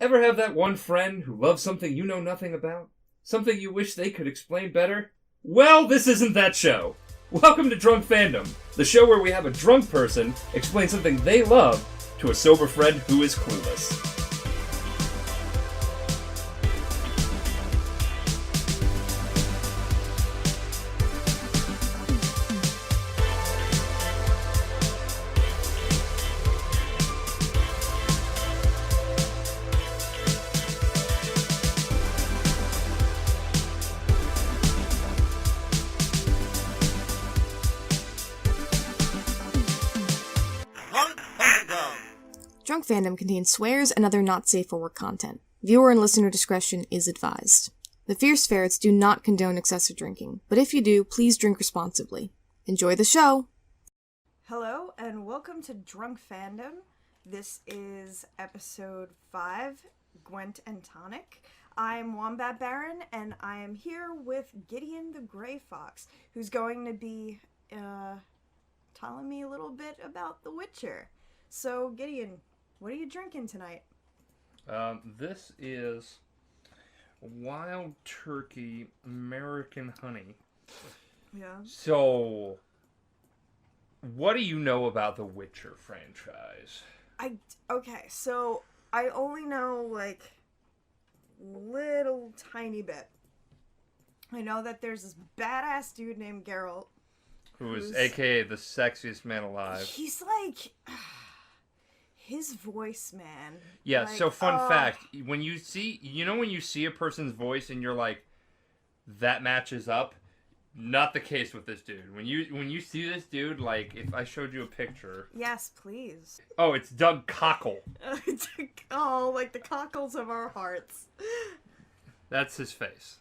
Ever have that one friend who loves something you know nothing about? Something you wish they could explain better? Well, this isn't that show. Welcome to Drunk Fandom, the show where we have a drunk person explain something they love to a sober friend who is clueless. Drunk Fandom contains swears and other not safe for work content. Viewer and listener discretion is advised. The Fierce Ferrets do not condone excessive drinking, but if you do, please drink responsibly. Enjoy the show! Hello, and welcome to Drunk Fandom. This is episode 5, Gwent and Tonic. I'm Wombat Baron, and I am here with Gideon the Grey Fox, who's going to be telling me a little bit about The Witcher. So, Gideon, what are you drinking tonight? This is Wild Turkey American Honey. Yeah. So, what do you know about the Witcher franchise? Okay, so I only know, like, little tiny bit. I know that there's this badass dude named Geralt. Who is aka the sexiest man alive. He's like... His voice, man. Yeah, like, so fun fact, when you see a person's voice and you're like, that matches up, not the case with this dude. When you see this dude, like, if I showed you a picture... Yes, please. Oh, it's Doug Cockle. Oh, like the cockles of our hearts. That's his face.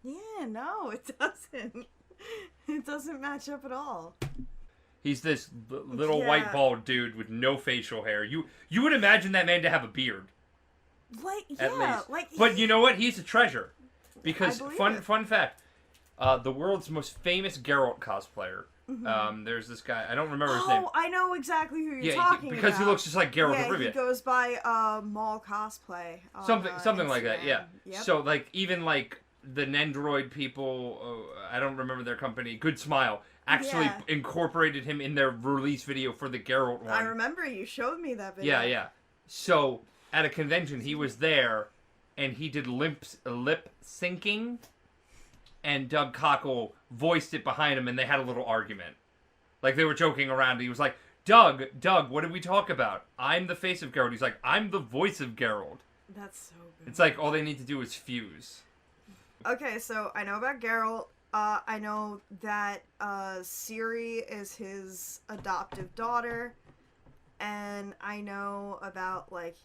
Yeah, no, it doesn't. It doesn't match up at all. He's this little white bald dude with no facial hair. You would imagine that man to have a beard. Like, at yeah, least. like... But you know what? He's a treasure. Because, fun fact, the world's most famous Geralt cosplayer, there's this guy, I don't remember his name. Oh, I know exactly who you're talking about. Because he looks just like Geralt of Rivia. Yeah, he goes by Mall Cosplay. Something like that, yeah. Yep. So, like, even, like, the Nendoroid people, I don't remember their company, Good Smile, actually incorporated him in their release video for the Geralt one. I remember you showed me that video. Yeah. So, at a convention, he was there, and he did lip syncing, and Doug Cockle voiced it behind him, and they had a little argument. Like, they were joking around. He was like, Doug, what did we talk about? I'm the face of Geralt. He's like, I'm the voice of Geralt. That's so good. It's like, all they need to do is fuse. Okay, so I know about Geralt. I know that Ciri is his adoptive daughter. And I know about, like,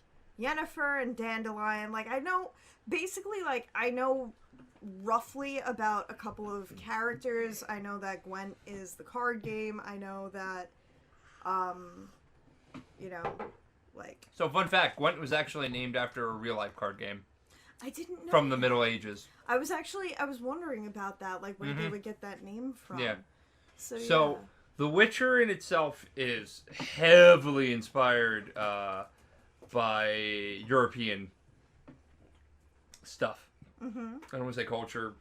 Yennefer and Dandelion. Like, I know, basically, like, I know roughly about a couple of characters. I know that Gwent is the card game. I know that, you know, like... So, fun fact, Gwent was actually named after a real-life card game. I didn't know. From the Middle Ages. I was wondering about that, like, where they would get that name from. Yeah. So The Witcher in itself is heavily inspired by European stuff. Mm-hmm. I don't want to say culture.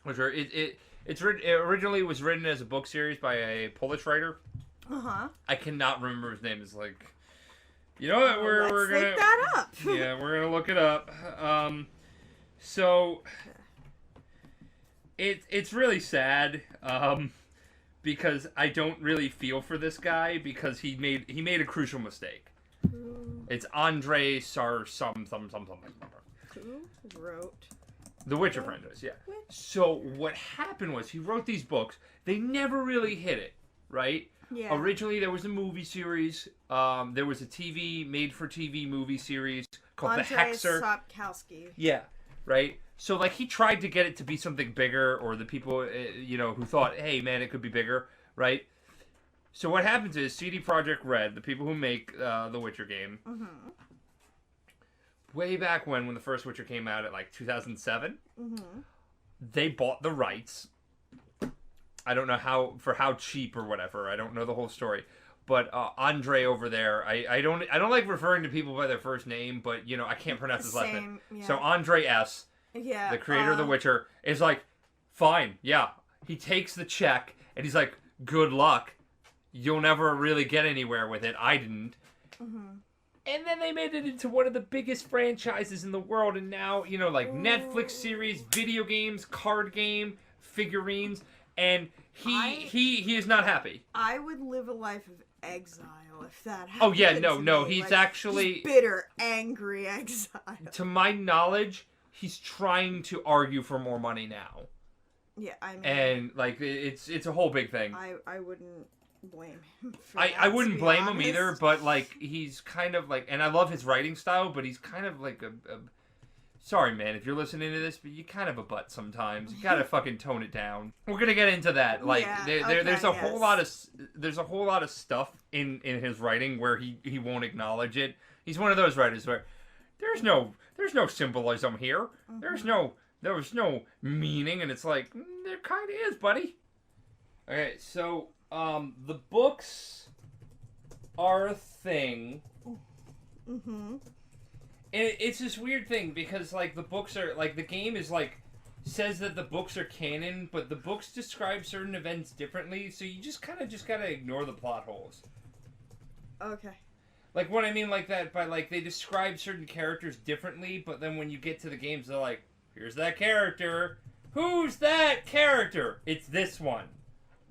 It originally was written as a book series by a Polish writer. Uh-huh. I cannot remember his name. It's like... You know what? We're gonna look that up. Yeah, we're gonna look it up. So it's really sad because I don't really feel for this guy because he made a crucial mistake. It's Andre something. Who wrote The Witcher franchise? Yeah. So what happened was he wrote these books. They never really hit it, right? Yeah. Originally, there was a movie series. There was a made-for-TV movie series called The Hexer. Sapkowski. Yeah, right? So, like, he tried to get it to be something bigger, or the people, who thought, hey, man, it could be bigger, right? So what happens is CD Projekt Red, the people who make the Witcher game, way back when the first Witcher came out at, like, 2007, they bought the rights. I don't know how cheap or whatever. I don't know the whole story. But Andre over there, I don't like referring to people by their first name, but you know I can't pronounce his last name. Yeah. So Andre S, Yeah. the creator of The Witcher, is like, fine, yeah. He takes the check and he's like, good luck. You'll never really get anywhere with it. I didn't. Mm-hmm. And then they made it into one of the biggest franchises in the world, and now you know like Netflix series, video games, card game, figurines, and he is not happy. I would live a life of exile if that happened. Oh yeah, to no, me. he's like, actually just bitter, angry exile. To my knowledge, he's trying to argue for more money now. Yeah, I mean, and like it's a whole big thing. I wouldn't blame him. For I that, wouldn't to be blame him honest. either, but like he's kind of like, and I love his writing style, but he's kind of like a sorry man if you're listening to this, but you kind of a butt sometimes. You gotta fucking tone it down. We're gonna get into that. Like yeah, there's a whole lot of stuff in his writing where he won't acknowledge it. He's one of those writers where there's no symbolism here. Mm-hmm. There was no meaning, and it's like there kind of is, buddy. Okay, so the books are a thing. Mm-hmm. And it's this weird thing because like the books are like the game is like says that the books are canon, but the books describe certain events differently, so you just gotta ignore the plot holes. Okay. Like what I mean like that by like they describe certain characters differently, but then when you get to the games they're like, here's that character. Who's that character? It's this one.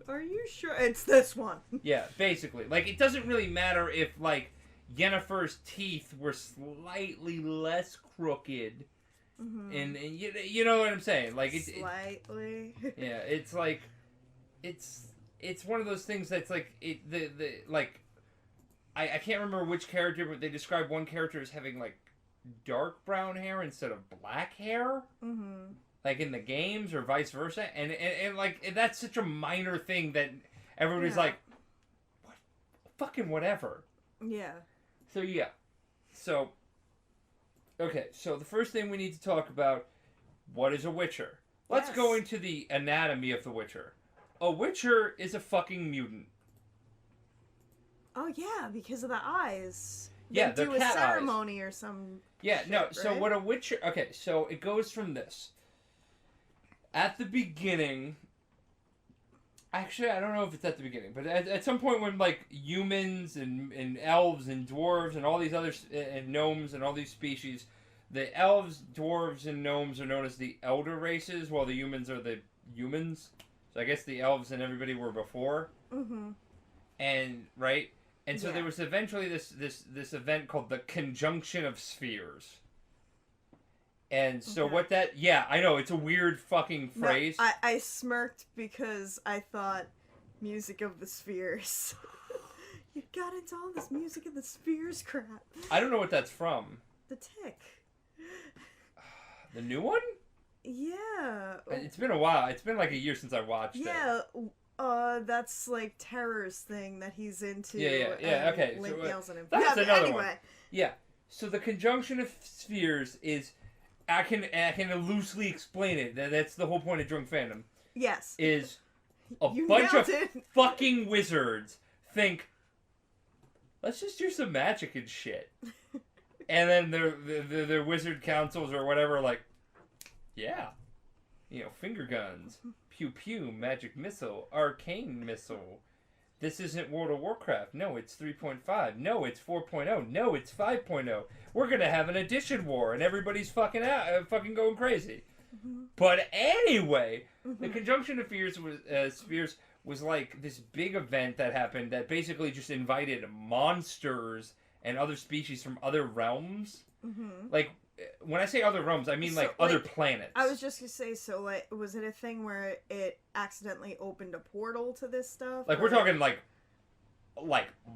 Are you sure it's this one? Yeah, basically. Like it doesn't really matter if like Yennefer's teeth were slightly less crooked, and you know what I'm saying? Like it's slightly. Yeah, it's like it's one of those things that's like the like I can't remember which character, but they describe one character as having like dark brown hair instead of black hair, like in the games or vice versa, and like that's such a minor thing that everybody's like, what, fucking whatever. Yeah. So yeah, so okay, so the first thing we need to talk about, what is a Witcher? Let's go into the anatomy of the Witcher. A Witcher is a fucking mutant. Oh yeah, because of the eyes. Yeah, they they're do cat a eyes. ceremony or some. Yeah, shit, no. right? So what a Witcher? Okay, so it goes from this. At the beginning. Actually, I don't know if it's at the beginning, but at some point when like humans and elves and dwarves and all these other and gnomes and all these species, the elves, dwarves, and gnomes are known as the elder races, while the humans are the humans. So I guess the elves and everybody were before. Mm-hmm. And right, and so Yeah. there was eventually this event called the Conjunction of Spheres. And so what that... Yeah, I know, it's a weird fucking phrase. No, I smirked because I thought music of the spheres. You got into all this music of the spheres crap. I don't know what that's from. The Tick. The new one? Yeah. It's been a while. It's been like a year since I watched it. Yeah. That's like Terror's thing that he's into. Yeah, and okay. Link So, yells at him. that's yeah, another anyway. one. Yeah. So the Conjunction of Spheres is... I can loosely explain it. That's the whole point of Drunk Fandom. Yes. Is a You bunch nailed of it. fucking wizards think, let's just do some magic and shit. And then their wizard councils or whatever like, yeah. You know, finger guns, pew pew, magic missile, arcane missile. This isn't World of Warcraft. No, it's 3.5. No, it's 4.0. No, it's 5.0. We're gonna have an edition war, and everybody's fucking going crazy. Mm-hmm. But anyway, the Conjunction of Spheres was like this big event that happened that basically just invited monsters and other species from other realms. Mm-hmm. Like, when I say other realms, I mean like other planets. I was just gonna say, so like, was it a thing where it accidentally opened a portal to this stuff? Like, we're talking like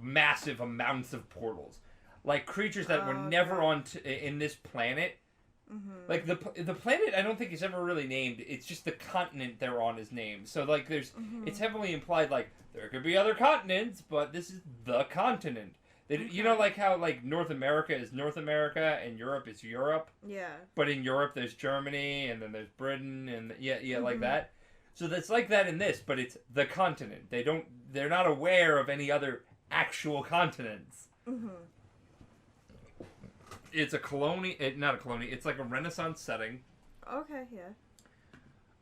massive amounts of portals, like creatures that were never on in this planet. Mm-hmm. Like the planet, I don't think is ever really named. It's just the continent they're on is named. So like, there's it's heavily implied like there could be other continents, but this is the continent. You know, like how like North America is North America and Europe is Europe. Yeah. But in Europe, there's Germany and then there's Britain and like that. So that's like that in this, but it's the continent. They're not aware of any other actual continents. Mm-hmm. It's a colony, not a colony. It's like a Renaissance setting. Okay, yeah.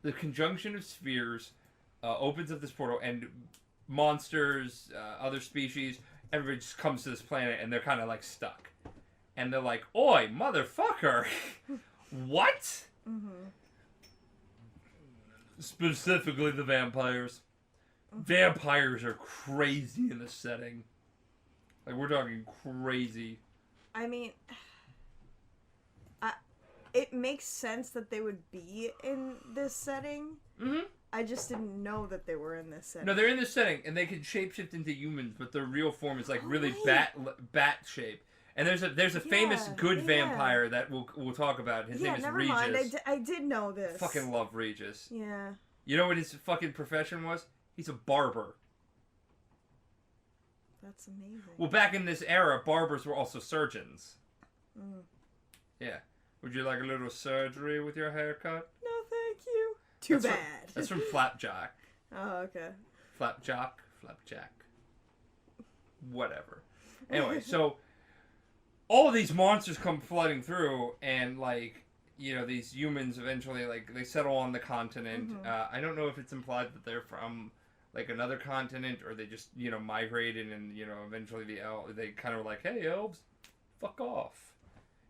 The conjunction of spheres opens up this portal, and monsters, other species, everybody just comes to this planet, and they're kind of like stuck. And they're like, "Oi, motherfucker!" What? Mm-hmm. Specifically, the vampires. Vampires are crazy in this setting. Like, we're talking crazy. I mean, it makes sense that they would be in this setting. Mm-hmm. I just didn't know that they were in this setting. No, they're in this setting, and they can shapeshift into humans, but their real form is like really right. bat shape. And there's a famous good vampire that we'll talk about. His name is never Regis. mind. I did know this. Fucking love Regis. Yeah. You know what his fucking profession was? He's a barber. That's amazing. Well, back in this era, barbers were also surgeons. Mm. Yeah. Would you like a little surgery with your haircut? No, thank you. Too bad. That's from Flapjack. Oh, okay. Flapjack. Whatever. Anyway, so all of these monsters come flooding through, and like, you know, these humans eventually, like, they settle on the continent. Mm-hmm. I don't know if it's implied that they're from like another continent, or they just, you know, migrated, and, you know, eventually they kind of like, "Hey, elves, fuck off."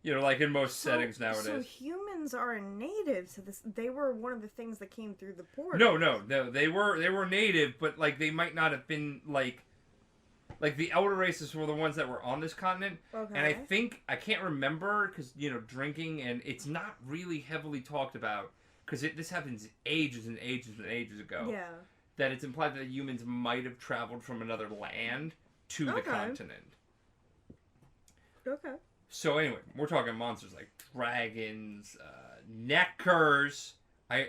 You know, like in most settings nowadays. So humans are native to this. They were one of the things that came through the portal. No. They were native, but like they might not have been like the elder races were the ones that were on this continent. Okay. And I think I can't remember because, you know, drinking, and it's not really heavily talked about because this happens ages and ages and ages ago. Yeah. That it's implied that humans might have traveled from another land to the continent. Okay. So anyway, we're talking monsters like dragons, neckers. I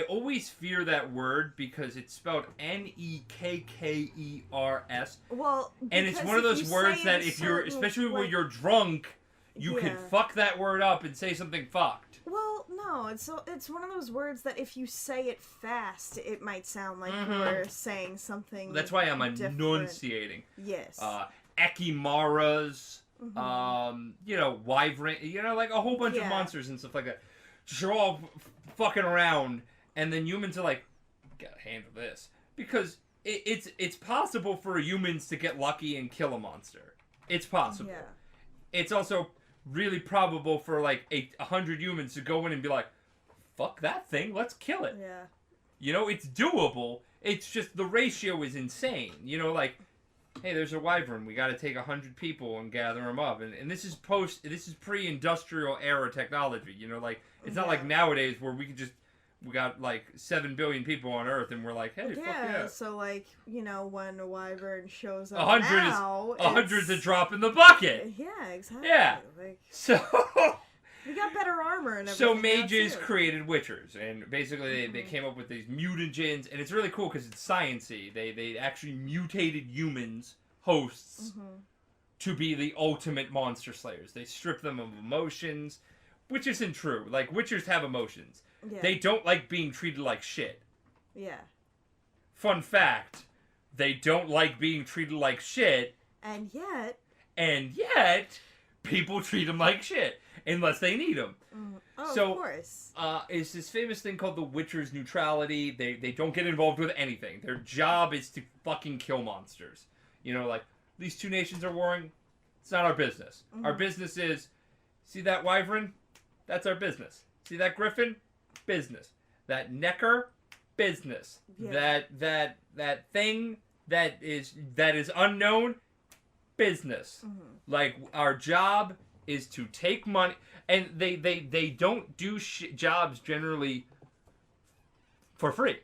always fear that word because it's spelled Nekkers. Well, and it's one of those words that if you're, especially when you're drunk, you can fuck that word up and say something fucked. Well, no, it's one of those words that if you say it fast, it might sound like you're saying something. That's why I'm different. enunciating. Yes. Ekimaras. You know, wyvern, you know, like a whole bunch of monsters and stuff like that. Just are all fucking around, and then humans are like, gotta handle this. Because it's possible for humans to get lucky and kill a monster. It's possible. Yeah. It's also really probable for like 100 humans to go in and be like, fuck that thing, let's kill it. Yeah. You know, it's doable. It's just the ratio is insane. You know, like, hey, there's a wyvern. We got to take 100 people and gather them up. And this is pre-industrial era technology. You know, like, it's not like nowadays where we got like 7 billion people on Earth and we're like, hey, fuck yeah. So like, you know, when a wyvern shows up 100's a drop in the bucket. Yeah, exactly. Yeah. Like, so we got better armor and so everything. mages created witchers, and basically they came up with these mutagens, and it's really cool because it's science-y. They actually mutated humans, hosts, to be the ultimate monster slayers. They strip them of emotions, which isn't true. Like, witchers have emotions. Yeah. They don't like being treated like shit. Yeah. Fun fact, they don't like being treated like shit. And yet, people treat them like shit. Unless they need them. Oh, so, of course. It's this famous thing called the Witcher's neutrality. They don't get involved with anything. Their job is to fucking kill monsters. You know, like, these two nations are warring. It's not our business. Our business is, see that wyvern? That's our business. See that griffin? Business. That necker? Business. Yeah. That thing that is unknown? Business. Like, our job is to take money, and they don't do jobs generally for free.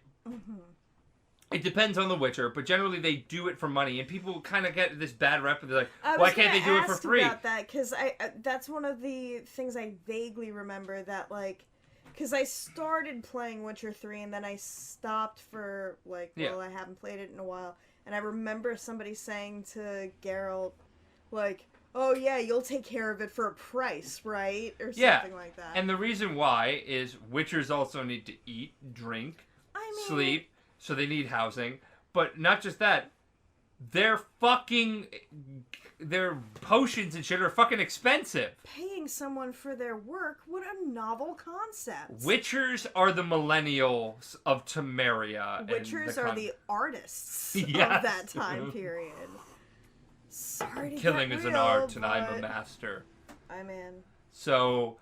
It depends on the Witcher, but generally they do it for money, and people kind of get this bad rep. They're like, why can't they do it for free? About that, because that's one of the things I vaguely remember that, like, because I started playing Witcher 3 and then I stopped for like, well, I haven't played it in a while, and I remember somebody saying to Geralt, like, oh yeah, you'll take care of it for a price, right? Or something like that. And the reason why is Witchers also need to eat, drink, sleep, so they need housing. But not just that, their potions and shit are fucking expensive. Paying someone for their work, what a novel concept. Witchers are the millennials of Temeria. Witchers are the artists Yes. of that time period. Sorry to Killing get is an real, art, and I'm a but master. I'm in. So,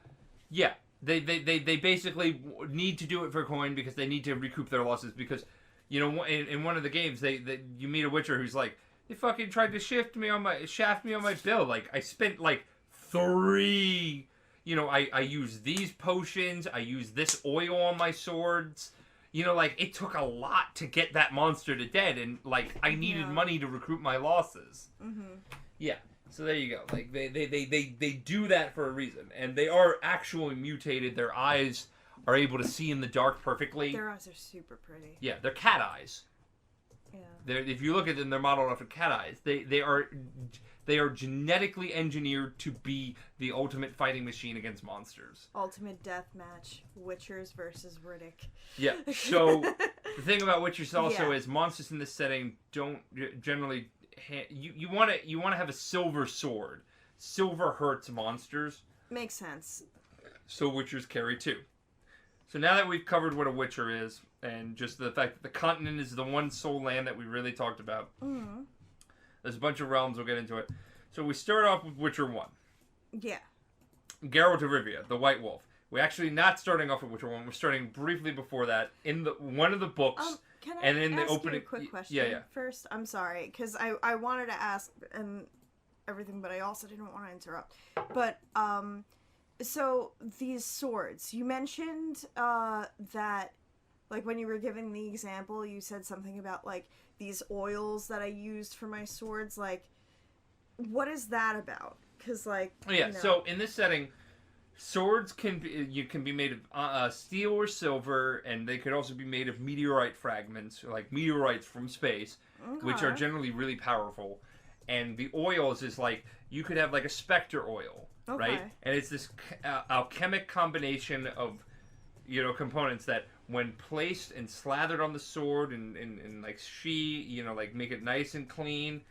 yeah, they basically need to do it for coin because they need to recoup their losses. Because, you know, in one of the games, you meet a Witcher who's like, they fucking tried to shaft me on my bill. Like, I spent like 3. You know, I used these potions. I used this oil on my swords. You know, like, it took a lot to get that monster to dead, and like I needed money to recoup my losses. Mm-hmm. Yeah. So there you go. Like they do that for a reason, and they are actually mutated. Their eyes are able to see in the dark perfectly. Their eyes are super pretty. Yeah, they're cat eyes. Yeah. If you look at them, they're modeled after cat eyes. They are genetically engineered to be the ultimate fighting machine against monsters. Ultimate death match: Witchers versus Riddick. Yeah. So the thing about Witchers also Yeah. is monsters in this setting don't generally. You want to have a silver sword. Silver hurts monsters. Makes sense. So Witchers carry 2. So now that we've covered what a Witcher is, and just the fact that the continent is the one sole land that we really talked about, there's a bunch of realms, we'll get into it. So we start off with Witcher 1. Yeah. Geralt of Rivia, the White Wolf. We're actually not starting off with Witcher 1, we're starting briefly before that, in one of the books. Can I And then ask the opening, you a quick question yeah. first? I'm sorry, because I wanted to ask and everything, but I also didn't want to interrupt. But, so these swords, you mentioned that, like, when you were giving the example, you said something about, like, these oils that I used for my swords. Like, what is that about? Because, like, Yeah, so in this setting, swords can be made of steel or silver, and they could also be made of meteorite fragments, like meteorites from space, which are generally really powerful. And the oils is like, you could have like a specter oil, right? And it's this alchemic combination of, you know, components that when placed and slathered on the sword and like you know, like make it nice and clean,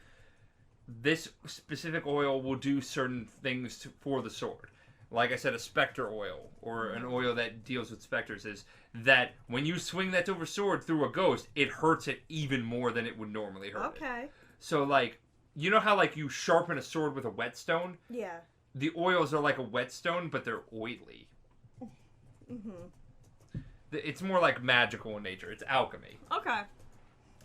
this specific oil will do certain things for the sword. Like I said, a specter oil, or an oil that deals with specters, is that when you swing that silver sword through a ghost, it hurts it even more than it would normally hurt it. So, like, you know how, like, you sharpen a sword with a whetstone? Yeah. The oils are like a whetstone, but they're oily. It's more like magical in nature. It's alchemy. Okay.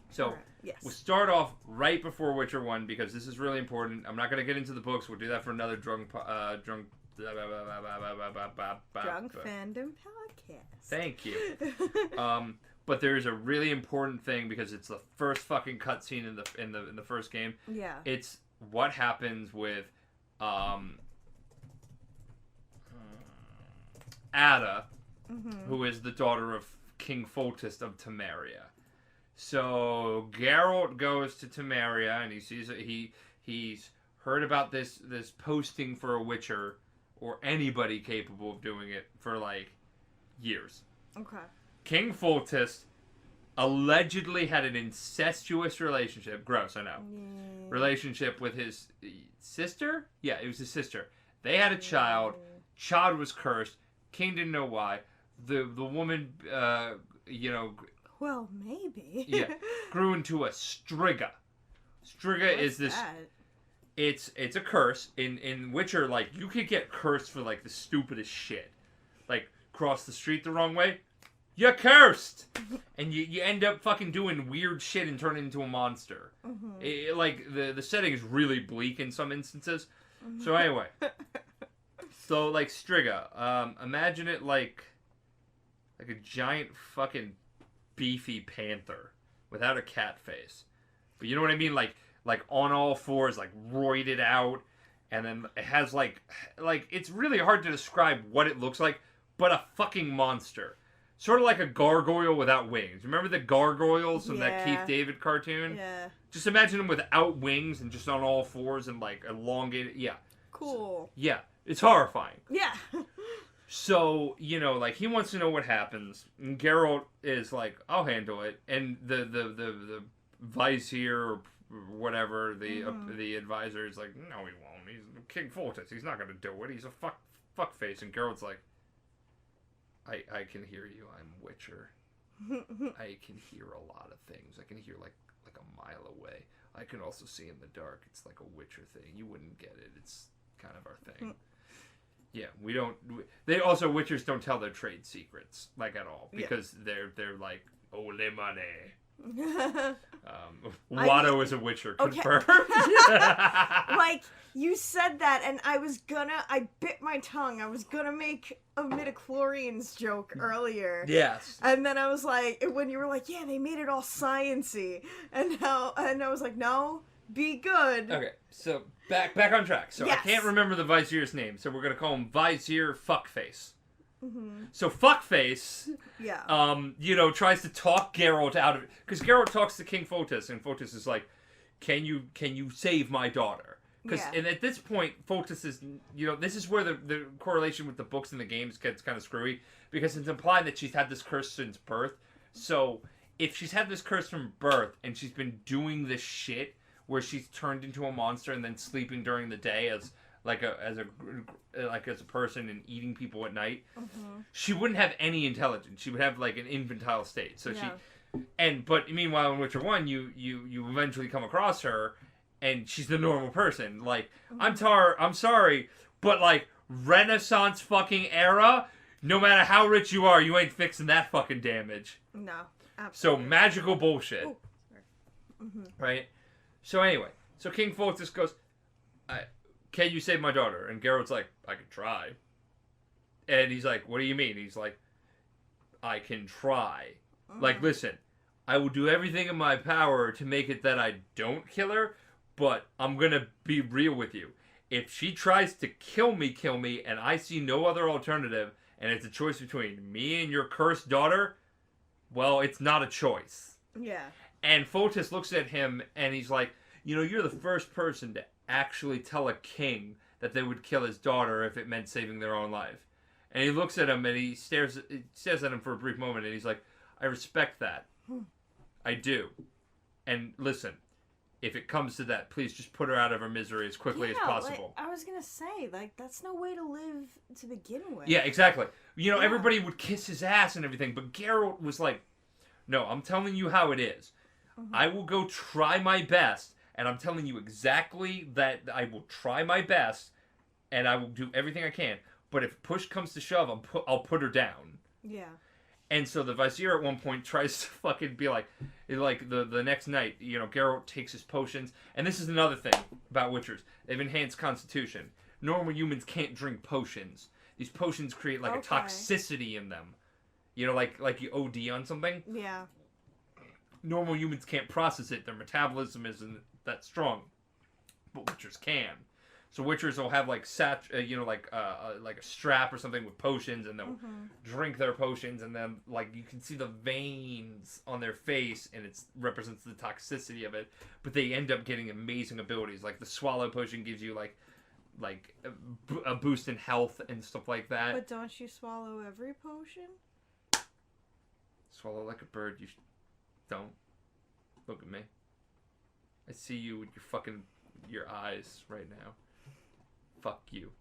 So, yes. we'll start off right before Witcher 1, because this is really important. I'm not going to get into the books. We'll do that for another Drunk Fandom podcast. Thank you. But there's a really important thing, because it's the first fucking cutscene in the first game. Yeah. It's what happens with Ada, who is the daughter of King Foltest of Temeria. So Geralt goes to Temeria, and he sees he's heard about this posting for a Witcher, or anybody capable of doing it, for like years. Okay. King Foltest allegedly had an incestuous relationship. Gross, I know. Relationship with his sister? Yeah, it was his sister. They had a child. Child was cursed. King didn't know why. The woman, you know... Well, maybe. Yeah. Grew into a Striga. Striga is this... That? It's a curse. In Witcher, like, you could get cursed for, like, the stupidest shit. Like, cross the street the wrong way, you're cursed! And you end up fucking doing weird shit and turn into a monster. Like, the setting is really bleak in some instances. So anyway. So, like, Striga. Imagine it like a giant fucking beefy panther without a cat face. But you know what I mean? Like on all fours, like roided out. And then it has like it's really hard to describe what it looks like, but a fucking monster. Sort of like a gargoyle without wings. Remember the gargoyles from that Keith David cartoon? Yeah. Just imagine them without wings and just on all fours and like elongated. Yeah. Cool. Yeah. It's horrifying. Yeah. So, you know, like, he wants to know what happens. And Geralt is like, I'll handle it. And the vizier, or whatever, the advisor is like, no, he won't. He's King Fortis. He's not gonna do it. He's a fuck face. And Geralt's like, I can hear you. I'm Witcher. I can hear a lot of things. I can hear like a mile away. I can also see in the dark. It's like a Witcher thing. You wouldn't get it. It's kind of our thing. Yeah, we don't. They also Witchers don't tell their trade secrets like at all because they're like ole money. Watto is a Witcher, confirmed. Like, you said that, and I bit my tongue. I was gonna make a midichlorians joke earlier. Yes. And then I was like, when you were like, yeah, they made it all science-y. And I was like, no, be good. Okay, so back on track. So yes. I can't remember the Vizier's name, so we're gonna call him Vizier Fuckface. Mm-hmm. So Fuckface, tries to talk Geralt out of it because Geralt talks to King Fotis, and Fotis is like, "Can you save my daughter?" And at this point, Fotis is, this is where the correlation with the books and the games gets kind of screwy because it's implied that she's had this curse since birth. So if she's had this curse from birth and she's been doing this shit where she's turned into a monster and then sleeping during the day as a person and eating people at night, she wouldn't have any intelligence. She would have like an infantile state. So but meanwhile in Witcher 1 you eventually come across her and she's the normal person. Like, I'm sorry, but like Renaissance fucking era, no matter how rich you are, you ain't fixing that fucking damage. No, So absolutely. magical bullshit. Oh, sorry. Right? So anyway, so King Fotis goes, can you save my daughter? And Geralt's like, I can try. And he's like, what do you mean? He's like, I can try. Like, listen, I will do everything in my power to make it that I don't kill her, but I'm going to be real with you. If she tries to kill me, and I see no other alternative, and it's a choice between me and your cursed daughter, well, it's not a choice. Yeah. And Fotis looks at him, and he's like, you're the first person to actually tell a king that they would kill his daughter if it meant saving their own life. And he looks at him and he stares at him for a brief moment and he's like, I respect that. I do. And listen, if it comes to that, please just put her out of her misery as quickly as possible. Like, I was gonna say, like, that's no way to live to begin with. Yeah, exactly. Everybody would kiss his ass and everything, but Geralt was like, no, I'm telling you how it is. I will go try my best. And I'm telling you exactly that I will try my best, and I will do everything I can. But if push comes to shove, I'll put her down. Yeah. And so the Vizier at one point tries to fucking be like the next night, Geralt takes his potions. And this is another thing about Witchers. They've enhanced Constitution. Normal humans can't drink potions. These potions create like a toxicity in them. Like you OD on something. Yeah. Normal humans can't process it. Their metabolism isn't that strong, but Witchers can. So Witchers will have like a strap or something with potions, and they'll drink their potions, and then like you can see the veins on their face, and it represents the toxicity of it. But they end up getting amazing abilities. Like the Swallow potion gives you like a boost in health and stuff like that. But don't you swallow every potion? Swallow like a bird. You don't look at me. I see you with your eyes right now. Fuck you.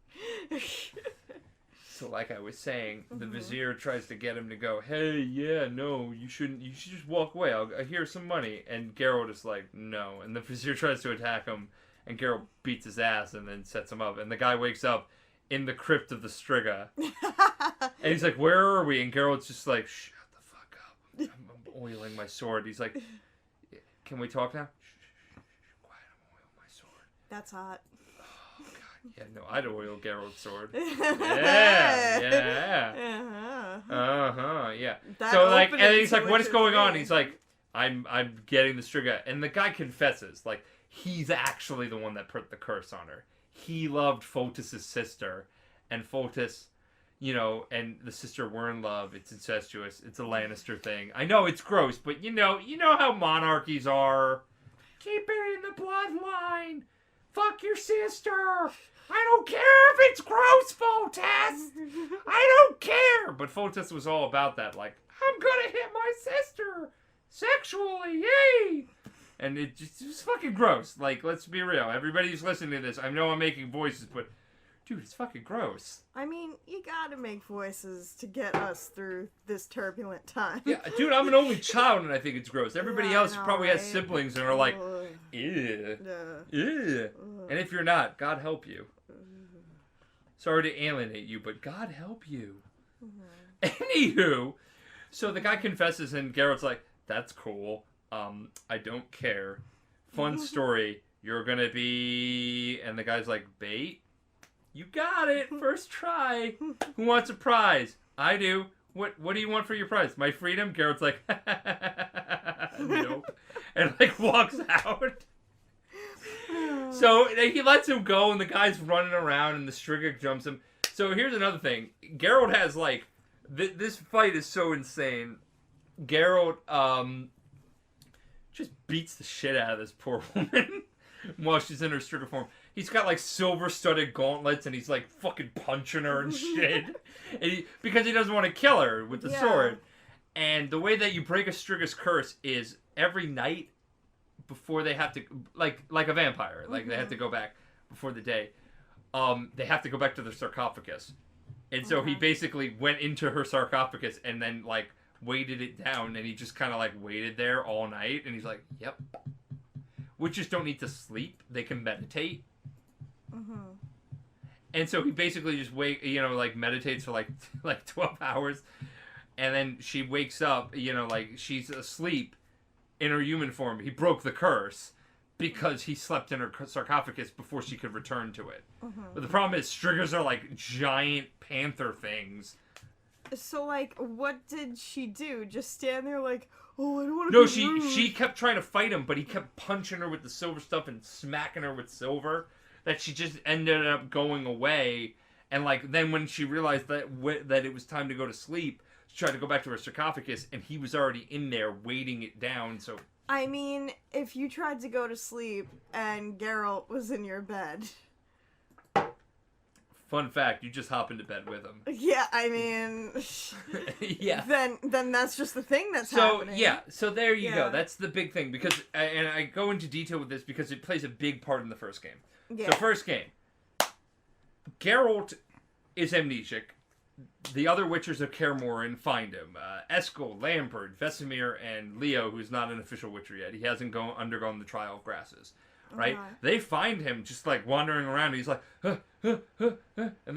So like I was saying, the Vizier tries to get him to go, hey, yeah, no, you shouldn't, you should just walk away. Here's some money. And Geralt is like, no. And the Vizier tries to attack him, and Geralt beats his ass and then sets him up. And the guy wakes up in the crypt of the Striga. And he's like, where are we? And Geralt's just like, shut the fuck up. I'm oiling my sword. He's like, can we talk now? Quiet, I'm oiling my sword. That's hot. Oh, God. Yeah, no, I'd oil Geralt's sword. Yeah. Yeah. So, like, and he's like, what is going on? He's like, I'm getting the Striga. And the guy confesses, like, he's actually the one that put the curse on her. He loved Fotis' sister. And Fotis, and the sister were in love. It's incestuous. It's a Lannister thing. I know it's gross, but you know how monarchies are. Keep it in the bloodline. Fuck your sister. I don't care if it's gross, Fotis. I don't care. But Fotis was all about that. Like, I'm gonna hit my sister sexually. Yay. And it's fucking gross. Like, let's be real. Everybody who's listening to this, I know I'm making voices, but dude, it's fucking gross. I mean, you gotta make voices to get us through this turbulent time. Yeah, dude, I'm an only child and I think it's gross. Everybody Yeah, I else know, probably right? has siblings and are like, Ugh. ew, Ugh. ew. And if you're not, God help you. Sorry to alienate you, but God help you. Anywho, so the guy confesses and Geralt's like, that's cool. I don't care. Fun story. You're gonna be... And the guy's like, bait? You got it. First try. Who wants a prize? I do. What do you want for your prize? My freedom? Geralt's like, nope. And like walks out. So he lets him go and the guy's running around and the Striga jumps him. So here's another thing. Geralt has like, this fight is so insane. Geralt just beats the shit out of this poor woman while she's in her Striga form. He's got like silver-studded gauntlets and he's like fucking punching her and shit. Because he doesn't want to kill her with the sword. And the way that you break a Striga's curse is every night before they have to, like a vampire, like they have to go back before the day. They have to go back to their sarcophagus. And so he basically went into her sarcophagus and then like weighted it down and he just kind of like waited there all night and he's like, yep. Witches don't need to sleep. They can meditate. And so he basically just meditates for like 12 hours. And then she wakes up, like she's asleep in her human form. He broke the curse because he slept in her sarcophagus before she could return to it. But the problem is Strigas are like giant panther things. So, like, what did she do? Just stand there like, oh, I don't want to No, be rude. she kept trying to fight him, but he kept punching her with the silver stuff and smacking her with silver, that she just ended up going away. And, like, then when she realized that it was time to go to sleep, she tried to go back to her sarcophagus, and he was already in there weighting it down, so... I mean, if you tried to go to sleep and Geralt was in your bed... Fun fact, you just hop into bed with him. Yeah, I mean... Yeah. Then that's just the thing that's happening. So there you go. That's the big thing, because... And I go into detail with this because it plays a big part in the first game. Yeah. So first game. Geralt is amnesiac. The other Witchers of Kaer Morhen find him. Eskel, Lampert, Vesemir, and Leo, who's not an official Witcher yet. He hasn't undergone the Trial of Grasses. Right? Okay. They find him just like wandering around. And he's like, and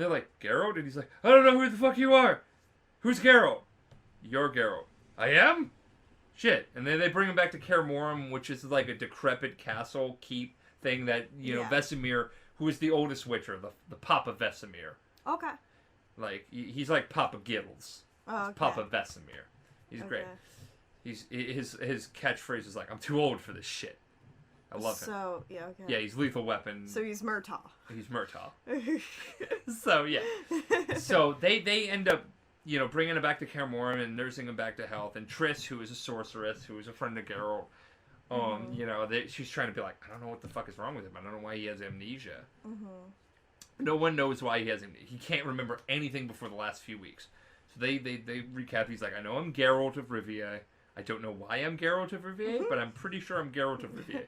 they're like, Geralt? And he's like, I don't know who the fuck you are. Who's Geralt? You're Geralt. I am? Shit. And then they bring him back to Kaer Morhen, which is like a decrepit castle keep thing that, Vesemir, who is the oldest Witcher, the Papa Vesemir. Okay. Like, he's like Papa Giddles. Oh, okay. Papa Vesemir. He's great. His catchphrase is like, I'm too old for this shit. I love him. So, yeah, okay. Yeah, he's Lethal Weapon. So he's Murtaugh. He's Murtaugh. So, yeah. So they end up, bringing him back to Kaer Morhen and nursing him back to health. And Triss, who is a sorceress, who is a friend of Geralt, she's trying to be like, I don't know what the fuck is wrong with him. I don't know why he has amnesia. No one knows why he has amnesia. He can't remember anything before the last few weeks. So they recap. He's like, I know I'm Geralt of Rivia. I don't know why I'm Geralt of Rivia, but I'm pretty sure I'm Geralt of Rivia.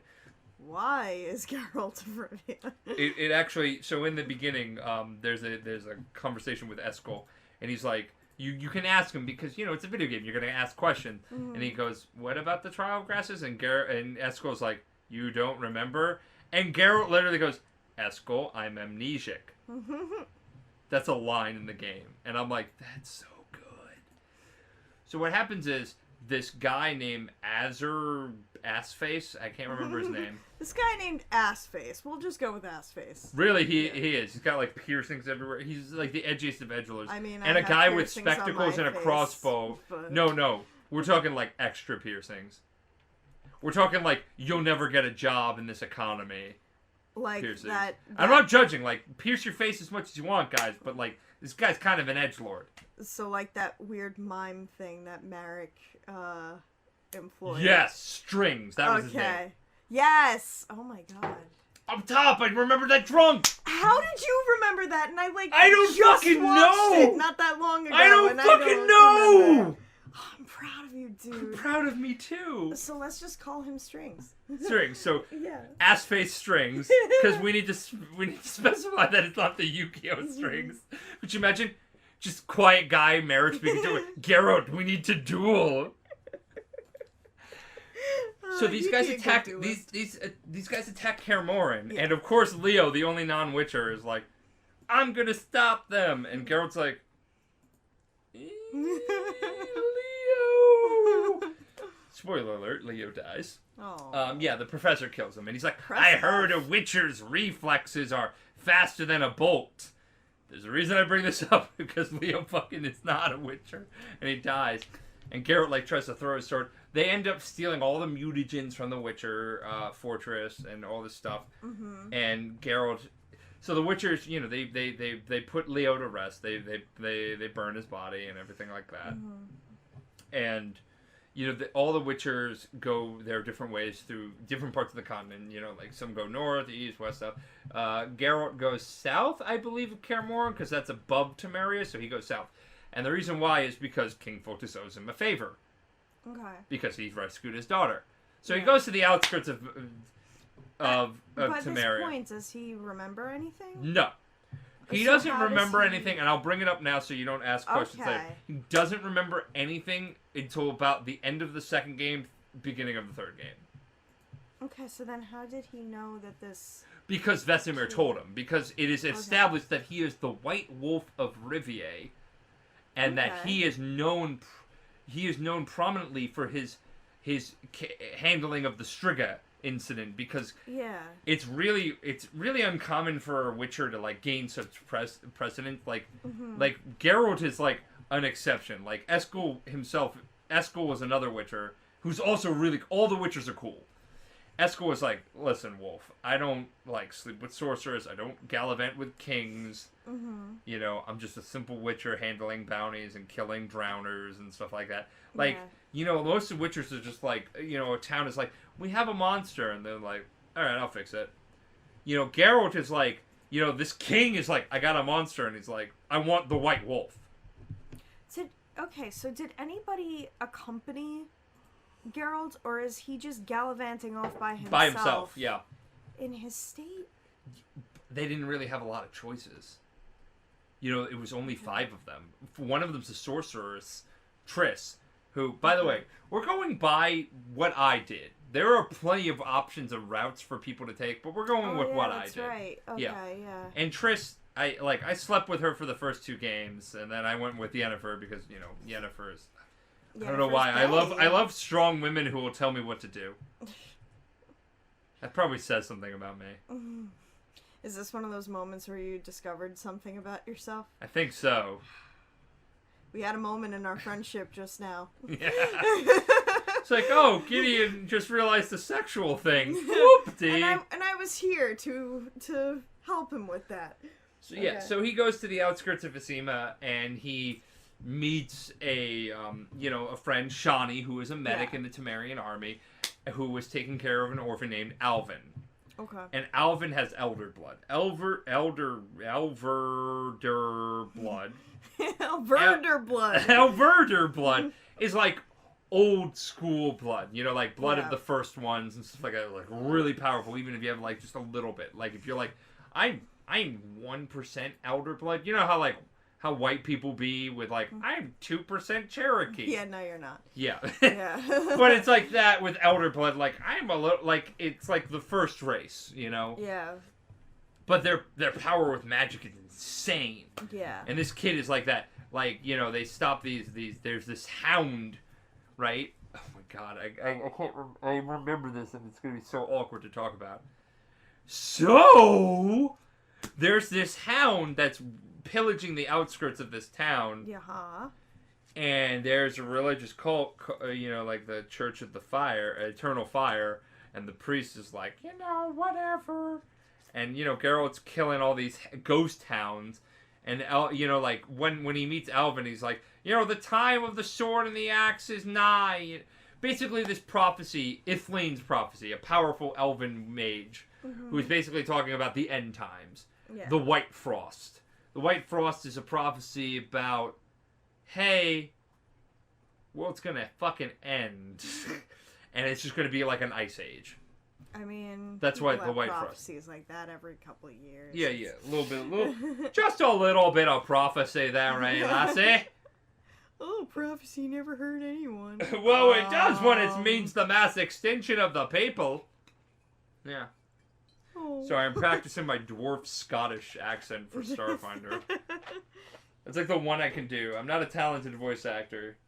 Why is Geralt of Rivia? It actually, so in the beginning, there's a conversation with Eskel, and he's like, you can ask him because, it's a video game, you're going to ask questions. And he goes, what about the Trial of Grasses? And Eskel's like, you don't remember? And Geralt literally goes, Eskel, I'm amnesiac. That's a line in the game. And I'm like, that's so good. So what happens is, this guy named Assface, I can't remember his name. This guy named Assface. We'll just go with Assface. Really, he is. He's got like piercings everywhere. He's like the edgiest of edgelords. I mean, and I a guy have with piercings on spectacles my and a face, crossbow. but- No, we're talking like extra piercings. We're talking like you'll never get a job in this economy. Like Piercings. that. I'm not judging. Like pierce your face as much as you want, guys. But like this guy's kind of an edgelord. So like that weird mime thing that Marek employed. Yes, strings. That was his name. Yes. Oh my god. Up top, I remember that drunk. How did you remember that? And I don't just fucking watched know. it not that long ago. I don't and fucking I don't know. remember. I'm proud of you, I'm dude. proud of me too. So let's just call him Strings. Strings. So Yeah. ass face strings, because we need to specify that it's not the Yu-Gi-Oh strings. Would you imagine? Just quiet guy marriage speaking to it. Geralt, we need to duel. So these guys attack these guys attack Kaer Morhen, and of course Leo, the only non-Witcher, is like, I'm gonna stop them, and Geralt's like, Leo. Spoiler alert: Leo dies. Oh. Yeah, the professor kills him, and he's like, I heard a Witcher's reflexes are faster than a bolt. There's a reason I bring this up, because Leo fucking is not a Witcher, and he dies. And Geralt, like, tries to throw his sword. They end up stealing all the mutagens from the Witcher fortress and all this stuff. Mm-hmm. And Geralt... So the Witchers, you know, they put Leo to rest. They burn his body and everything like that. Mm-hmm. And... You know, all the Witchers go their different ways through different parts of the continent. You know, like some go north, east, west, south. Geralt goes south, I believe, of Kaer Morhen, because that's above Temeria, so he goes south. And the reason why is because King Fotis owes him a favor. Okay. Because he's rescued his daughter. So he goes to the outskirts of By Temeria. this point, does he remember anything? No. He So doesn't how does remember he- anything, and I'll bring it up now so you don't ask questions later. Okay. He doesn't remember anything until about the end of the second game, beginning of the third game. Okay, so then how did he know that this... Because Vesemir told him. Because it is established that he is the White Wolf of Rivier, and that he is known prominently for his handling of the Striga incident, because it's really uncommon for a Witcher to like gain such precedent. Like like Geralt is like an exception. Like Eskel was another Witcher who's also really, all the Witchers are cool. Eskel was like, listen, Wolf, I don't like sleep with sorcerers. I don't gallivant with kings. You know, I'm just a simple Witcher handling bounties and killing drowners and stuff like that. Like, you know, most of Witchers are just like, you know, a town is like, we have a monster, and they're like, all right, I'll fix it. You know, Geralt is like, you know, this king is like, I got a monster, and he's like, I want the White Wolf. So did anybody accompany Geralt, or is he just gallivanting off by himself? By himself, yeah. In his state? They didn't really have a lot of choices. You know, it was only 5 of them. One of them's a sorceress, Triss, who, by the way, we're going by what I did. There are plenty of options and routes for people to take, but we're going with what I did. That's right. Okay, yeah. And Triss, I slept with her for the first 2 games, and then I went with Yennefer because, you know, Yennefer is... I don't know why. I love strong women who will tell me what to do. That probably says something about me. Is this one of those moments where you discovered something about yourself? I think so. We had a moment in our friendship just now. Yeah. It's like, oh, Gideon just realized the sexual thing. Whoop-dee. And I was here to help him with that. So yeah, so he goes to the outskirts of Vizima, and he meets a friend, Shani, who is a medic in the Temerian army, who was taking care of an orphan named Alvin. Okay. And Alvin has elder blood. Elverder blood. Elverder blood. Elverder blood is like old school blood. You know, like blood of the first ones and stuff like that. Like really powerful, even if you have like just a little bit. Like if you're like, I'm 1% elder blood. You know how white people be with like, I'm 2% Cherokee. Yeah, no, you're not. Yeah. Yeah. But it's like that with elder blood. Like I'm a little like it's like the first race, you know. Yeah. But their power with magic is insane. Yeah. And this kid is like that. Like, you know, they stop these. There's this hound, right? Oh my god, I can't. I remember this, and it's gonna be so awkward to talk about. So there's this hound that's pillaging the outskirts of this town. Yeah. And there's a religious cult, you know, like the Church of the Fire, Eternal Fire, and the priest is like, you know, whatever. And, you know, Geralt's killing all these ghost hounds. And, you know, like, when he meets Alvin, he's like, you know, the time of the sword and the axe is nigh. Basically, this prophecy, Ithlane's prophecy, a powerful elven mage, who is basically talking about the end times. Yeah. The White Frost. The White Frost is a prophecy about, hey, world's gonna fucking end, and it's just gonna be like an ice age. I mean, that's why the have White Frost. prophecies like that every couple of years. Yeah, just a little bit of prophecy there, right, lassie? Oh, prophecy never hurt anyone. Well, it does when it means the mass extinction of the people. Yeah. Oh. Sorry, I'm practicing my dwarf Scottish accent for Starfinder. It's like the one I can do. I'm not a talented voice actor.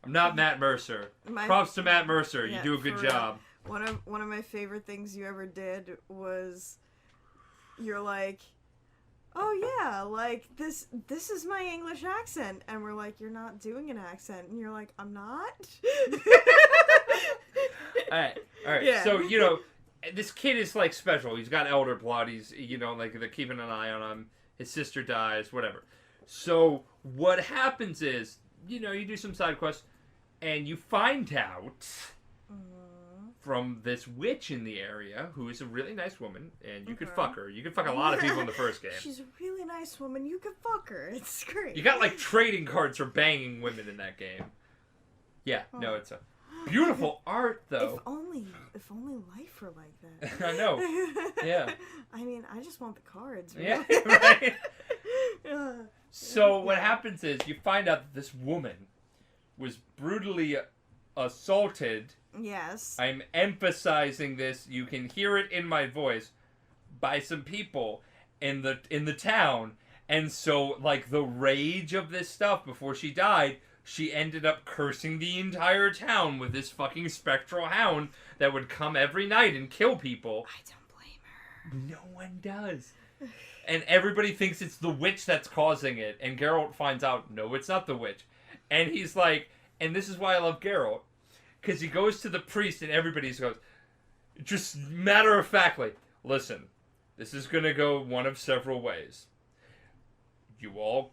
I'm not Matt Mercer. Props to Matt Mercer. You do a good job. One of my favorite things you ever did was you're like, oh yeah, like this is my English accent, and we're like, you're not doing an accent, and you're like, I'm not. all right. Yeah. So this kid is like special. He's got elder blood. He's like they're keeping an eye on him. His sister dies. Whatever. So what happens is you do some side quests, and you find out. From this witch in the area, who is a really nice woman, and you could fuck her. You could fuck a lot of people in the first game. She's a really nice woman. You could fuck her. It's great. You got like trading cards for banging women in that game. Yeah, no, it's a beautiful art though. If only life were like that. I know. Yeah. I mean, I just want the cards. Really. Yeah, right. So what happens is you find out that this woman was brutally assaulted. Yes. I'm emphasizing this. You can hear it in my voice by some people in the town. And so, like, the rage of this stuff before she died, she ended up cursing the entire town with this fucking spectral hound that would come every night and kill people. I don't blame her. No one does. And everybody thinks it's the witch that's causing it. And Geralt finds out, no, it's not the witch. And he's like, and this is why I love Geralt. Because he goes to the priest and everybody goes, just matter-of-factly, listen, this is going to go one of several ways. You all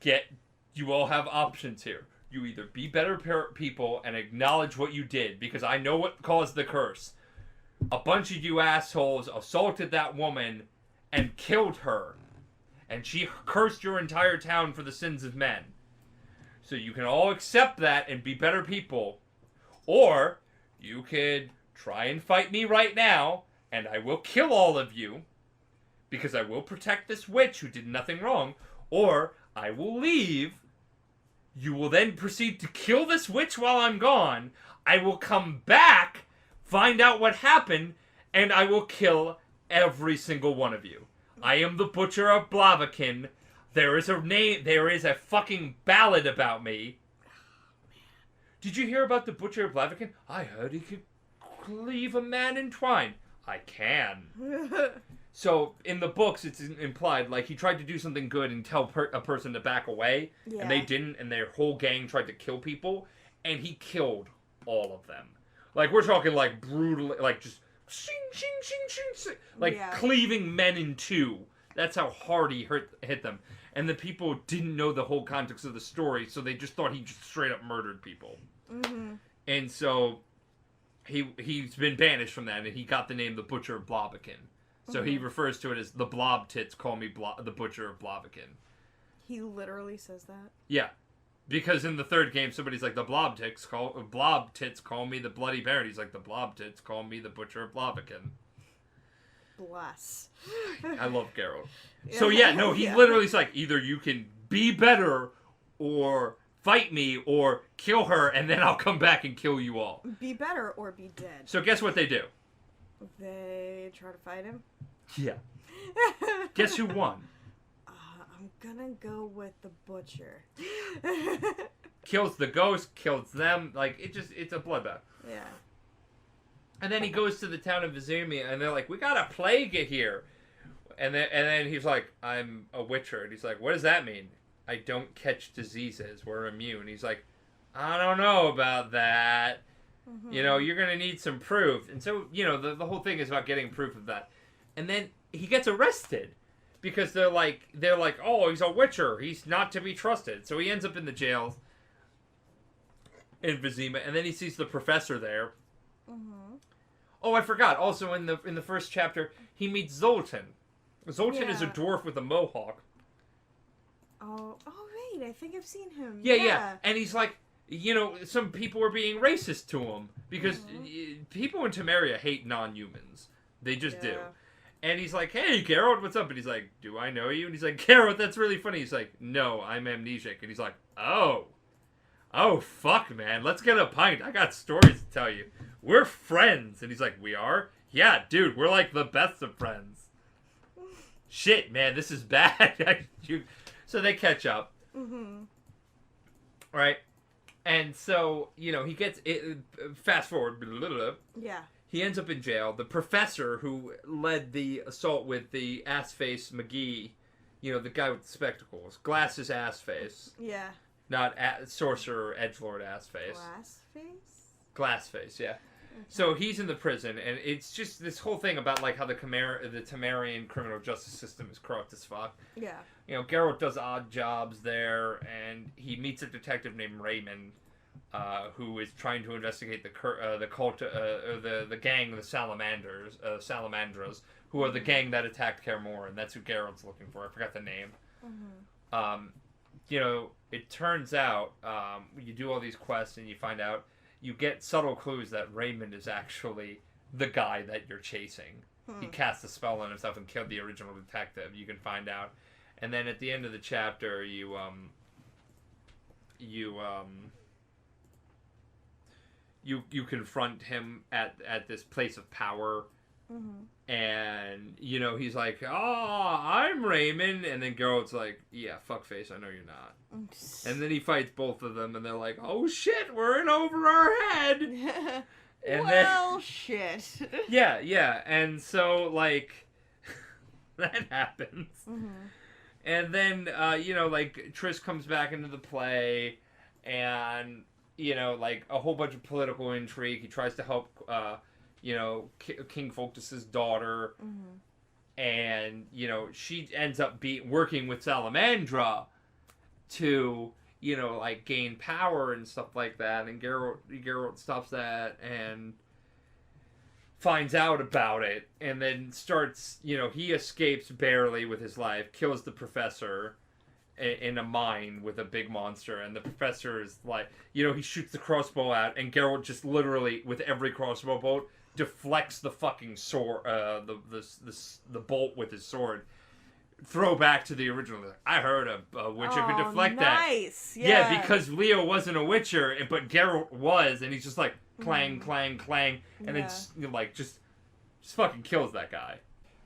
have options here. You either be better people and acknowledge what you did, because I know what caused the curse. A bunch of you assholes assaulted that woman and killed her. And she cursed your entire town for the sins of men. So you can all accept that and be better people. Or, you could try and fight me right now, and I will kill all of you, because I will protect this witch who did nothing wrong. Or, I will leave. You will then proceed to kill this witch while I'm gone. I will come back, find out what happened, and I will kill every single one of you. I am the Butcher of Blaviken. There is a fucking ballad about me. Did you hear about the Butcher of Blaviken? I heard he could cleave a man in twine. I can. So, in the books, it's implied, like, he tried to do something good and tell a person to back away, and they didn't, and their whole gang tried to kill people, and he killed all of them. Like, we're talking, like, brutal, like, just shing, shing, shing, shing, shing, like, cleaving men in two. That's how hard he hit them. And the people didn't know the whole context of the story, so they just thought he just straight up murdered people. Mm-hmm. And so he's been banished from that, and he got the name the Butcher of Blaviken. So he refers to it as the Blob Tits call me the Butcher of Blaviken. He literally says that? Yeah. Because in the third game, somebody's like, the Blob Tits call me the Bloody Baron. He's like, the Blob Tits call me the Butcher of Blaviken. Bless. I love Geralt. So he literally's like, either you can be better or fight me or kill her, and then I'll come back and kill you all. Be better or be dead. So guess what they do? They try to fight him? Yeah. Guess who won? I'm gonna go with the Butcher. Kills the ghost, kills them. Like, it's a bloodbath. Yeah. And then he goes to the town of Vizimia, and they're like, we got a plague here. And then he's like, I'm a witcher. And he's like, what does that mean? I don't catch diseases. We're immune. He's like, I don't know about that. Mm-hmm. You're going to need some proof. And so, the whole thing is about getting proof of that. And then he gets arrested because they're like, oh, he's a witcher. He's not to be trusted. So he ends up in the jail in Vizima, and then he sees the professor there. Mm-hmm. Oh, I forgot. Also, in the first chapter, he meets Zoltan. Zoltan is a dwarf with a mohawk. Oh, wait. I think I've seen him. Yeah. And he's like, some people were being racist to him because people in Temeria hate non-humans. They just do. And he's like, hey, Geralt, what's up? And he's like, do I know you? And he's like, Geralt, that's really funny. He's like, no, I'm amnesic. And he's like, oh, fuck, man. Let's get a pint. I got stories to tell you. We're friends. And he's like, we are? Yeah, dude, we're like the best of friends. Shit, man, this is bad. So they catch up. Mm-hmm. Right? And so, he gets it. Fast forward. Blah, blah, blah. Yeah. He ends up in jail. The professor who led the assault with the ass-face McGee, the guy with the spectacles, glasses ass-face. Yeah. Not sorcerer edgelord ass-face. Glass-face, yeah. Okay. So he's in the prison, and it's just this whole thing about like how the Temerian criminal justice system is corrupt as fuck. Yeah. Geralt does odd jobs there, and he meets a detective named Raymond, who is trying to investigate the cult, or the gang, the Salamandras, who are the gang that attacked Kaer Morhen, and that's who Geralt's looking for. I forgot the name. Mm-hmm. It turns out you do all these quests, and you find out. You get subtle clues that Raymond is actually the guy that you're chasing. He cast a spell on himself and killed the original detective. You can find out, and then at the end of the chapter, you confront him at this place of power, and he's like, "Oh, I'm Raymond," and then Geralt's like, "Yeah, fuckface, I know you're not." And then he fights both of them, and they're like, "Oh shit, we're in over our head." And shit. Yeah, and so like that happens, and then Triss comes back into the play, and like a whole bunch of political intrigue. He tries to help, King Foltest's daughter, and she ends up working with Salamandra to gain power and stuff like that, and Geralt stops that and finds out about it, and then starts he escapes barely with his life, kills the professor in a mine with a big monster, and the professor is like, he shoots the crossbow out, and Geralt just literally with every crossbow bolt deflects the fucking sword, the bolt with his sword. Throw back to the original. I heard a Witcher could deflect that. Yeah, because Leo wasn't a Witcher, but Geralt was, and he's just like clang, clang, clang, and then just fucking kills that guy.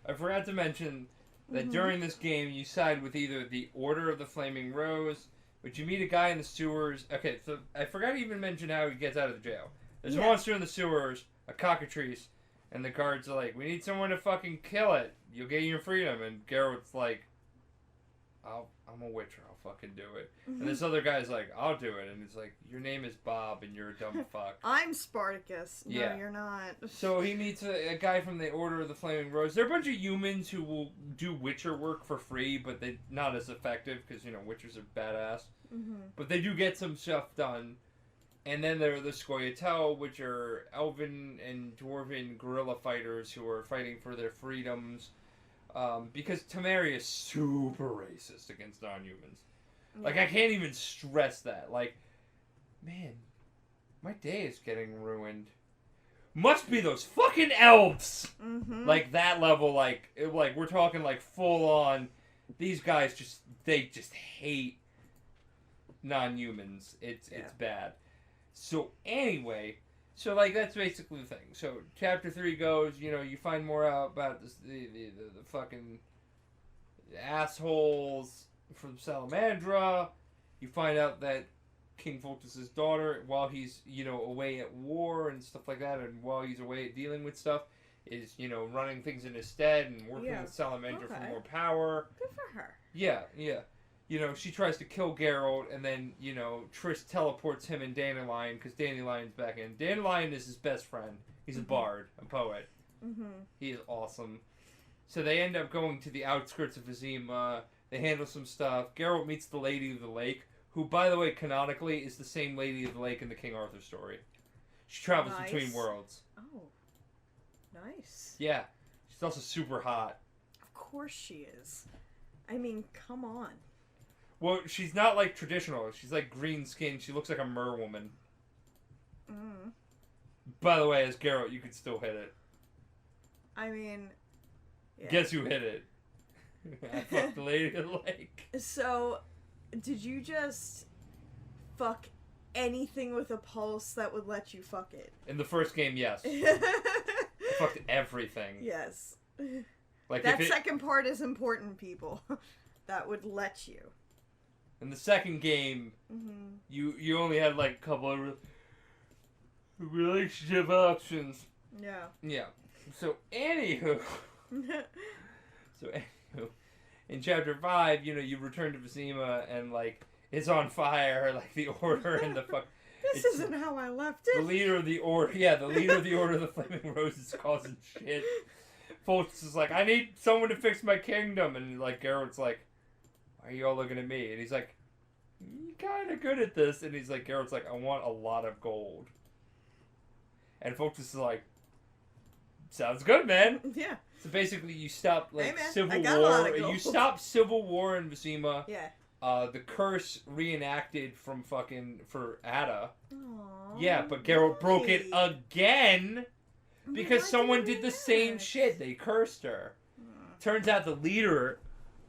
I forgot to mention that during this game you side with either the Order of the Flaming Rose, which you meet a guy in the sewers. Okay, so I forgot to even mention how he gets out of the jail. There's a monster in the sewers, a cockatrice, and the guards are like, "We need someone to fucking kill it. You'll get your freedom." And Geralt's like, I'm a Witcher. I'll fucking do it. And this other guy's like, "I'll do it." And he's like, "Your name is Bob, and you're a dumb fuck." I'm Spartacus. No, you're not. So he meets a guy from the Order of the Flaming Rose. They're a bunch of humans who will do Witcher work for free, but they're not as effective because, Witchers are badass. But they do get some stuff done. And then there are the Scoia'tael, which are elven and dwarven guerrilla fighters who are fighting for their freedoms. Because Temeria is super racist against non-humans. Yeah. Like, I can't even stress that. Like, man, my day is getting ruined. Must be those fucking elves! Like, that level, like we're talking, like, full-on, these guys they just hate non-humans. It's bad. So anyway, that's basically the thing. So chapter 3 goes, you find more out about the fucking assholes from Salamandra. You find out that King Foltest's daughter, while he's away at war and stuff like that, and while he's away at dealing with stuff, is running things in his stead and working with Salamandra for more power. Good for her. Yeah. She tries to kill Geralt, and then, Triss teleports him and Dandelion, because Dandelion's back in. Dandelion is his best friend. He's a bard, a poet. He is awesome. So they end up going to the outskirts of Vizima. They handle some stuff. Geralt meets the Lady of the Lake, who, by the way, canonically, is the same Lady of the Lake in the King Arthur story. She travels between worlds. Oh. Nice. Yeah. She's also super hot. Of course she is. I mean, come on. Well, she's not like traditional. She's like green skin. She looks like a mer woman. Mm. By the way, as Geralt, you could still hit it. I mean, yeah. Guess who hit it? I fucked the lady in the lake. So, did you just fuck anything with a pulse that would let you fuck it? In the first game, yes. I fucked everything. Yes. Like that second part is important, people. That would let you. In the second game, you only had like a couple of relationship options. Yeah. Yeah. So anywho, in chapter 5, you return to Vizima and like it's on fire, like the Order and the fuck. This isn't how I left it. The leader of the Order, the leader of the Order of the Flaming Rose is causing shit. Folks is like, I need someone to fix my kingdom, and like Geralt's like, why are you all looking at me? And he's like, you're kind of good at this, and he's like, Geralt's like, I want a lot of gold. And Folks is like, sounds good, man. Yeah. So basically, you stop like civil I got a lot war. of gold. You stop civil war in Vizima. Yeah. The curse reenacted from for Ada. Aww, Yeah, but Geralt broke it again because Why someone did did the same shit. They cursed her. Turns out the leader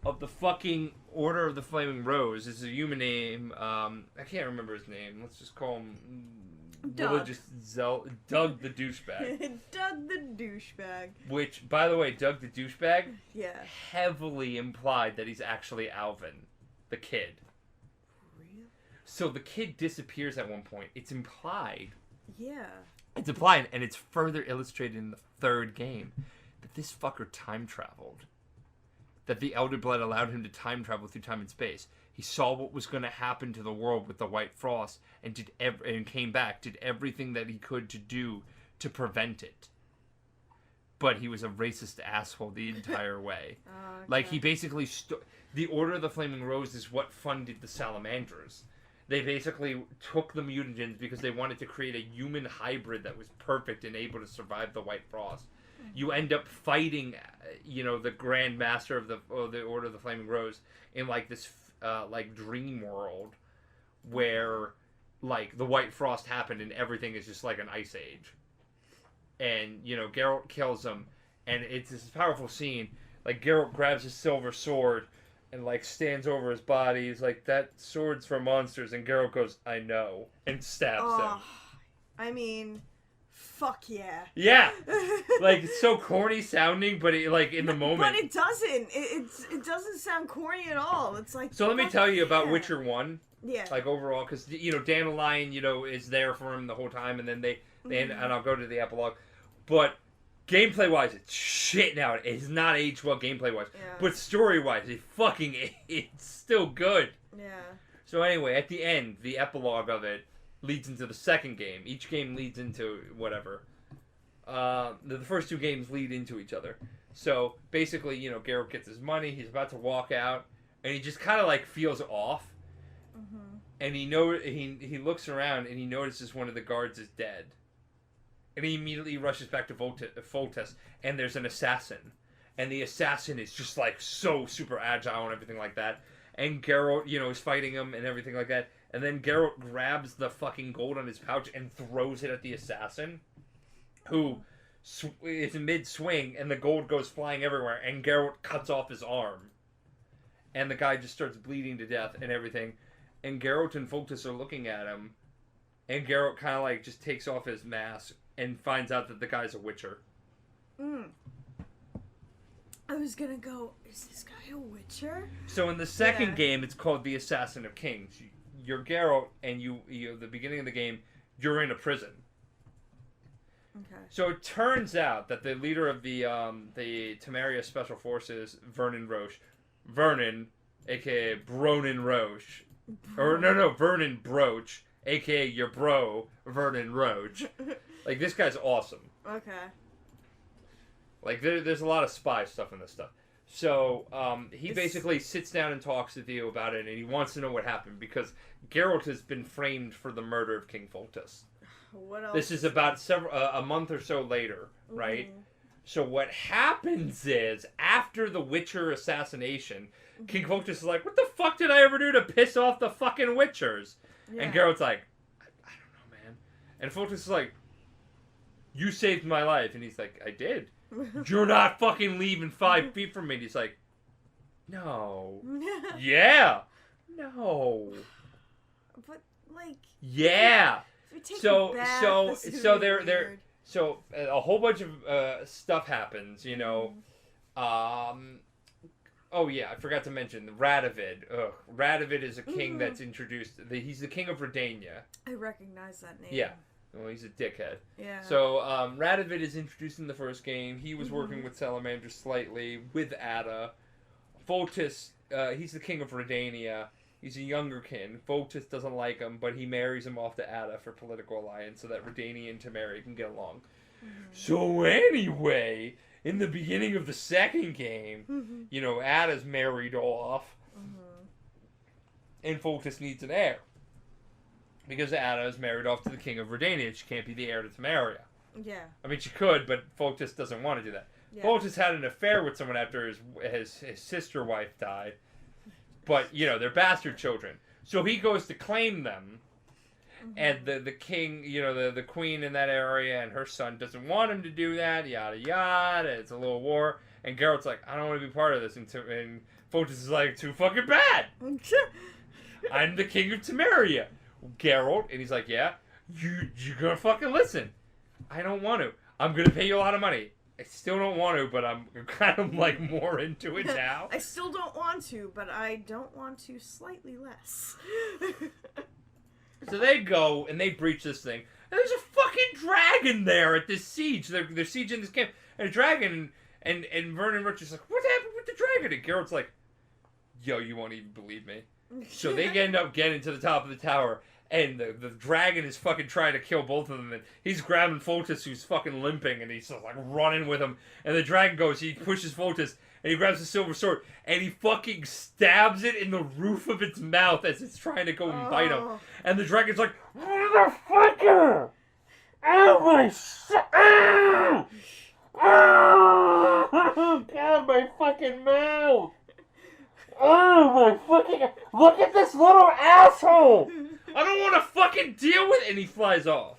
of the fucking Order of the Flaming Rose is a human name. I can't remember his name. Let's just call him Doug. Doug the douchebag. Doug the douchebag. Which, by the way, Doug the douchebag Yeah. heavily implied that he's actually Alvin, the kid. Really? So the kid disappears at one point. It's implied. Yeah. It's implied, and it's further illustrated in the third game, that this fucker time traveled. That the Elder Blood allowed him to time travel through time and space. He saw what was going to happen to the world with the White Frost, and came back, did everything that he could to do to prevent it. But he was a racist asshole the entire way. Okay. Like, he basically... the Order of the Flaming Rose is what funded the Salamanders. They basically took the mutagens because they wanted to create a human hybrid that was perfect and able to survive the White Frost. You end up fighting, the Grand Master of the Order of the Flaming Rose in, like, this, dream world where, like, the White Frost happened and everything is just like an ice age. And, Geralt kills him, and it's this powerful scene. Like, Geralt grabs his silver sword and, like, stands over his body. He's like, that sword's for monsters. And Geralt goes, I know. And stabs him. I mean, fuck yeah. Yeah. Like, it's so corny sounding, but it, like, in the moment. But it doesn't. It doesn't sound corny at all. It's like... So let me tell you about Witcher 1. Yeah. Like, overall, because, Dandelion, is there for him the whole time. And then and I'll go to the epilogue. But... gameplay-wise, it's shit now. It has not aged well gameplay-wise. Yeah. But story-wise, it's still good. Yeah. So anyway, at the end, the epilogue of it leads into the second game. Each game leads into whatever. The first two games lead into each other. So basically, Geralt gets his money. He's about to walk out. And he just kind of like feels off. Mm-hmm. And he looks around and he notices one of the guards is dead. And he immediately rushes back to Foltest, and there's an assassin. And the assassin is just, like, so super agile and everything like that. And Geralt, is fighting him and everything like that. And then Geralt grabs the fucking gold on his pouch and throws it at the assassin, who is in mid-swing, and the gold goes flying everywhere. And Geralt cuts off his arm. And the guy just starts bleeding to death and everything. And Geralt and Foltest are looking at him. And Geralt kind of, like, just takes off his mask and finds out that the guy's a witcher. I was gonna go, is this guy a witcher? So in the second game, it's called The Assassin of Kings. You're Geralt, and you the beginning of the game, you're in a prison. Okay. So it turns out that the leader of the Temeria Special Forces, Vernon, a.k.a. Bronin Roche. Vernon Broach, a.k.a. your bro, Vernon Roche. Like, this guy's awesome. Okay. Like, there's a lot of spy stuff in this stuff. So, he basically sits down and talks with you about it, and he wants to know what happened, because Geralt has been framed for the murder of King Foltest. What else? This is about a month or so later, right? So what happens is, after the Witcher assassination, King Foltest is like, what the fuck did I ever do to piss off the fucking Witchers? Yeah. And Geralt's like, I don't know, man. And Foltest is like, you saved my life. And he's like, I did. You're not fucking leaving 5 feet from me. And he's like, no. Yeah. No. But like. Yeah. If we take So a bath, so this is so really they're weird. so a whole bunch of stuff happens. You know. Oh yeah, I forgot to mention Radovid. Ugh, Radovid is a king that's introduced. He's the king of Redania. I recognize that name. Yeah. Well, he's a dickhead. Yeah. So, Radovid is introduced in the first game. He was working with Salamander slightly, with Ada. Foltest, he's the king of Redania. He's a younger king. Foltest doesn't like him, but he marries him off to Ada for political alliance so that Redania and Temeria can get along. So anyway, in the beginning of the second game, you know, Ada's married off. And Foltest needs an heir. Because Ada is married off to the king of Redania. She can't be the heir to Temeria. Yeah. I mean, she could, but Foltest doesn't want to do that. Yeah. Foltest had an affair with someone after his sister wife died. But, you know, they're bastard children. So he goes to claim them. And the king, you know, the queen in that area and her son doesn't want him to do that. Yada, yada. It's a little war. And Geralt's like, I don't want to be part of this. And Foltest is like, too fucking bad. I'm the king of Temeria. Geralt, and he's like, yeah, you're gonna fucking listen. I don't want to. I'm gonna pay you a lot of money. I still don't want to, but I'm kind of like more into it now. I still don't want to, but I don't want to slightly less. So they go and they breach this thing, and there's a fucking dragon there at this siege. They're sieging this camp, and a dragon, and Vernon Roach is like, what happened with the dragon? And Geralt's like, yo, you won't even believe me. So they end up getting to the top of the tower, and the dragon is fucking trying to kill both of them, and he's grabbing Foltest, who's fucking limping, and he's just like running with him, and the dragon goes, he pushes Foltest, and he grabs the silver sword, and he fucking stabs it in the roof of its mouth as it's trying to go and bite him, and the dragon's like, motherfucker! Oh my shit! Oh! Oh! God, my fucking mouth! Oh my fucking... Look at this little asshole! I don't want to fucking deal with it! And he flies off.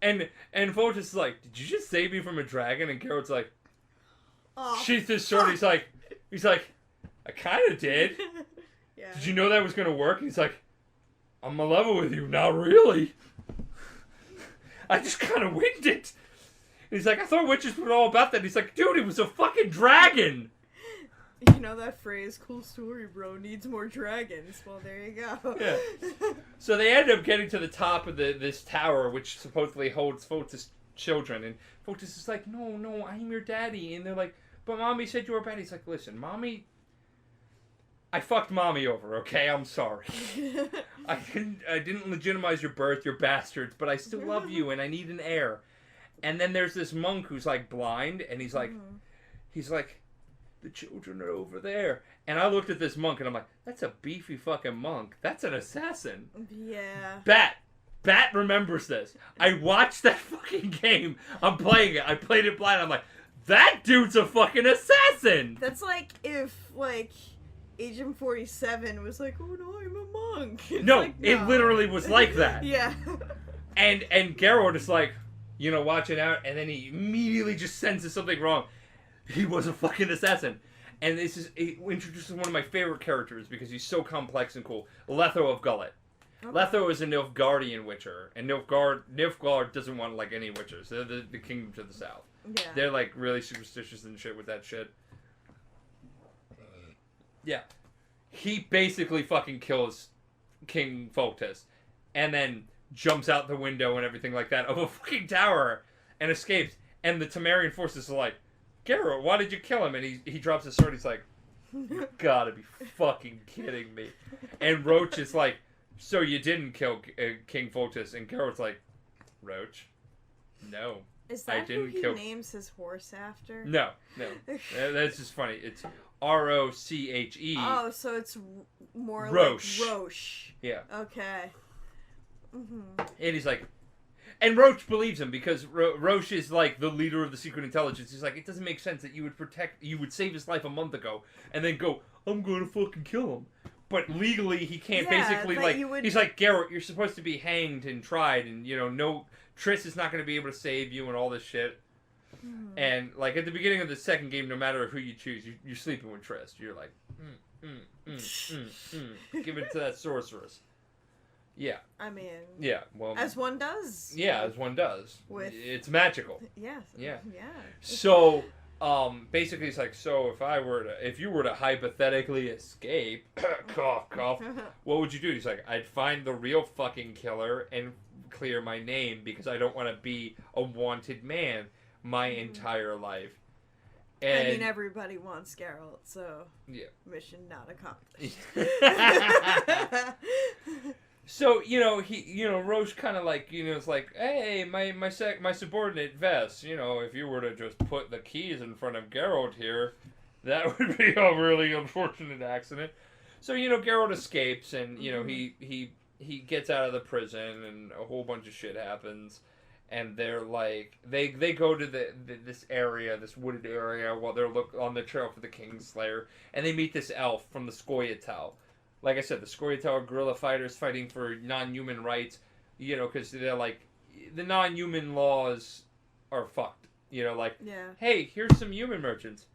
And Foltest is like, did you just save me from a dragon? And Geralt's like, sheaths his sword. He's like, I kind of did. Yeah. Did you know that was going to work? And he's like, I'm a level with you. Not really. I just kind of winged it. And he's like, I thought witches were all about that. And he's like, dude, it was a fucking dragon. You know that phrase, cool story, bro, needs more dragons. Well, there you go. Yeah. So they end up getting to the top of this tower, which supposedly holds Foltest's children. And Foltest is like, no, I'm your daddy. And they're like, but mommy said you were bad. He's like, listen, mommy, I fucked mommy over, okay? I'm sorry. I didn't legitimize your birth, you're bastards, but I still love you and I need an heir. And then there's this monk who's like blind, and he's like, the children are over there. And I looked at this monk and I'm like, that's a beefy fucking monk. That's an assassin. Yeah. Bat remembers this. I watched that fucking game. I'm playing it. I played it blind. I'm like, that dude's a fucking assassin. That's like if, like, Agent 47 was like, oh no, I'm a monk. It's No, like, it literally was like that. Yeah. And Geralt is like, you know, watching out, and then he immediately just senses something wrong. He was a fucking assassin. And this is, it introduces one of my favorite characters because he's so complex and cool. Letho of Gullet. Okay. Letho is a Nilfgaardian witcher, and Nilfgaard doesn't want, like, any witchers. They're the kingdom to the south. Yeah. They're, like, really superstitious and shit with that shit. Yeah. He basically fucking kills King Foltest, and then jumps out the window and everything like that of a fucking tower, and escapes. And the Temerian forces are like, Geralt, why did you kill him? And he drops his sword. He's like, you gotta be fucking kidding me. And Roach is like, so you didn't kill King Foltest? And Geralt's like, Roach, no. Is that I didn't who he kill... names his horse after? No. That's just funny. It's Roche. Oh, so it's more Roche. like Roche. Yeah. Okay. Mm-hmm. And he's like, and Roach believes him because Roche is like the leader of the secret intelligence. He's like, it doesn't make sense that you would save his life a month ago and then go I'm going to fucking kill him. But legally, he can't basically, but like, you would- he's like, Geralt, you're supposed to be hanged and tried, and, Triss is not going to be able to save you and all this shit. And, like, at the beginning of the second game, no matter who you choose, you're sleeping with Triss. You're like, give it to that sorceress. Yeah. I mean... Yeah, well... As one does. Yeah, as one does. It's magical. Yes. Yeah. Yeah. So... basically it's like, so if you were to hypothetically escape, cough, cough, what would you do? He's like, I'd find the real fucking killer and clear my name because I don't want to be a wanted man my entire life. And, I mean, everybody wants Geralt, so yeah. Mission not accomplished. So, Roche kind of like, it's like, hey, my subordinate Vess, if you were to just put the keys in front of Geralt here, that would be a really unfortunate accident. So, Geralt escapes and, he gets out of the prison and a whole bunch of shit happens. And they're like, they go to this area, this wooded area, while they're on the trail for the Kingslayer, and they meet this elf from the Scoia'tael. Like I said, the Scoia'tael are guerrilla fighters fighting for non-human rights, because they're like, the non-human laws are fucked. Hey, here's some human merchants.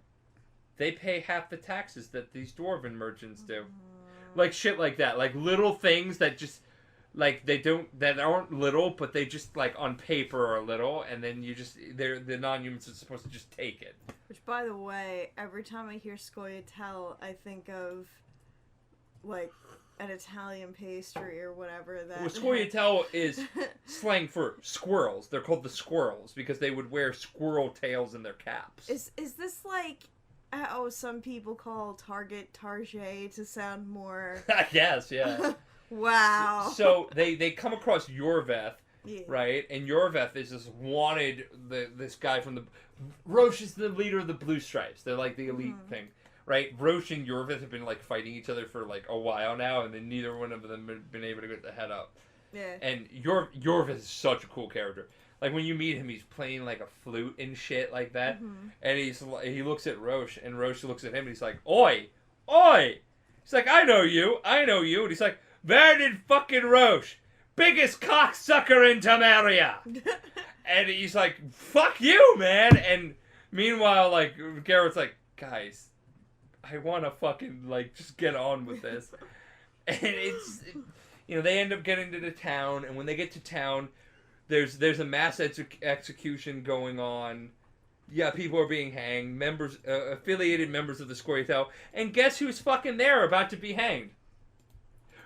They pay half the taxes that these dwarven merchants do. Like shit like that. Like little things that just, like, that aren't little, but they just, like, on paper are little, and then the non-humans are supposed to just take it. Which, by the way, every time I hear Scoia'tael, I think of, like, an Italian pastry or whatever that... Well, Scoia'tael is slang for squirrels. They're called the squirrels because they would wear squirrel tails in their caps. Is this like how some people call Target to sound more... I guess, yeah. Wow. So they come across Yorveth, yeah. right? And Yorveth is this wanted, this guy from the... Roche is the leader of the Blue Stripes. They're like the elite thing. Right, Roche and Yorveth have been like fighting each other for like a while now, and then neither one of them have been able to get the head up. Yeah. And Yorveth is such a cool character. Like when you meet him, he's playing like a flute and shit like that, and he looks at Roche, and Roche looks at him, and he's like, "Oi, oi!" He's like, "I know you, and he's like, "Where did fucking Roche, biggest cocksucker in Temeria?" And he's like, "Fuck you, man!" And meanwhile, like Garrett's like, "Guys, I want to fucking, like, just get on with this." And they end up getting to the town, and when they get to town, there's a mass execution going on. Yeah, people are being hanged, affiliated members of the Scoia'tael, and guess who's fucking there about to be hanged?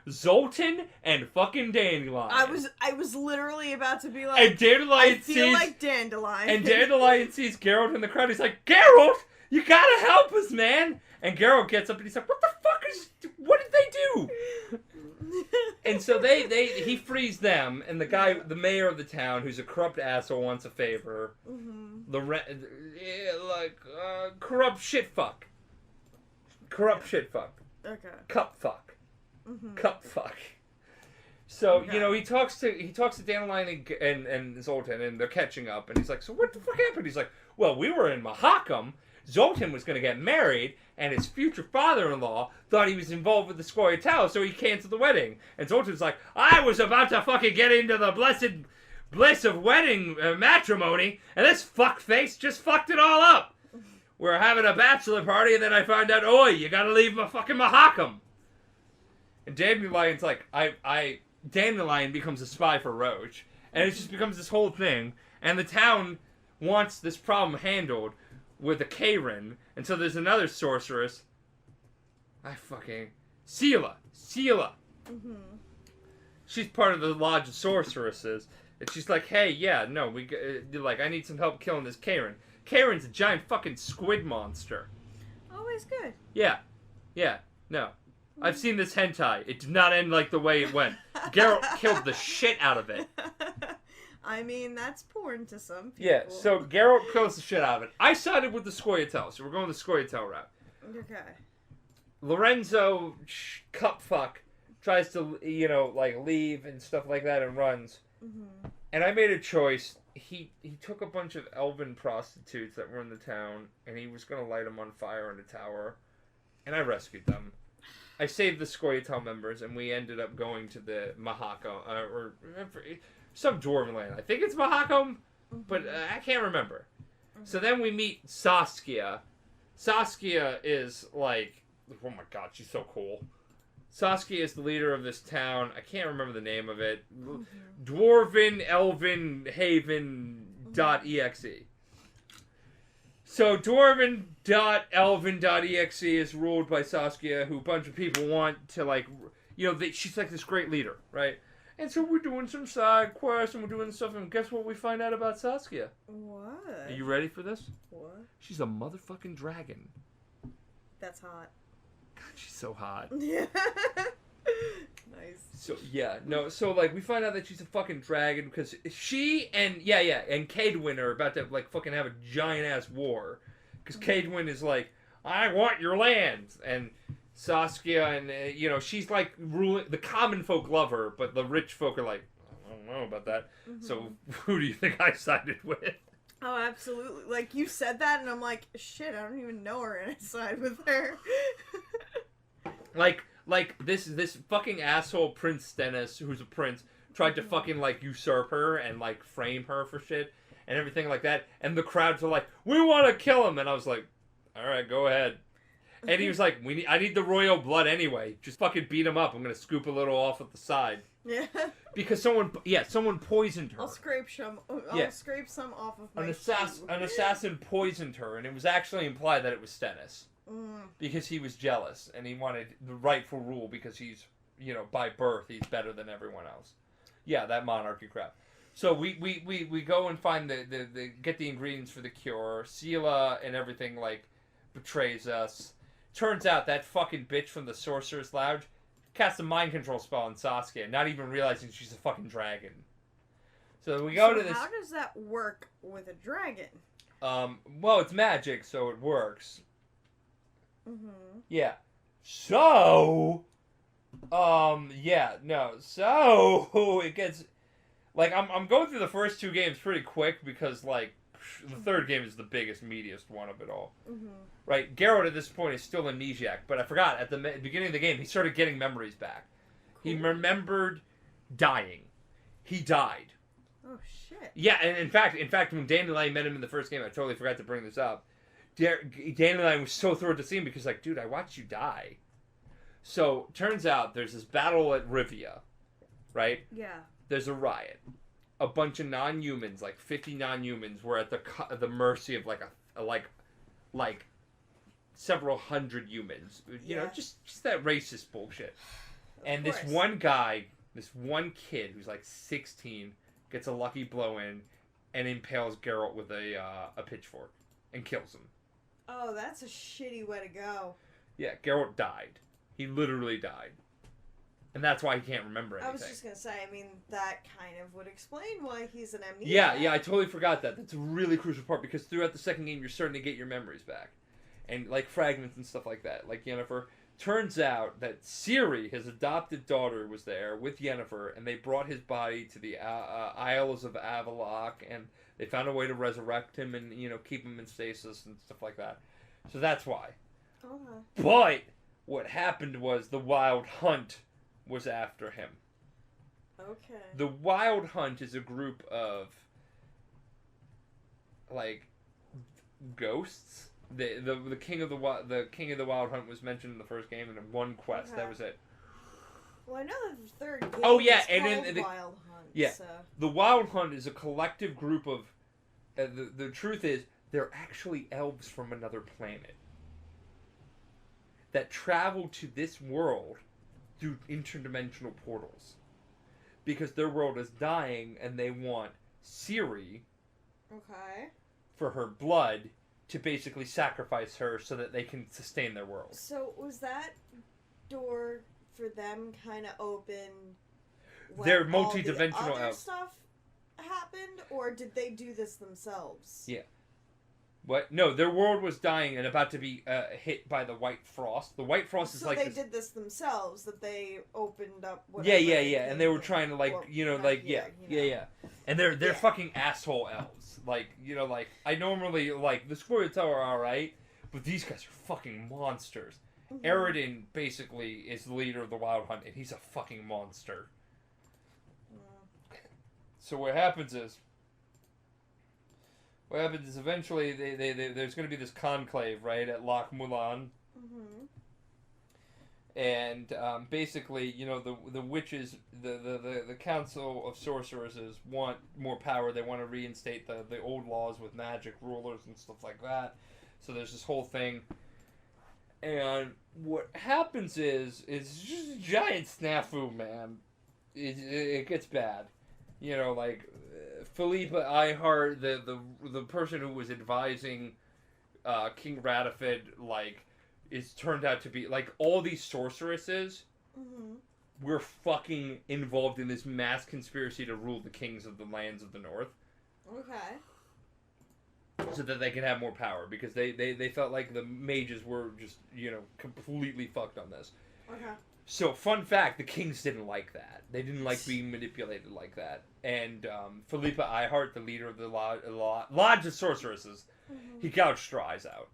Zoltan and fucking Dandelion. I was literally about to be like, and Dandelion I feel like Dandelion. And Dandelion sees Geralt in the crowd, he's like, "Geralt, you gotta help us, man!" And Geralt gets up and he's like, "What the fuck what did they do?" And so he frees them, and the mayor of the town, who's a corrupt asshole, wants a favor. Corrupt shit fuck. Corrupt shit fuck. Okay. Cup fuck. Cup fuck. So, he talks to Dandelion and Zoltan, and they're catching up, and he's like, "So what the fuck happened?" He's like, "Well, we were in Mahakam. Zoltan was going to get married, and his future father-in-law thought he was involved with the Scoia'tael, so he canceled the wedding." And Zoltan's like, "I was about to fucking get into the blessed bliss of wedding matrimony, and this fuckface just fucked it all up. We're having a bachelor party, and then I found out, oi, you gotta leave my fucking Mahakam." And Dandelion's like, Dandelion becomes a spy for Roche, and it just becomes this whole thing, and the town wants this problem handled with a Karen, and so there's another sorceress. Seela. She's part of the Lodge of Sorceresses, and she's like, "Hey, yeah, no, I need some help killing this Karen. Karen's a giant fucking squid monster." Always good. Yeah, no. I've seen this hentai. It did not end like the way it went. Geralt killed the shit out of it. I mean, that's porn to some people. Yeah, so Geralt kills the shit out of it. I sided with the Scoia'tael, so we're going the Scoia'tael route. Okay. Lorenzo, cup fuck, tries to, leave and stuff like that and runs. And I made a choice. He took a bunch of elven prostitutes that were in the town, and he was going to light them on fire in the tower. and I rescued them. I saved the Scoia'tael members, and we ended up going to the Mahako, or some dwarven land. I think it's Mahako, but I can't remember. So then we meet Saskia. Saskia is like, oh my god, she's so cool. Saskia is the leader of this town. I can't remember the name of it. Dwarven Elven Haven.exe. So Dwarven.Elven.exe is ruled by Saskia, who a bunch of people want to, like, she's like this great leader, right? And so we're doing some side quests and we're doing stuff, and guess what we find out about Saskia? What? Are you ready for this? What? She's a motherfucking dragon. That's hot. God, she's so hot. Yeah. Nice. So, yeah, no, so, like, we find out that she's a fucking dragon because she and Cadwyn are about to, like, fucking have a giant-ass war. Because Cadwyn is like, I want your land. And Saskia and, she's, like, ruling. The common folk love her, but the rich folk are like, I don't know about that. So, who do you think I sided with? Oh, absolutely. Like, you said that, and I'm like, shit, I don't even know her, and I side with her. Like this fucking asshole Prince Stennis, who's a prince, tried to fucking, like, usurp her and, like, frame her for shit and everything like that. And the crowds are like, we want to kill him. And I was like, all right, go ahead. And he was like, I need the royal blood anyway. Just fucking beat him up. I'm going to scoop a little off at the side. Yeah. Because someone poisoned her. I'll scrape some off of my An assassin poisoned her, and it was actually implied that it was Stennis. Because he was jealous, and he wanted the rightful rule because he's, by birth, he's better than everyone else. Yeah, that monarchy crap. So we go and find get the ingredients for the cure. Sela and everything, like, betrays us. Turns out that fucking bitch from the Sorcerer's Lounge cast a mind control spell on Saskia, not even realizing she's a fucking dragon. So we go to this... how does that work with a dragon? Well, it's magic, so it works. Yeah. So, so it gets, like, I'm going through the first two games pretty quick because, like, the third game is the biggest, meatiest one of it all. Right? Geralt at this point is still amnesiac, but I forgot, at the beginning of the game, he started getting memories back. Cool. He remembered dying. He died. Oh, shit. Yeah, and in fact, when Dandelion met him in the first game, I totally forgot to bring this up. Dandelion was so thrilled to see him because, like, dude, I watched you die. So, turns out there's this battle at Rivia, right? Yeah. There's a riot. A bunch of non-humans, like 50 non-humans, were at the mercy of, like, like several hundred humans. You know, just that racist bullshit. And this one guy, this one kid who's, like, 16, gets a lucky blow in and impales Geralt with a pitchfork and kills him. Oh, that's a shitty way to go. Yeah, Geralt died. He literally died. And that's why he can't remember anything. I was just going to say, I mean, that kind of would explain why he's an amnesiac. Yeah, I totally forgot that. That's a really crucial part because throughout the second game, you're starting to get your memories back. And, like, fragments and stuff like that. Like, Yennefer. Turns out that Ciri, his adopted daughter, was there with Yennefer, and they brought his body to the Isles of Avallac'h, and they found a way to resurrect him and, keep him in stasis and stuff like that. So that's why. Okay. But what happened was the Wild Hunt was after him. Okay. The Wild Hunt is a group of, like, ghosts. The king of the Wild Hunt was mentioned in the first game in one quest. Okay. That was it. Well, I know that the third game is called Wild Hunt. Yeah, so. The Wild Hunt is a collective group of. The truth is, they're actually elves from another planet that travel to this world through interdimensional portals because their world is dying and they want Ciri. Okay. For her blood to basically sacrifice her so that they can sustain their world. So was that door for them kind of open when they're multi-dimensional all the other elves. stuff happened, or did they do this themselves? Yeah. What? No, their world was dying and about to be hit by the White Frost. The White Frost is so like they did this themselves, that they opened up whatever. Yeah, and they were trying to, like, And they're fucking asshole elves. Like, I normally, like, the Scoia'tael are alright, but these guys are fucking monsters. Eridan basically is the leader of the Wild Hunt, and he's a fucking monster. So what happens is eventually there's going to be this conclave, right, at Loch Mulan. And basically, you know, the witches, the Council of Sorceresses want more power. They want to reinstate the old laws with magic rulers and stuff like that. So there's this whole thing. And what happens is just a giant snafu, man. It gets bad. You know, like Philippa Eihart, the person who was advising King Radifid, like, is turned out to be, like, all these sorceresses were fucking involved in this mass conspiracy to rule the kings of the lands of the north. Okay. So that they can have more power, because they felt like the mages were just, you know, completely fucked on this. Okay. So, fun fact, the kings didn't like that. They didn't like being manipulated like that. And Philippa Eihart, the leader of the Lodge of Sorceresses, he gouged her eyes out.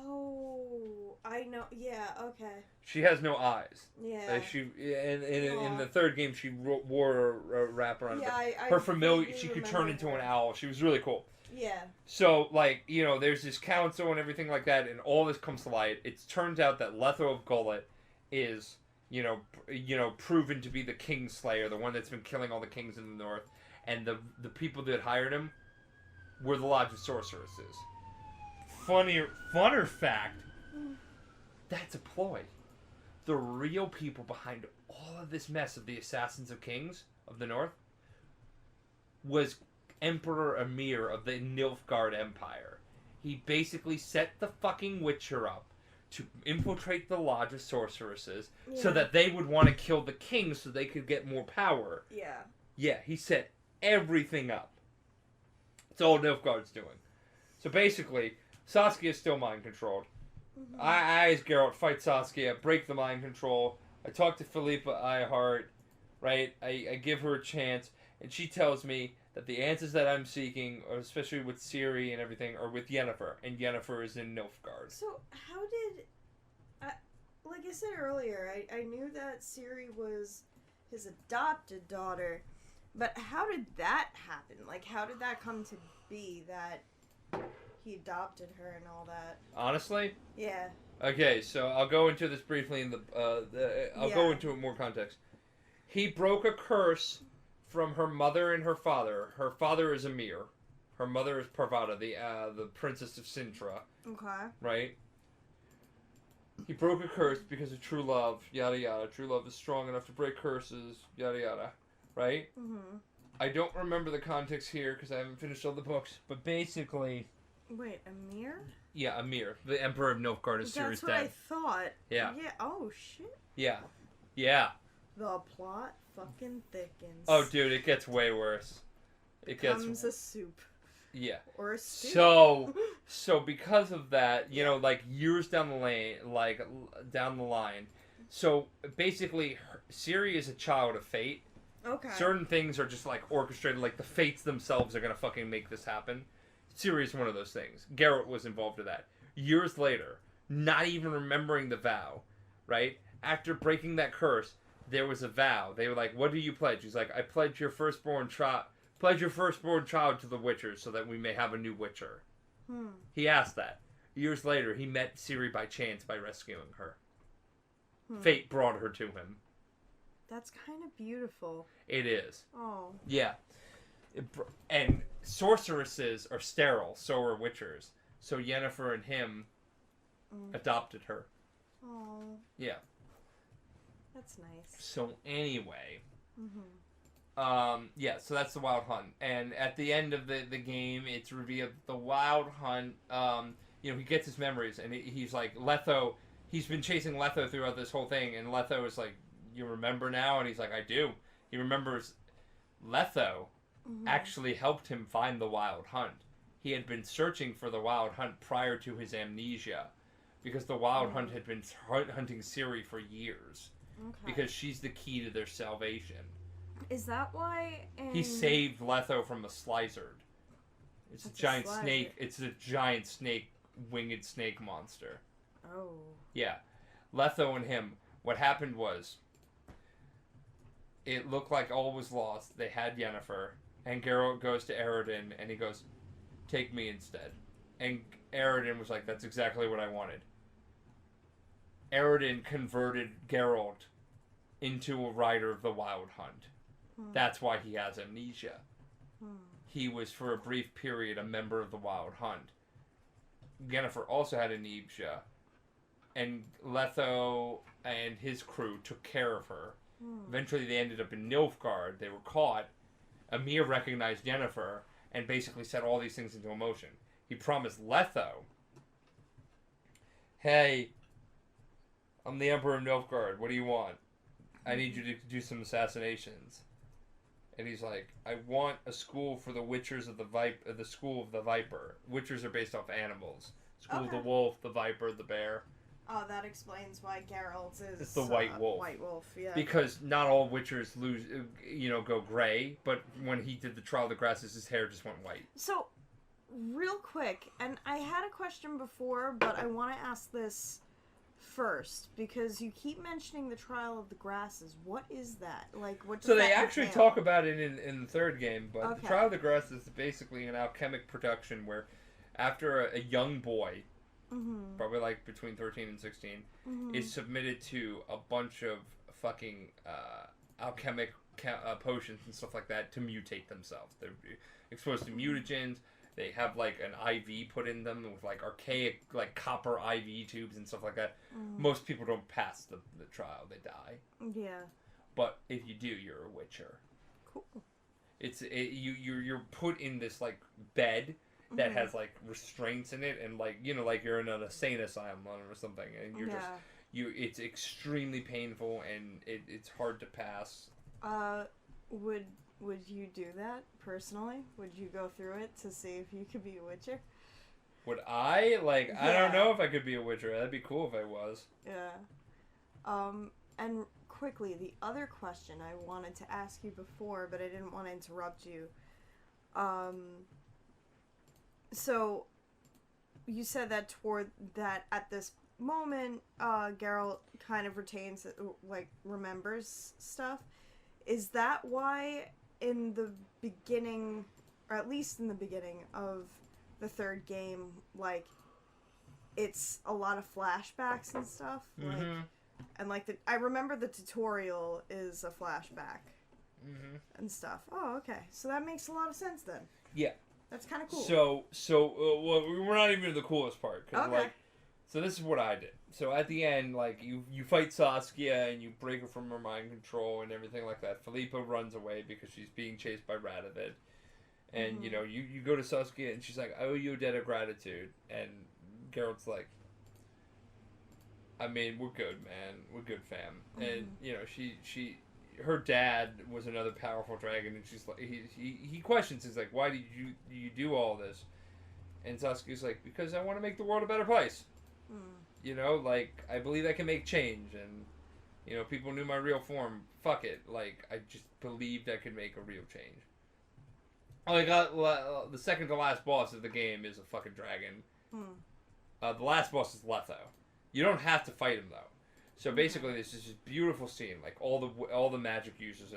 Oh, I know. Yeah, okay. She has no eyes. Yeah. In the third game, she wore a wrap around her. Her familiar, she could turn into an owl. She was really cool. Yeah. So, like, you know, there's this council and everything like that, and all this comes to light. It turns out that Letho of Gullet is, you know, proven to be the King Slayer, the one that's been killing all the kings in the north, and the people that hired him were the Lodge of Sorceresses. Funner fact, that's a ploy. The real people behind all of this mess of the Assassins of Kings of the North was Emperor Emir of the Nilfgaard Empire. He basically set the fucking Witcher up to infiltrate the Lodge of Sorceresses so that they would want to kill the king so they could get more power. Yeah. Yeah, he set everything up. It's all Nilfgaard's doing. So basically, Saskia's still mind controlled. I, as Geralt, fight Saskia, break the mind control. I talk to Philippa Eihart, right? I give her a chance, and she tells me that the answers that I'm seeking, especially with Ciri and everything, are with Yennefer, and Yennefer is in Nilfgaard. So, how did... like I said earlier, I knew that Ciri was his adopted daughter, but how did that happen? Like, how did that come to be that he adopted her and all that? Honestly? Yeah. Okay, so I'll go into this briefly in I'll go into it more context. He broke a curse from her mother and her father. Her father is Emir. Her mother is Parvati, the princess of Sintra. Okay. Right? He broke a curse because of true love, yada yada. True love is strong enough to break curses, yada yada. Right? Mm-hmm. I don't remember the context here because I haven't finished all the books, but basically... Wait, Emir? Yeah, Emir. The Emperor of Nilfgaard is Ciri's dad. That's what I thought. Yeah. Yeah, oh shit. Yeah. Yeah. The plot fucking thickens. Oh, dude, it gets way worse. It becomes a soup. Yeah. Or a stew. So because of that, you know, like years down the line, so basically, Ciri is a child of fate. Okay. Certain things are just like orchestrated, like the fates themselves are gonna fucking make this happen. Ciri is one of those things. Geralt was involved in that. Years later, not even remembering the vow, right? After breaking that curse, there was a vow. They were like, "What do you pledge?" He's like, "I pledge your firstborn child to the Witcher, so that we may have a new Witcher." He asked that. Years later, he met Ciri by chance by rescuing her. Fate brought her to him. That's kind of beautiful. It is. Oh. Yeah. And sorceresses are sterile, so are witchers. So Yennefer and him adopted her. Oh. Yeah. That's nice. So anyway. Yeah, so that's the Wild Hunt. And at the end of the game, it's revealed the Wild Hunt, you know, he gets his memories, and he's like, Letho, he's been chasing Letho throughout this whole thing, and Letho is like, "You remember now?" And he's like, "I do." He remembers Letho actually helped him find the Wild Hunt. He had been searching for the Wild Hunt prior to his amnesia, because the Wild Hunt had been hunting Ciri for years. Okay. Because she's the key to their salvation. Is that why? He saved Letho from a Slicerd. It's a giant snake. It's a giant snake, winged snake monster. Oh. Yeah. Letho and him, what happened was, it looked like all was lost. They had Yennefer, and Geralt goes to Eredin, and he goes, take me instead. And Eredin was like, that's exactly what I wanted. Eredin converted Geralt into a rider of the Wild Hunt. That's why he has amnesia. He was, for a brief period, a member of the Wild Hunt. Yennefer also had amnesia, and Letho and his crew took care of her. Eventually, they ended up in Nilfgaard. They were caught. Emir recognized Yennefer and basically set all these things into motion. He promised Letho, hey, I'm the Emperor of Nilfgaard. What do you want? I need you to do some assassinations. And he's like, I want a school for the Witchers of the School of the Viper. Witchers are based off animals. School of the Wolf, the Viper, the Bear. Oh, that explains why Geralt is... It's the White Wolf. White Wolf, yeah. Because not all Witchers go gray, but when he did the Trial of the Grasses, his hair just went white. So, real quick, and I had a question before, but I want to ask this first, because you keep mentioning the Trial of the Grasses. What is that? Like, what does So that they actually entail? talk about it in the third game, but the Trial of the Grasses is basically an alchemic production where after a young boy, probably like between 13 and 16, is submitted to a bunch of fucking alchemic potions and stuff like that to mutate themselves. They're exposed to mutagens. They have like an IV put in them with like archaic like copper IV tubes and stuff like that. Most people don't pass the trial; they die. Yeah. But if you do, you're a Witcher. Cool. You're put in this like bed that has like restraints in it, and like like you're in an insane asylum or something, and you're just it's extremely painful and it's hard to pass. Would you do that personally? Would you go through it to see if you could be a Witcher? Would I? Like, I don't know if I could be a Witcher. That'd be cool if I was. Yeah. And quickly, the other question I wanted to ask you before, but I didn't want to interrupt you. So, you said that at this moment, Geralt kind of retains, like, remembers stuff. Is that why in the beginning, or at least in the beginning of the third game, like, it's a lot of flashbacks and stuff? Like, and, like, I remember the tutorial is a flashback and stuff. Oh, okay. So that makes a lot of sense then. Yeah. That's kind of cool. So we're not even in the coolest part. Cause, Okay. like, so this is what I did. So at the end, like, you fight Saskia and you break her from her mind control and everything like that. Philippa runs away because she's being chased by Radovid. And, you go to Saskia and she's like, I owe you a debt of gratitude. And Geralt's like, I mean, we're good, man. We're good, fam. And, her dad was another powerful dragon, and she's like, he questions, he's like, why did you do all this? And Saskia's like, because I want to make the world a better place. Like, I believe I can make change, and, people knew my real form. Fuck it. Like, I just believed I could make a real change. Like, the second to last boss of the game is a fucking dragon. The last boss is Letho. You don't have to fight him, though. So basically, this is this beautiful scene. Like, all the magic users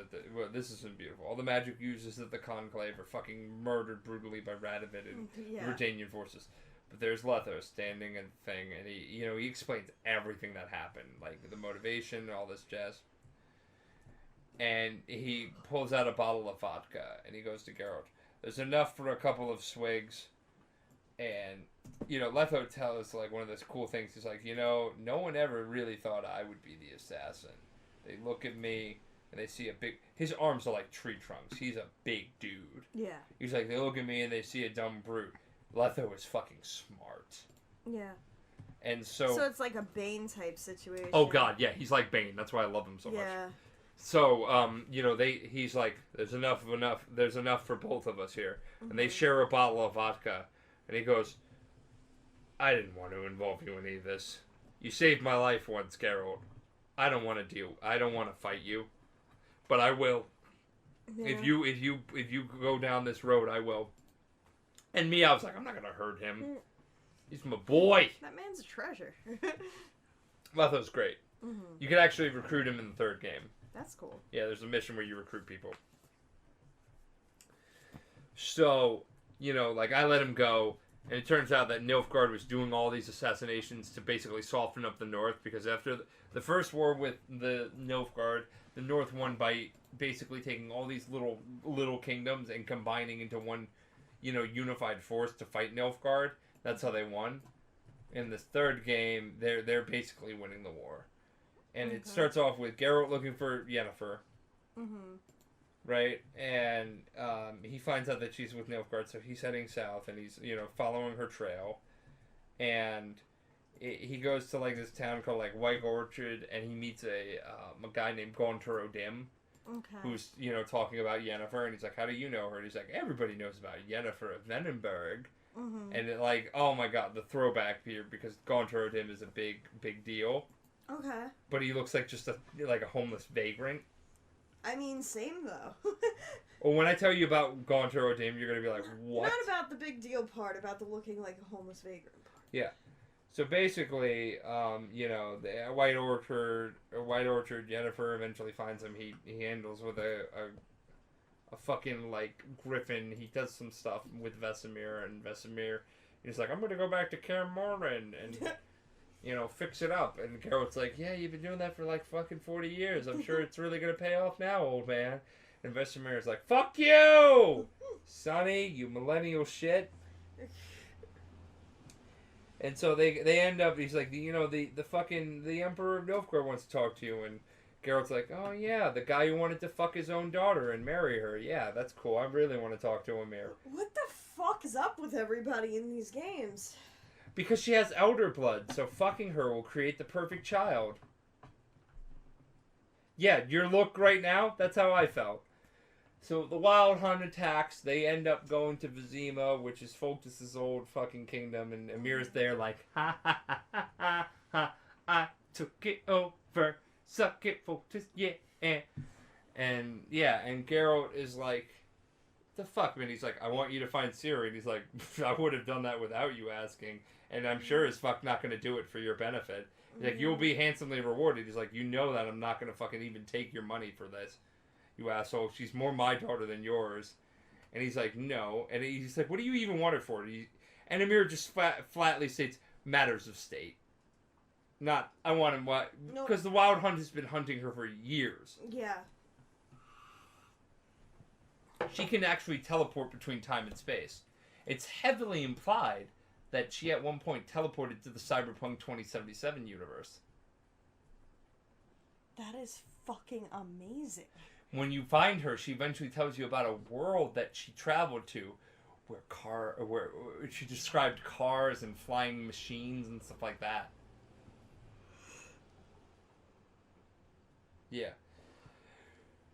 this isn't beautiful. All the magic users at the Conclave are fucking murdered brutally by Radovid and the Redanian forces. But there's Letho standing and thing, and he explains everything that happened, like the motivation, all this jazz. And he pulls out a bottle of vodka, and he goes to Geralt. There's enough for a couple of swigs. And, Letho tells, like, one of those cool things. He's like, no one ever really thought I would be the assassin. They look at me, and they see his arms are like tree trunks. He's a big dude. Yeah. He's like, they look at me, and they see a dumb brute. Letho is fucking smart. Yeah. And so it's like a Bane type situation. Oh, God, yeah. He's like Bane. That's why I love him so much. Yeah. So, he's like, there's enough for both of us here. And they share a bottle of vodka. And he goes, I didn't want to involve you in any of this. You saved my life once, Geralt. I don't want to fight you. But I will. Yeah. If you go down this road, I will. And me, I was like, I'm not going to hurt him. He's my boy. That man's a treasure. Letho's great. Mm-hmm. You can actually recruit him in the third game. That's cool. Yeah, there's a mission where you recruit people. So, you know, like, I let him go, and it turns out that Nilfgaard was doing all these assassinations to basically soften up the North, because after the first war with the Nilfgaard, the North won by basically taking all these little kingdoms and combining into one, you know, unified force to fight Nilfgaard. That's how they won. In this third game, they're basically winning the war. And it starts off with Geralt looking for Yennefer. Mm-hmm. Right? And he finds out that she's with Nilfgaard, so he's heading south, and he's, you know, following her trail. And he goes to, like, this town called, like, White Orchard, and he meets a guy named Gaunter O'Dim. Okay. Who's, you know, talking about Yennefer, and he's like, how do you know her? And he's like, everybody knows about Yennefer of Venenberg. Mm-hmm. And it, like, oh my god, the throwback here, because Gaunter O'Dim is a big deal. Okay. But he looks like just a homeless vagrant. I mean, same though. Well, when I tell you about Gaunter O'Dim, you're gonna be like, what? Not about the big deal part, about the looking like a homeless vagrant part. Yeah. So basically, you know, the White Orchard, Yennefer eventually finds him. He handles with a fucking, like, griffin. He does some stuff with Vesemir, and Vesemir, he's like, I'm gonna go back to Kaer Morhen and you know, fix it up. And Geralt's like, yeah, you've been doing that for, like, fucking 40 years. I'm sure it's really gonna pay off now, old man. And Vesemir's like, fuck you! Sonny, you millennial shit. And so they end up, he's like, you know, the Emperor of Nilfgaard wants to talk to you. And Geralt's like, oh yeah, the guy who wanted to fuck his own daughter and marry her. Yeah, that's cool. I really want to talk to him here. What the fuck is up with everybody in these games? Because she has elder blood, so fucking her will create the perfect child. Yeah, your look right now, that's how I felt. So the Wild Hunt attacks, they end up going to Vizima, which is Foltest's old fucking kingdom, and Emir's there like, ha ha ha ha ha ha, I took it over, suck it Foltest, yeah. And yeah, and Geralt is like, the fuck, man? He's like, I want you to find Ciri, and he's like, I would have done that without you asking, and I'm sure as fuck not gonna do it for your benefit. He's like, you'll be handsomely rewarded. He's like, you know that I'm not gonna fucking even take your money for this. You asshole, she's more my daughter than yours. And he's like, no. And he's like, what do you even want it for? And Emir just flatly states, matters of state. Not, I want him, what? Because the Wild Hunt has been hunting her for years. Yeah. She can actually teleport between time and space. It's heavily implied that she at one point teleported to the Cyberpunk 2077 universe. That is fucking amazing. When you find her, she eventually tells you about a world that she traveled to, where she described cars and flying machines and stuff like that. Yeah.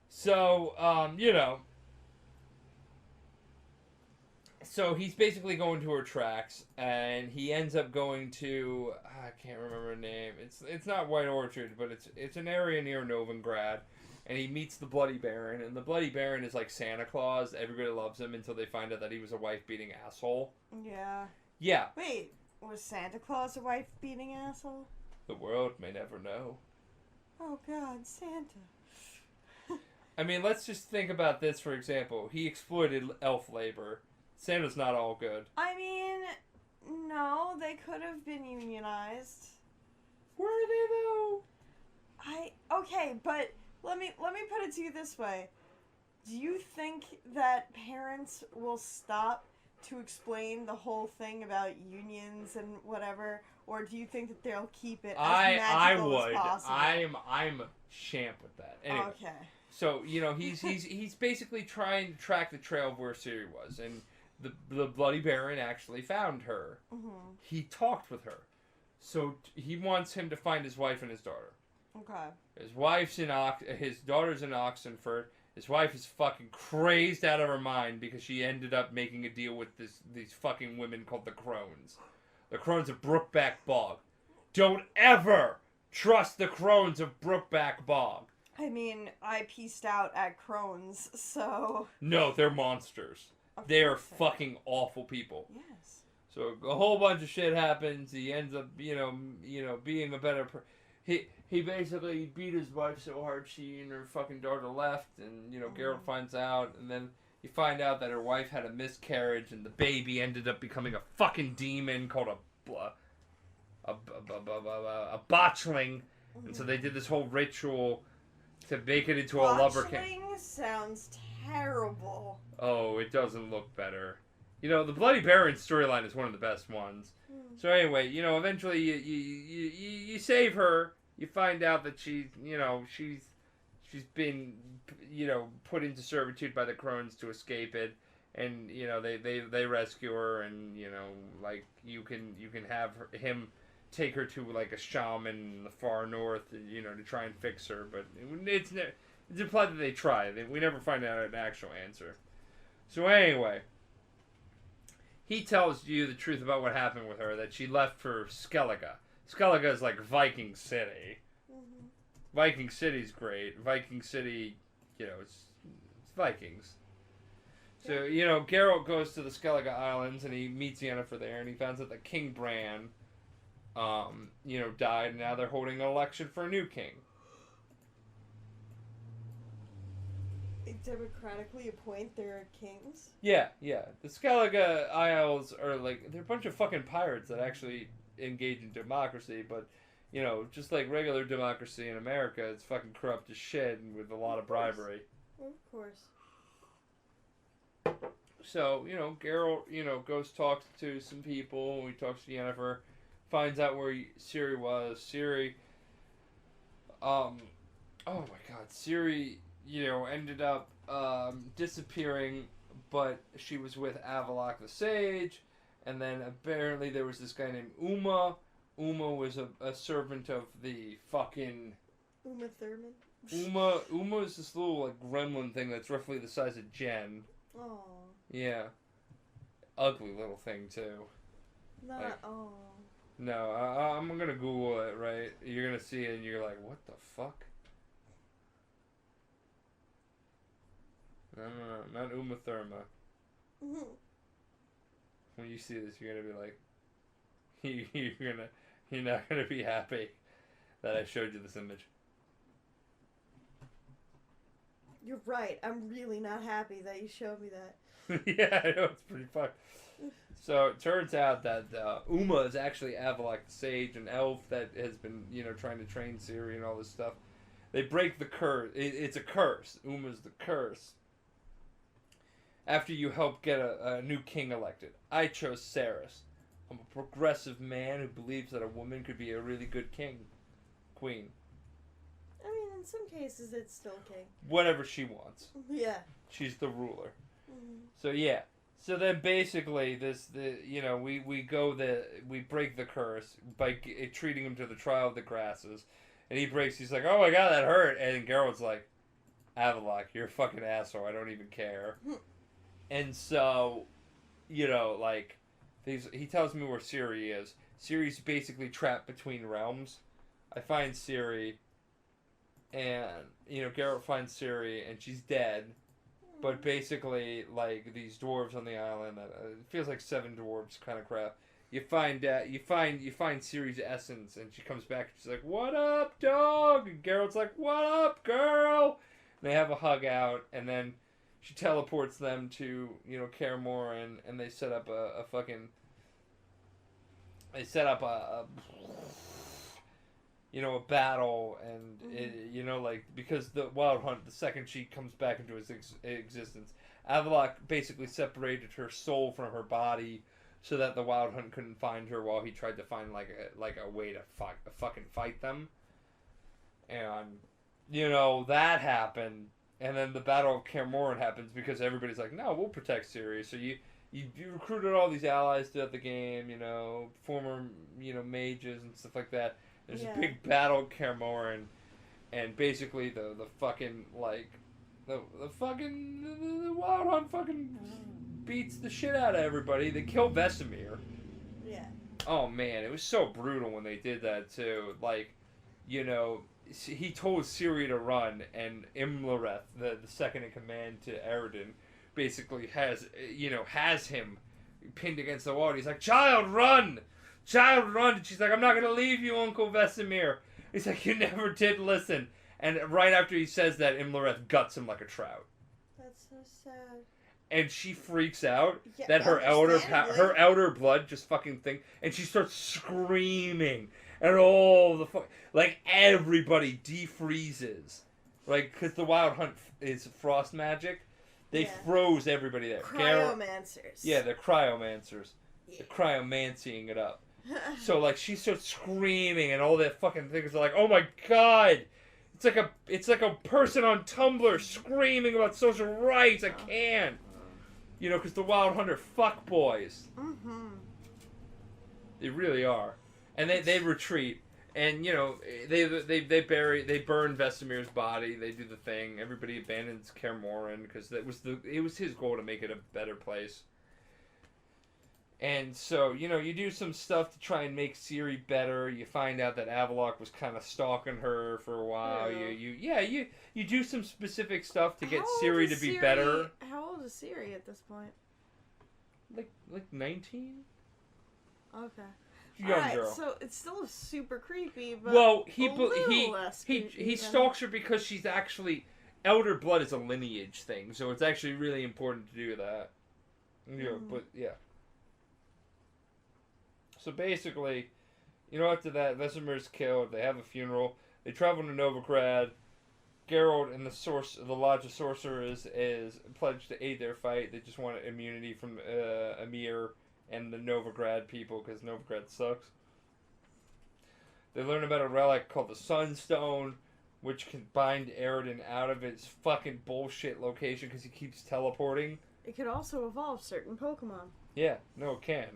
So, you know. So he's basically going to her tracks, and he ends up going to, I can't remember her name. It's not White Orchard, but it's an area near Novigrad. And he meets the Bloody Baron, and the Bloody Baron is like Santa Claus. Everybody loves him until they find out that he was a wife-beating asshole. Yeah. Yeah. Wait, was Santa Claus a wife-beating asshole? The world may never know. Oh God, Santa. I mean, let's just think about this, for example. He exploited elf labor. Santa's not all good. I mean, no, they could have been unionized. Were they, though? Okay, but... Let me put it to you this way. Do you think that parents will stop to explain the whole thing about unions and whatever, or do you think that they'll keep it as magical as possible? I'm champ with that. Anyway, okay. So you know he's basically trying to track the trail of where Ciri was, and the Bloody Baron actually found her. Mm-hmm. He talked with her, so he wants him to find his wife and his daughter. Okay. His daughter's in Oxenford. His wife is fucking crazed out of her mind because she ended up making a deal with these fucking women called the Crones. The Crones of Brookback Bog. Don't ever trust the Crones of Brookback Bog. I mean, I pieced out at Crones, so... No, they're monsters. They are fucking awful people. Yes. So a whole bunch of shit happens. He ends up, being a better. He basically beat his wife so hard she and her fucking daughter left, and Geralt finds out, and then you find out that her wife had a miscarriage, and the baby ended up becoming a fucking demon called a botchling, and so they did this whole ritual to make it into a lover king. Botchling sounds terrible. Oh, it doesn't look better. The Bloody Baron storyline is one of the best ones. So anyway, eventually you save her. You find out that she's been, put into servitude by the crones to escape it, and they rescue her, and you can have him take her to like a shaman in the far north, to try and fix her, but it's implied that they try. We never find out an actual answer. So anyway, he tells you the truth about what happened with her, that she left for Skellige. Skellige is like Viking City. Mm-hmm. Viking City's great. Viking City, it's Vikings. So, Geralt goes to the Skellige Islands, and he meets Yennefer there, and he finds out that King Bran, died, and now they're holding an election for a new king. Democratically appoint their kings? Yeah. The Skellige Isles are they're a bunch of fucking pirates that actually engage in democracy, but, just like regular democracy in America, it's fucking corrupt as shit and with a lot of bribery. Of course. So, Geralt, goes talks to some people, he talks to Yennefer, finds out where Ciri was. Ciri, oh my god, Ciri, ended up disappearing, but she was with Avallac'h the Sage, and then apparently there was this guy named Uma. Uma was a servant of the fucking... Uma Thurman? Uma is this little gremlin thing that's roughly the size of Jen. Aww. Yeah. Ugly little thing, too. No, I'm gonna Google it, right? You're gonna see it and you're like, what the fuck? No, not Uma Thurma. Mm-hmm. When you see this, you're gonna be like, you're not gonna be happy that I showed you this image. You're right. I'm really not happy that you showed me that. Yeah, I know, it's pretty fucked. So it turns out that Uma is actually Avallac'h the Sage, an elf that has been, trying to train Ciri and all this stuff. They break the curse. It's a curse. Uma's the curse. After you help get a new king elected. I chose Cerys. I'm a progressive man who believes that a woman could be a really good queen. I mean, in some cases, it's still king. Whatever she wants. Yeah. She's the ruler. Mm-hmm. So yeah. So then basically we break the curse by treating him to the trial of the grasses. And he's like, oh my god, that hurt. And Geralt's like, Avallac'h, you're a fucking asshole. I don't even care. And so, he tells me where Ciri is. Ciri's basically trapped between realms. I find Ciri, and, Geralt finds Ciri, and she's dead. But basically, these dwarves on the island, it feels like 7 dwarves kind of crap. You find Ciri's essence, and she comes back, and she's like, what up, dog? And Geralt's like, what up, girl? And they have a hug out, and then she teleports them to, Kaer Morhen, and they set up a battle, and because the Wild Hunt, the second she comes back into his existence, Avallac'h basically separated her soul from her body so that the Wild Hunt couldn't find her while he tried to find a way to fucking fight them. And that happened, and then the Battle of Kaer Morhen happens because everybody's like, no, we'll protect Ciri. So you recruited all these allies throughout the game, former mages and stuff like that. There's a big battle at Kaer Morhen, and basically the fucking the Wild Hunt fucking beats the shit out of everybody. They kill Vesemir. Yeah. Oh man, it was so brutal when they did that too. He told Ciri to run, and Imlereth, the second in command to Eredin, basically has him pinned against the wall. And he's like, "Child, run! Child, run!" And she's like, "I'm not gonna leave you, Uncle Vesemir." He's like, "You never did listen." And right after he says that, Imlereth guts him like a trout. That's so sad. And she freaks out Yeah, that her understandably. her elder blood just fucking thing, and she starts screaming, and all the like everybody defreezes, like because the Wild Hunt is frost magic, they froze everybody there. Cryomancers. Yeah, they're cryomancers. Yeah. They're cryomancying it up. So like she starts screaming, and all that fucking things are like, "Oh my god!" It's like a person on Tumblr screaming about social rights. I can't. You know, because the Wild Hunter fuck boys. Mm-hmm. They really are. And they retreat. And, you know, they burn Vesemir's body. They do the thing. Everybody abandons Kaer Morhen because it was his goal to make it a better place. And so, you know, you do some stuff to try and make Ciri better. You find out that Avalok was kind of stalking her for a while. Yeah. You do some specific stuff to get How old Ciri is to be Ciri- better. How old is Ciri at this point? Like 19? Okay. Young Alright, girl. so it's still super creepy, but Well, a little less creepy he than- stalks her because she's actually elder blood is a lineage thing, so it's actually really important to do that. You know, but yeah. So basically, you know, after that, Vesemir's killed. They have a funeral. They travel to Novigrad. Geralt and the Lodge of Sorcerers is pledged to aid their fight. They just want immunity from Emir and the Novigrad people because Novigrad sucks. They learn about a relic called the Sunstone, which can bind Aroden out of its fucking bullshit location because he keeps teleporting. It could also evolve certain Pokemon. Yeah, no, it can.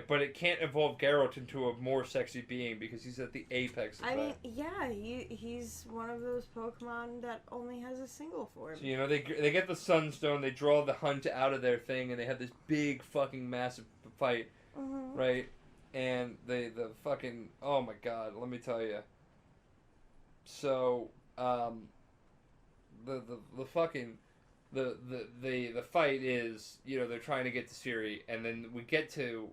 But it can't evolve Geralt into a more sexy being because he's at the apex of I that. mean, yeah, he's one of those Pokemon that only has a single form. So, you know, they get the Sunstone, they draw the hunt out of their thing, and they have this big fucking massive fight, right? And the fucking, oh my god, let me tell you. So, the fucking, the fight is, you know, they're trying to get to Ciri, and then we get to,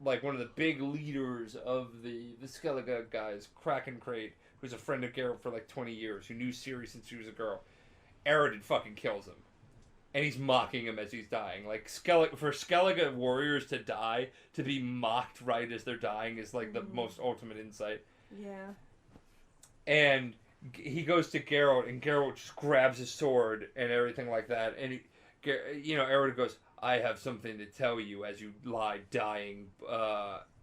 like, one of the big leaders of the Skellige guys, Krakencrate, who's a friend of Geralt for like 20 years, who knew Ciri since she was a girl. Aroden fucking kills him. And he's mocking him as he's dying. Like, for Skellige warriors to die, to be mocked right as they're dying is like the most ultimate insight. Yeah. And he goes to Geralt, and Geralt just grabs his sword and everything like that. And, you know, Aroden goes, "I have something to tell you as you lie dying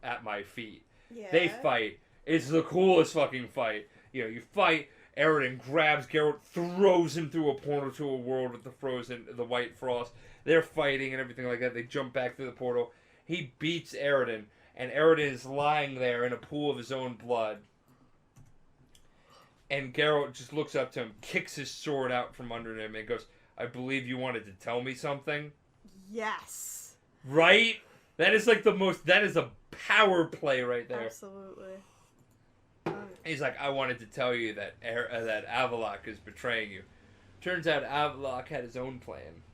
at my feet." Yeah. They fight. It's the coolest fucking fight. You know, you fight, Aroden grabs Geralt, throws him through a portal to a world with the white frost. They're fighting and everything like that. They jump back through the portal. He beats Aroden, and Aroden is lying there in a pool of his own blood. And Geralt just looks up to him, kicks his sword out from under him, and goes, "I believe you wanted to tell me something." Yes. Right? That is like that is a power play right there. Absolutely. He's like, "I wanted to tell you that that Avalok is betraying you." Turns out Avalok had his own plan.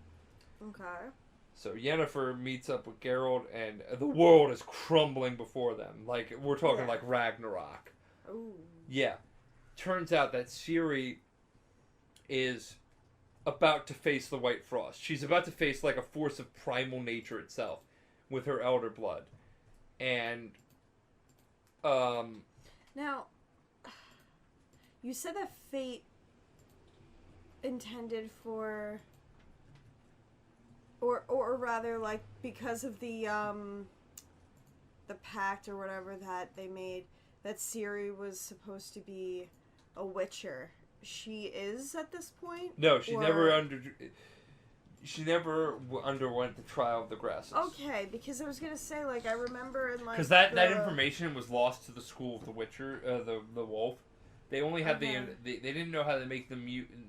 Okay. So Yennefer meets up with Geralt, and the world is crumbling before them. Like, we're talking like Ragnarok. Ooh. Yeah. Turns out that Ciri is about to face the White Frost. She's about to face like a force of primal nature itself with her elder blood. And now, you said that fate intended for, or rather, like, because of the pact or whatever that they made, that Ciri was supposed to be a Witcher. She is at this point? no, she never underwent the trial of the grasses. Okay, because I was gonna say, like, I remember in, like, Because that information was lost to the school of the Witcher, the wolf. They only had they didn't know how to make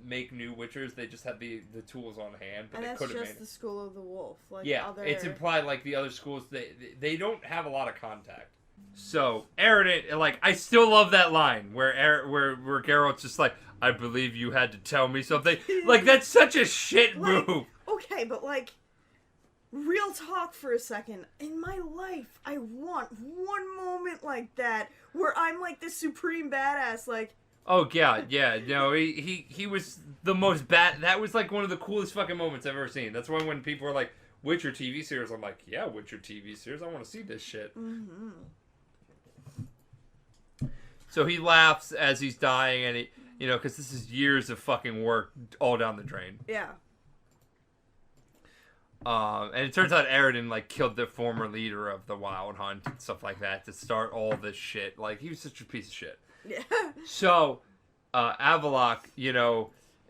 make new Witchers. They just had the tools on hand, but and they that's could have just made the school of the wolf. Like, yeah, other... it's implied like the other schools they don't have a lot of contact. So Aroden, like, I still love that line where Geralt's just like, "I believe you had to tell me something." Like, that's such a shit move. Okay, but, like, real talk for a second. In my life, I want one moment like that where I'm like this supreme badass. Like, Oh yeah. No, he was the most That was like one of the coolest fucking moments I've ever seen. That's why when people are like, Witcher TV series, I'm like, yeah, Witcher TV series. I want to see this shit. mm-hmm. So he laughs as he's dying, and he, because this is years of fucking work all down the drain. Yeah. And it turns out Aridin like killed the former leader of the Wild Hunt and stuff like that to start all this shit. Like he was such a piece of shit. Yeah. So, Avalok,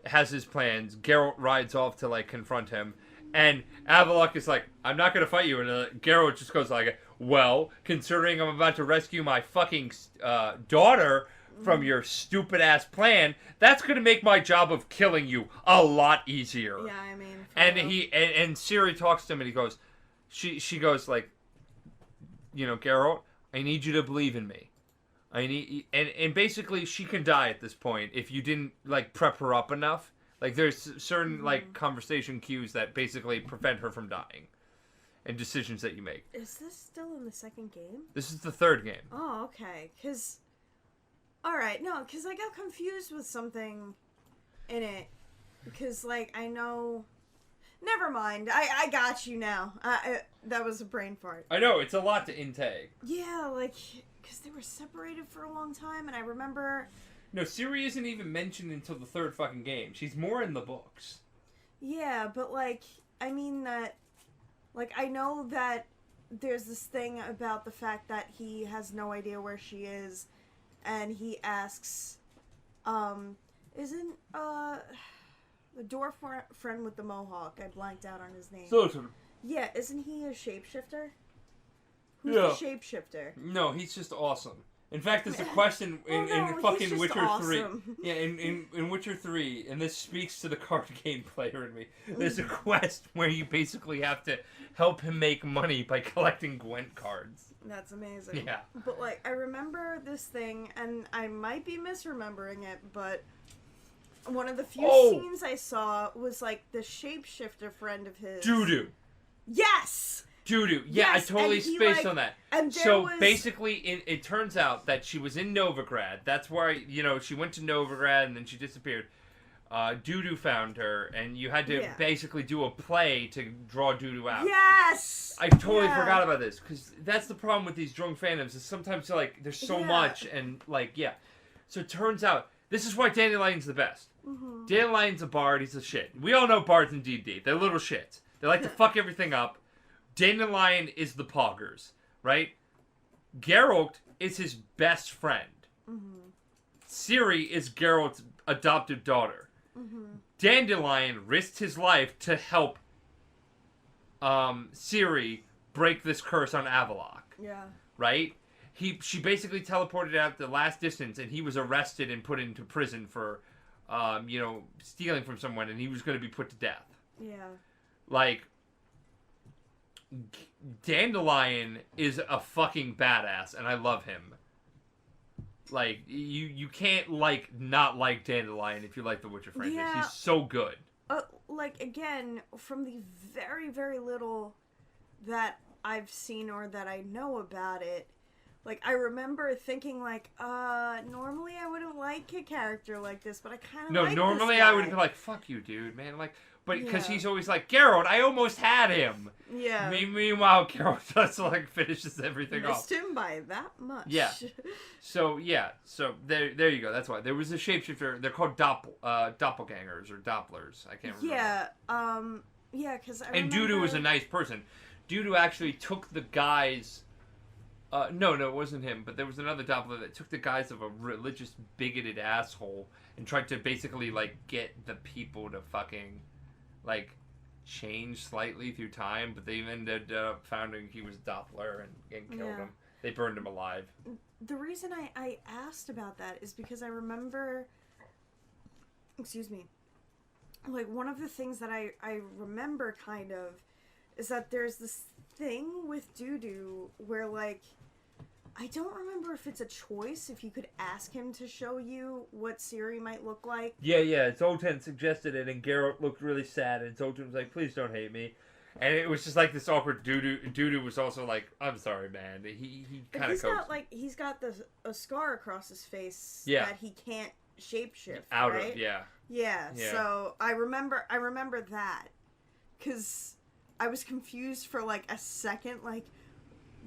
has his plans. Geralt rides off to like confront him, and Avalok is like, "I'm not gonna fight you," and Geralt just goes like, "Well, considering I'm about to rescue my fucking daughter from your stupid ass plan, that's gonna make my job of killing you a lot easier." Yeah, I mean. And and Ciri talks to him, and he goes, she goes like, Geralt, I need you to believe in me. And basically she can die at this point if you didn't like prep her up enough. Like there's certain like conversation cues that basically prevent her from dying, and decisions that you make. Is this still in the second game? This is the third game. Oh, okay. Alright, no, because I got confused with something in it. Because, like, I know... Never mind. I got you now. That was a brain fart. I know, it's a lot to intake. Yeah, like, because they were separated for a long time, and I remember... No, Ciri isn't even mentioned until the third fucking game. She's more in the books. Yeah, but, like, I mean that... Like, I know that there's this thing about the fact that he has no idea where she is, and he asks, isn't, the dwarf friend with the mohawk, I blanked out on his name. So, Yeah, isn't he a shapeshifter? Who's Yeah. the shapeshifter? No, he's just awesome. In fact, there's a question in fucking Witcher awesome. 3. Yeah, in Witcher 3, and this speaks to the card game player in me. There's a quest where you basically have to help him make money by collecting Gwent cards. That's amazing. Yeah. But, like, I remember this thing, and I might be misremembering it, but one of the few scenes I saw was, like, the shapeshifter friend of his. Doo-doo. Yes! Doo-doo. Yeah, Yes, I totally and he, spaced like, on that. and there So was- basically, it turns out that she was in Novigrad. That's where, she went to Novigrad and then she disappeared. Doo-doo found her, and you had to basically do a play to draw Doo-doo out. Yes! I totally forgot about this, because that's the problem with these Drunk Fandoms, is sometimes, like, there's so much, and, like, So it turns out, this is why Dandelion's the best. Mm-hmm. Dandelion's a bard, he's a shit. We all know bards in D&D. They're little shits. They like to fuck everything up. Dandelion is the poggers, right? Geralt is his best friend. Mm-hmm. Ciri is Geralt's adopted daughter. Mm-hmm. Dandelion risked his life to help Ciri break this curse on Avalok. Yeah. Right? She basically teleported out the last distance, and he was arrested and put into prison for, stealing from someone, and he was going to be put to death. Yeah. Like, Dandelion is a fucking badass, and I love him. Like, you can't, not like Dandelion if you like the Witcher franchise. Yeah. He's so good. Like, again, from the very, very little that I've seen or that I know about it, like, I remember thinking, like, normally I wouldn't like a character like this, but I kind of like normally this guy. I would be like, fuck you, dude, man. Like, but because he's always like, Geralt, I almost had him. Yeah. Meanwhile, Geralt just, finishes everything off. Missed him by that much. Yeah. So there you go. That's why. There was a shapeshifter. They're called doppelgangers or dopplers. I can't remember. Yeah, because I And remember... Doo-doo was a nice person. Doo-doo actually took the guise... no, it wasn't him, but there was another doppler that took the guise of a religious, bigoted asshole and tried to basically, get the people to fucking, change slightly through time, but they ended up finding he was Doppler and killed him. They burned him alive. The reason I asked about that is because I remember... Excuse me. Like, one of the things that I remember, kind of, is that there's this thing with Doo-doo where, I don't remember if it's a choice, if you could ask him to show you what Ciri might look like. Yeah, Zoltan suggested it, and Geralt looked really sad, and Zoltan was like, please don't hate me. And it was just like this awkward Dudu was also like, I'm sorry, man. He kind of he's got a scar across his face Yeah. that he can't shapeshift out right? of, yeah. Yeah, Yeah. so I remember that, because I was confused for like a second, like,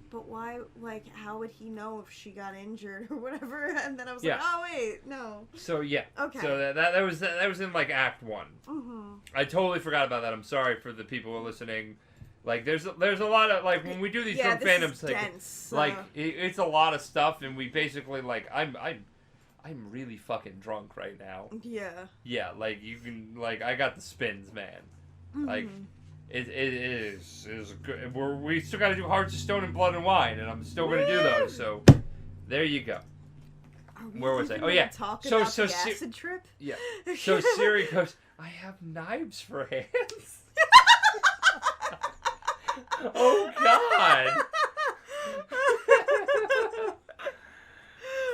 but why, like, how would he know if she got injured or whatever? And then I was like, oh wait, no. So yeah, Okay. So that was in like Act 1. Mm-hmm. I totally forgot about that. I'm sorry for the people who are listening. Like, there's a lot of, like, when we do these Drunk Fandoms, like, dense, it's a lot of stuff, and we basically, like, I'm really fucking drunk right now. Yeah. Yeah, like, you can, like, I got the spins, man. Mm-hmm. Like, it is good. We still got to do Hearts of Stone and Blood and Wine, and I'm still gonna do those. So, there you go. Where was I? Oh yeah. Talk so about the acid trip. Yeah. So Siri goes, I have knives for hands. Oh God.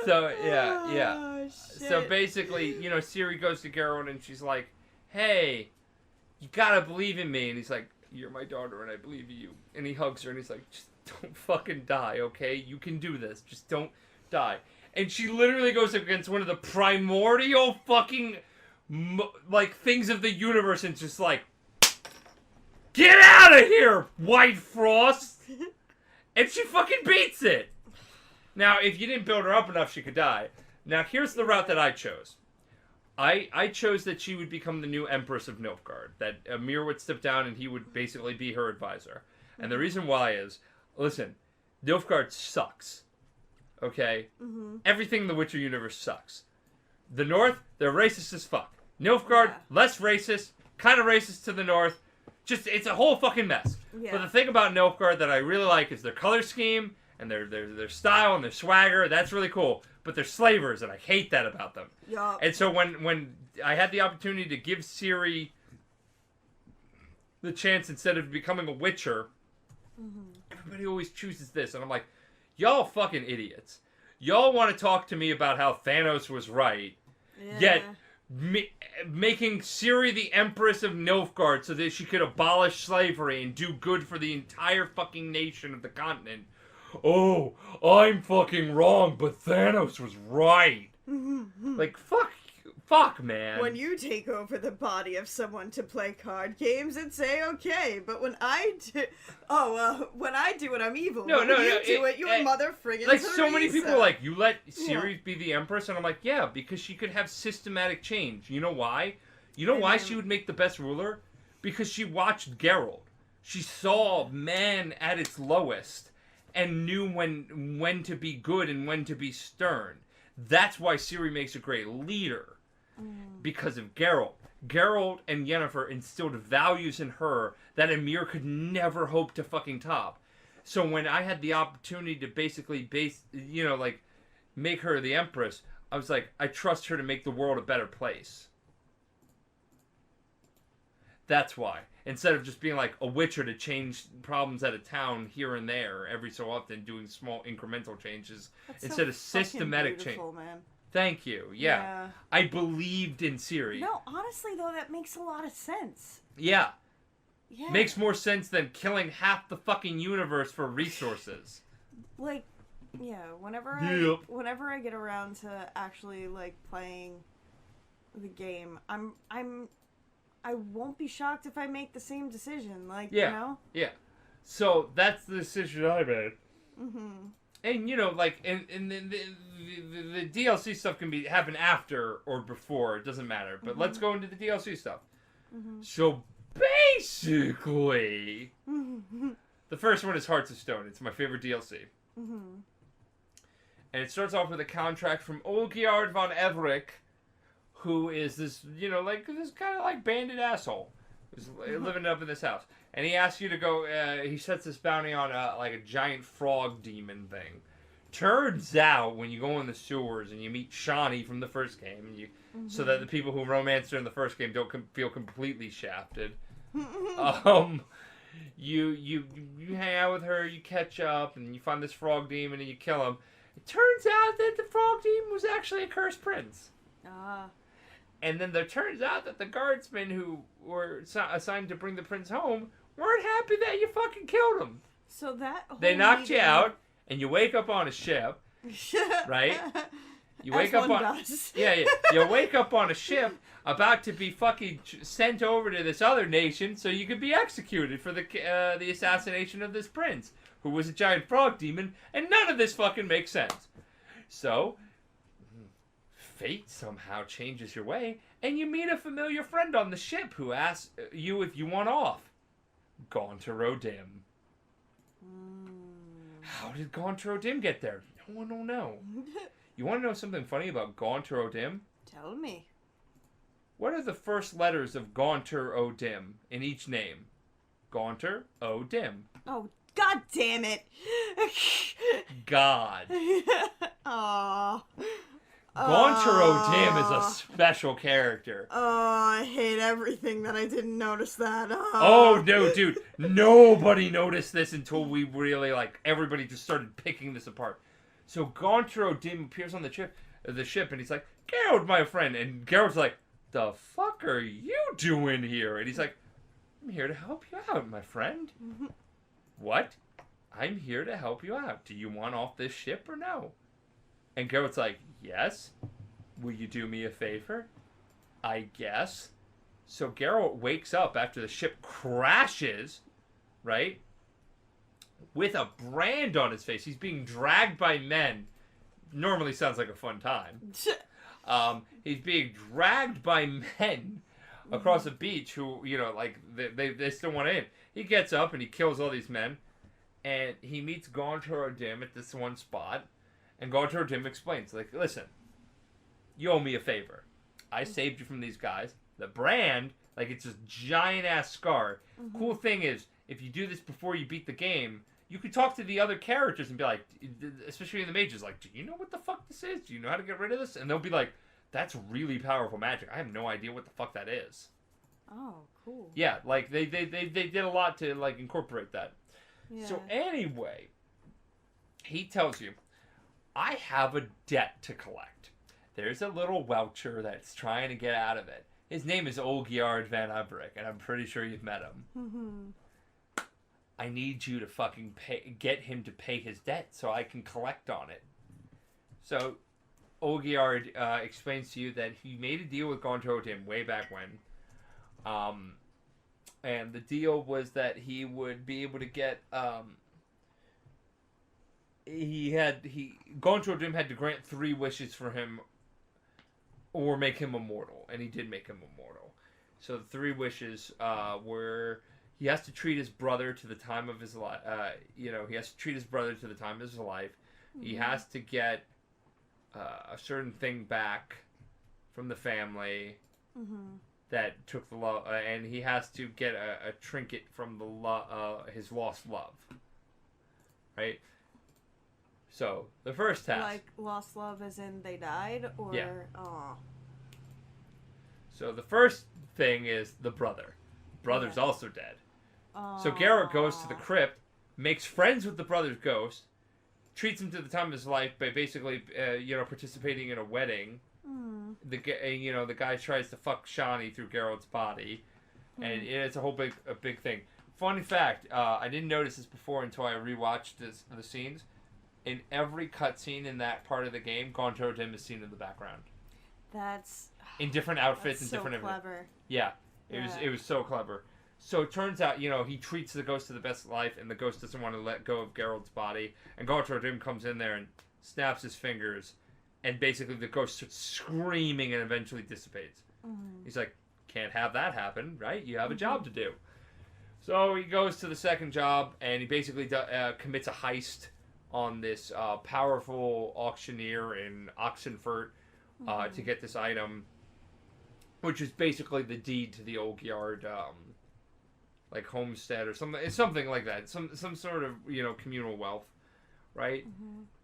So yeah. Oh, So basically, you know, Siri goes to Geralt and she's like, "Hey, you gotta believe in me." And he's like, "You're my daughter and I believe in you." And he hugs her and he's like, "Just don't fucking die, okay? You can do this. Just don't die." And she literally goes against one of the primordial fucking like things of the universe and just like, "Get out of here, White Frost!" And she fucking beats it. Now, if you didn't build her up enough, she could die. Now, here's the route that I chose. I chose that she would become the new Empress of Nilfgaard. That Amir would step down and he would basically be her advisor. And the reason why is, listen, Nilfgaard sucks. Okay? Mm-hmm. Everything in the Witcher universe sucks. The North, they're racist as fuck. Nilfgaard, less racist, kind of racist to the North. Just, it's a whole fucking mess. Yeah. But the thing about Nilfgaard that I really like is their color scheme and their style and their swagger. That's really cool. But they're slavers, and I hate that about them. Yup. And so when I had the opportunity to give Ciri the chance instead of becoming a Witcher, everybody always chooses this. And I'm like, y'all fucking idiots. Y'all want to talk to me about how Thanos was right, yet making Ciri the Empress of Nilfgaard so that she could abolish slavery and do good for the entire fucking nation of the continent. Oh, I'm fucking wrong, but Thanos was right. Like, fuck, man. When you take over the body of someone to play card games, it's A-okay. But when I do... when I do it, I'm evil. No, when you do it, you're mother friggin' like, Teresa. so many people are like, you let Ciri be the Empress? And I'm like, yeah, because she could have systematic change. You know why? You know why she would make the best ruler? Because she watched Geralt. She saw man at its lowest and knew when to be good and when to be stern. That's why Ciri makes a great leader. Because of Geralt. Geralt and Yennefer instilled values in her that Emir could never hope to fucking top. So when I had the opportunity to basically make her the Empress, I was like, I trust her to make the world a better place. That's why. Instead of just being like a Witcher to change problems at a town here and there every so often, doing small incremental changes. That's instead so of systematic change. Man. Thank you. Yeah. I believed in Ciri. No, honestly though, that makes a lot of sense. Yeah. Yeah. Makes more sense than killing half the fucking universe for resources. Like, yeah, whenever I get around to actually like playing the game, I won't be shocked if I make the same decision. Like, you know? Yeah. So that's the decision I made. And, you know, like, and the DLC stuff can happen after or before. It doesn't matter. But let's go into the DLC stuff. So, basically, the first one is Hearts of Stone. It's my favorite DLC. And it starts off with a contract from Olgierd von Everick, who is this, you know, like, this kind of, like, bandit asshole who's living up in this house. And he asks you to go, he sets this bounty on, like, a giant frog demon thing. Turns out, when you go in the sewers and you meet Shani from the first game, and you, so that the people who romanced her in the first game don't feel completely shafted, you hang out with her, you catch up, and you find this frog demon and you kill him. It turns out that the frog demon was actually a cursed prince. And then there turns out that the guardsmen who were assigned to bring the prince home weren't happy that you fucking killed him. So that whole They knocked you meeting- out, and you wake up on a ship, right? You wake As up one on does. yeah. You wake up on a ship about to be fucking sent over to this other nation so you could be executed for the assassination of this prince who was a giant frog demon, and none of this fucking makes sense. So fate somehow changes your way, and you meet a familiar friend on the ship who asks you if you want off. Gaunter-O-Dim. How did Gaunter-O-Dim get there? No one will know. You want to know something funny about Gaunter-O-Dim? Tell me. What are the first letters of Gaunter-O-Dim in each name? Gaunter-O-Dim. Oh, god damn it. God. Aww. Gaunter-O-Dim is a special character. Oh, I hate everything that I didn't notice that. Oh, no, dude. Nobody noticed this until we really, everybody just started picking this apart. So Gaunter-O-Dim appears on the ship, and he's like, Geralt, my friend. And Geralt's like, the fuck are you doing here? And he's like, I'm here to help you out, my friend. What? I'm here to help you out. Do you want off this ship or no? And Geralt's like, yes. Will you do me a favor? I guess. So Geralt wakes up after the ship crashes, right? With a brand on his face. He's being dragged by men. Normally sounds like a fun time. He's being dragged by men across a beach who, they still want in. He gets up and he kills all these men. And he meets Gaunter-O-Dim at this one spot. And Gaunter-O-Dim explains, listen, you owe me a favor. I saved you from these guys. The brand, it's this giant-ass scar. Cool thing is, if you do this before you beat the game, you could talk to the other characters and be like, especially in the mages, do you know what the fuck this is? Do you know how to get rid of this? And they'll be like, that's really powerful magic. I have no idea what the fuck that is. Oh, cool. Yeah, they did a lot to, incorporate that. Yeah. So anyway, he tells you, I have a debt to collect. There's a little Welcher that's trying to get out of it. His name is Olgierd van Ubrick, and I'm pretty sure you've met him. I need you to fucking get him to pay his debt so I can collect on it. So Olgierd explains to you that he made a deal with Gaunter-O-Dim way back when. And the deal was that he would be able to get... Gaunter-O-Dim had to grant 3 wishes for him or make him immortal. And he did make him immortal. So the 3 wishes were... He has to treat his brother to the time of his life. He has to treat his brother to the time of his life. He has to get a certain thing back from the family that took the love, and he has to get a trinket from the his lost love. Right. So the first task, Lost love, as in they died, or yeah. Aw. So the first thing is the brother. Brother's also dead. So Geralt goes to the crypt, makes friends with the brother's ghost, treats him to the time of his life by basically, participating in a wedding. The guy tries to fuck Shani through Geralt's body, and it's a whole big thing. Fun fact: I didn't notice this before until I rewatched the scenes. In every cutscene in that part of the game, Gaunter-O-Dim is seen in the background. That's in different outfits and so different clever. everything. Yeah, it was so clever. So it turns out, he treats the ghost to the best life, and the ghost doesn't want to let go of Geralt's body. And Gaunter-O-Dim comes in there and snaps his fingers, and basically the ghost starts screaming and eventually dissipates. He's like, can't have that happen, right? You have a job to do. So he goes to the second job, and he basically commits a heist on this powerful auctioneer in Oxenfurt to get this item, which is basically the deed to the Olgierd homestead or something. It's something like that. Some sort of communal wealth, right?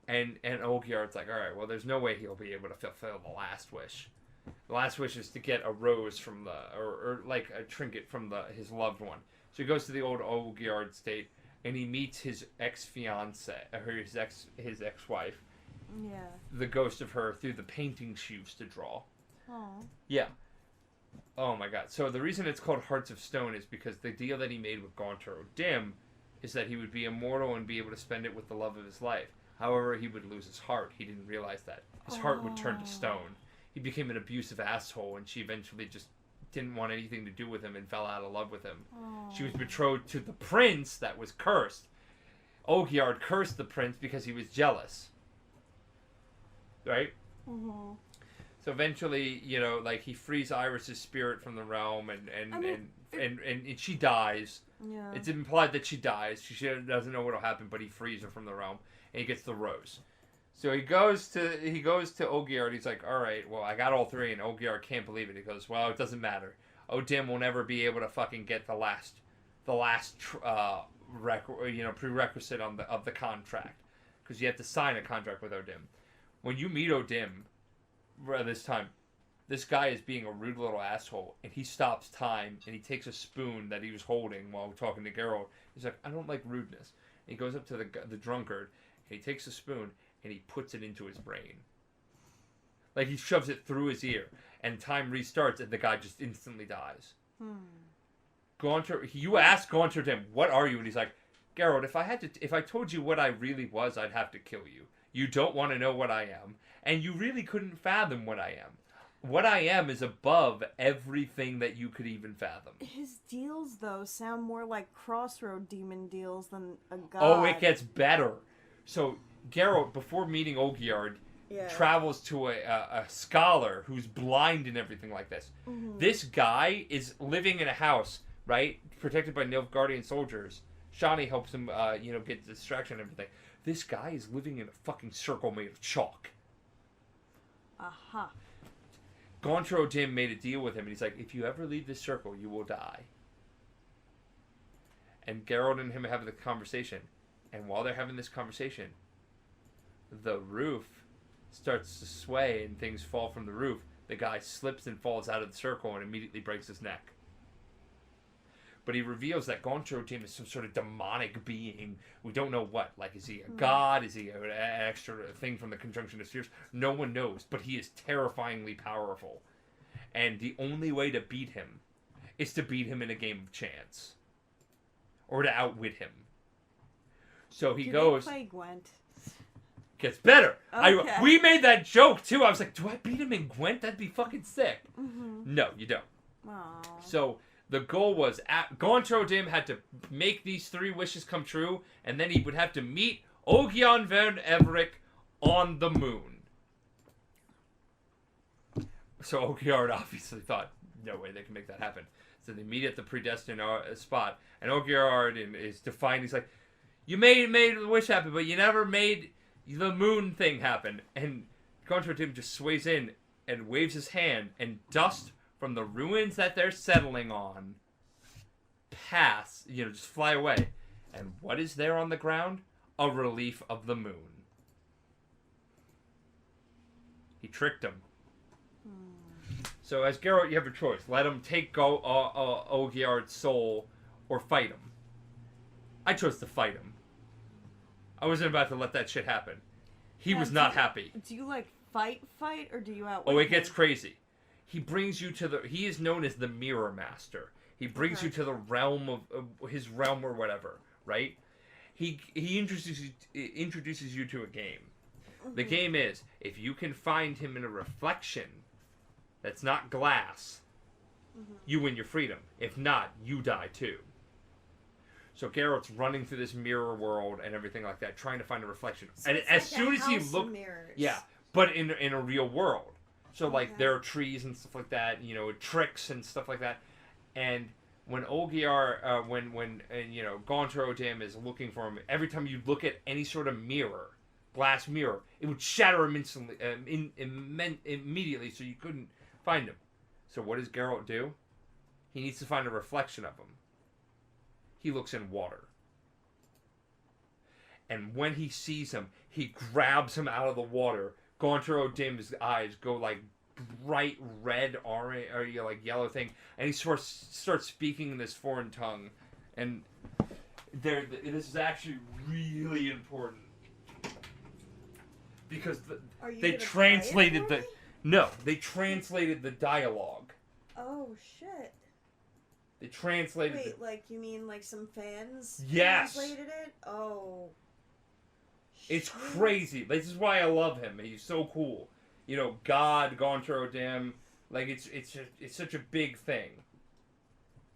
And Olgierd's like, all right, well, there's no way he'll be able to fulfill the last wish. The last wish is to get a rose from or a trinket from his loved one. So he goes to the old Olgierd estate, and he meets his ex-fiance, or his ex-wife. Yeah. The ghost of her through the painting she used to draw. Aww. Yeah. Oh my god. So the reason it's called Hearts of Stone is because the deal that he made with Gaunter O'Dim is that he would be immortal and be able to spend it with the love of his life. However, he would lose his heart. He didn't realize that. His heart would turn to stone. He became an abusive asshole, and she eventually just didn't want anything to do with him and fell out of love with him. She was betrothed to the prince that was cursed. Ogiard cursed the prince because he was jealous. Right? Mm-hmm. So eventually, like he frees Iris's spirit from the realm, and she dies. Yeah. It's implied that she dies. She doesn't know what'll happen, but he frees her from the realm, and he gets the rose. So he goes to Ogiard. He's like, all right, well, I got all three, and Ogiard can't believe it. He goes, well, it doesn't matter. O'Dim will never be able to fucking get the last prerequisite of the contract, because you have to sign a contract with O'Dim. When you meet O'Dim, this time, this guy is being a rude little asshole, and he stops time, and he takes a spoon that he was holding while talking to Geralt. He's like, I don't like rudeness. And he goes up to the drunkard, and he takes a spoon, and he puts it into his brain. Like, he shoves it through his ear, and time restarts, and the guy just instantly dies. Gaunter, you ask Gaunter to him, what are you? And he's like, Geralt, if I told you what I really was, I'd have to kill you. You don't want to know what I am, and you really couldn't fathom what I am. What I am is above everything that you could even fathom. His deals, though, sound more like crossroad demon deals than a god. Oh, it gets better. So, Geralt, before meeting Ogiard, travels to a scholar who's blind and everything like this. Mm-hmm. This guy is living in a house, right, protected by Nilfgaardian soldiers. Shani helps him, get distraction and everything. This guy is living in a fucking circle made of chalk. Aha. Gaunter O'Dim made a deal with him, and he's like, if you ever leave this circle, you will die. And Geralt and him have the conversation. And while they're having this conversation, the roof starts to sway and things fall from the roof. The guy slips and falls out of the circle and immediately breaks his neck. But he reveals that Gaunter O'Dim is some sort of demonic being. We don't know what. Like, is he a god? Is he an extra thing from the Conjunction of Spheres? No one knows. But he is terrifyingly powerful. And the only way to beat him is to beat him in a game of chance. Or to outwit him. So he goes... They play Gwent? Gets better. Okay. We made that joke, too. I was like, do I beat him in Gwent? That'd be fucking sick. Mm-hmm. No, you don't. Aww. So... the goal was, Gaunter O'Dim had to make these 3 wishes come true, and then he would have to meet Ogion Van Everick on the moon. So Ogiard obviously thought, no way they can make that happen. So they meet at the predestined spot, and Ogiard is defiant. He's like, you made the wish happen, but you never made the moon thing happen. And Gaunter O'Dim just sways in and waves his hand, and dust from the ruins that they're settling on pass, just fly away. And what is there on the ground? A relief of the moon. He tricked him. So as Geralt, you have a choice. Let him take Ogiard's soul or fight him. I chose to fight him. I wasn't about to let that shit happen. He was not happy. Do you, fight, or do you outwit Oh, it him? gets crazy. He brings you to he is known as the Mirror Master. He brings you to the realm of his realm or whatever, right? He introduces you to a game. Mm-hmm. The game is, if you can find him in a reflection that's not glass, you win your freedom. If not, you die too. So Geralt's running through this mirror world and everything like that, trying to find a reflection. So and as soon as he looks, yeah, but in a real world. So there are trees and stuff like that, tricks and stuff like that. And when Ogiard, when Gaunter O'Dim is looking for him, every time you look at any sort of mirror, glass mirror, it would shatter him instantly, immediately, so you couldn't find him. So what does Geralt do? He needs to find a reflection of him. He looks in water. And when he sees him, he grabs him out of the water. Gaunter O'Dim's eyes go bright red, orange, or yellow thing, and he starts speaking in this foreign tongue. And this is actually really important because they translated they translated the dialogue Oh shit. They translated. Wait, like you mean like some fans Yes. translated it? Oh. It's shit. crazy. This is why I love him. He's so cool. You know, God, Goncho Dim. Like it's such a big thing.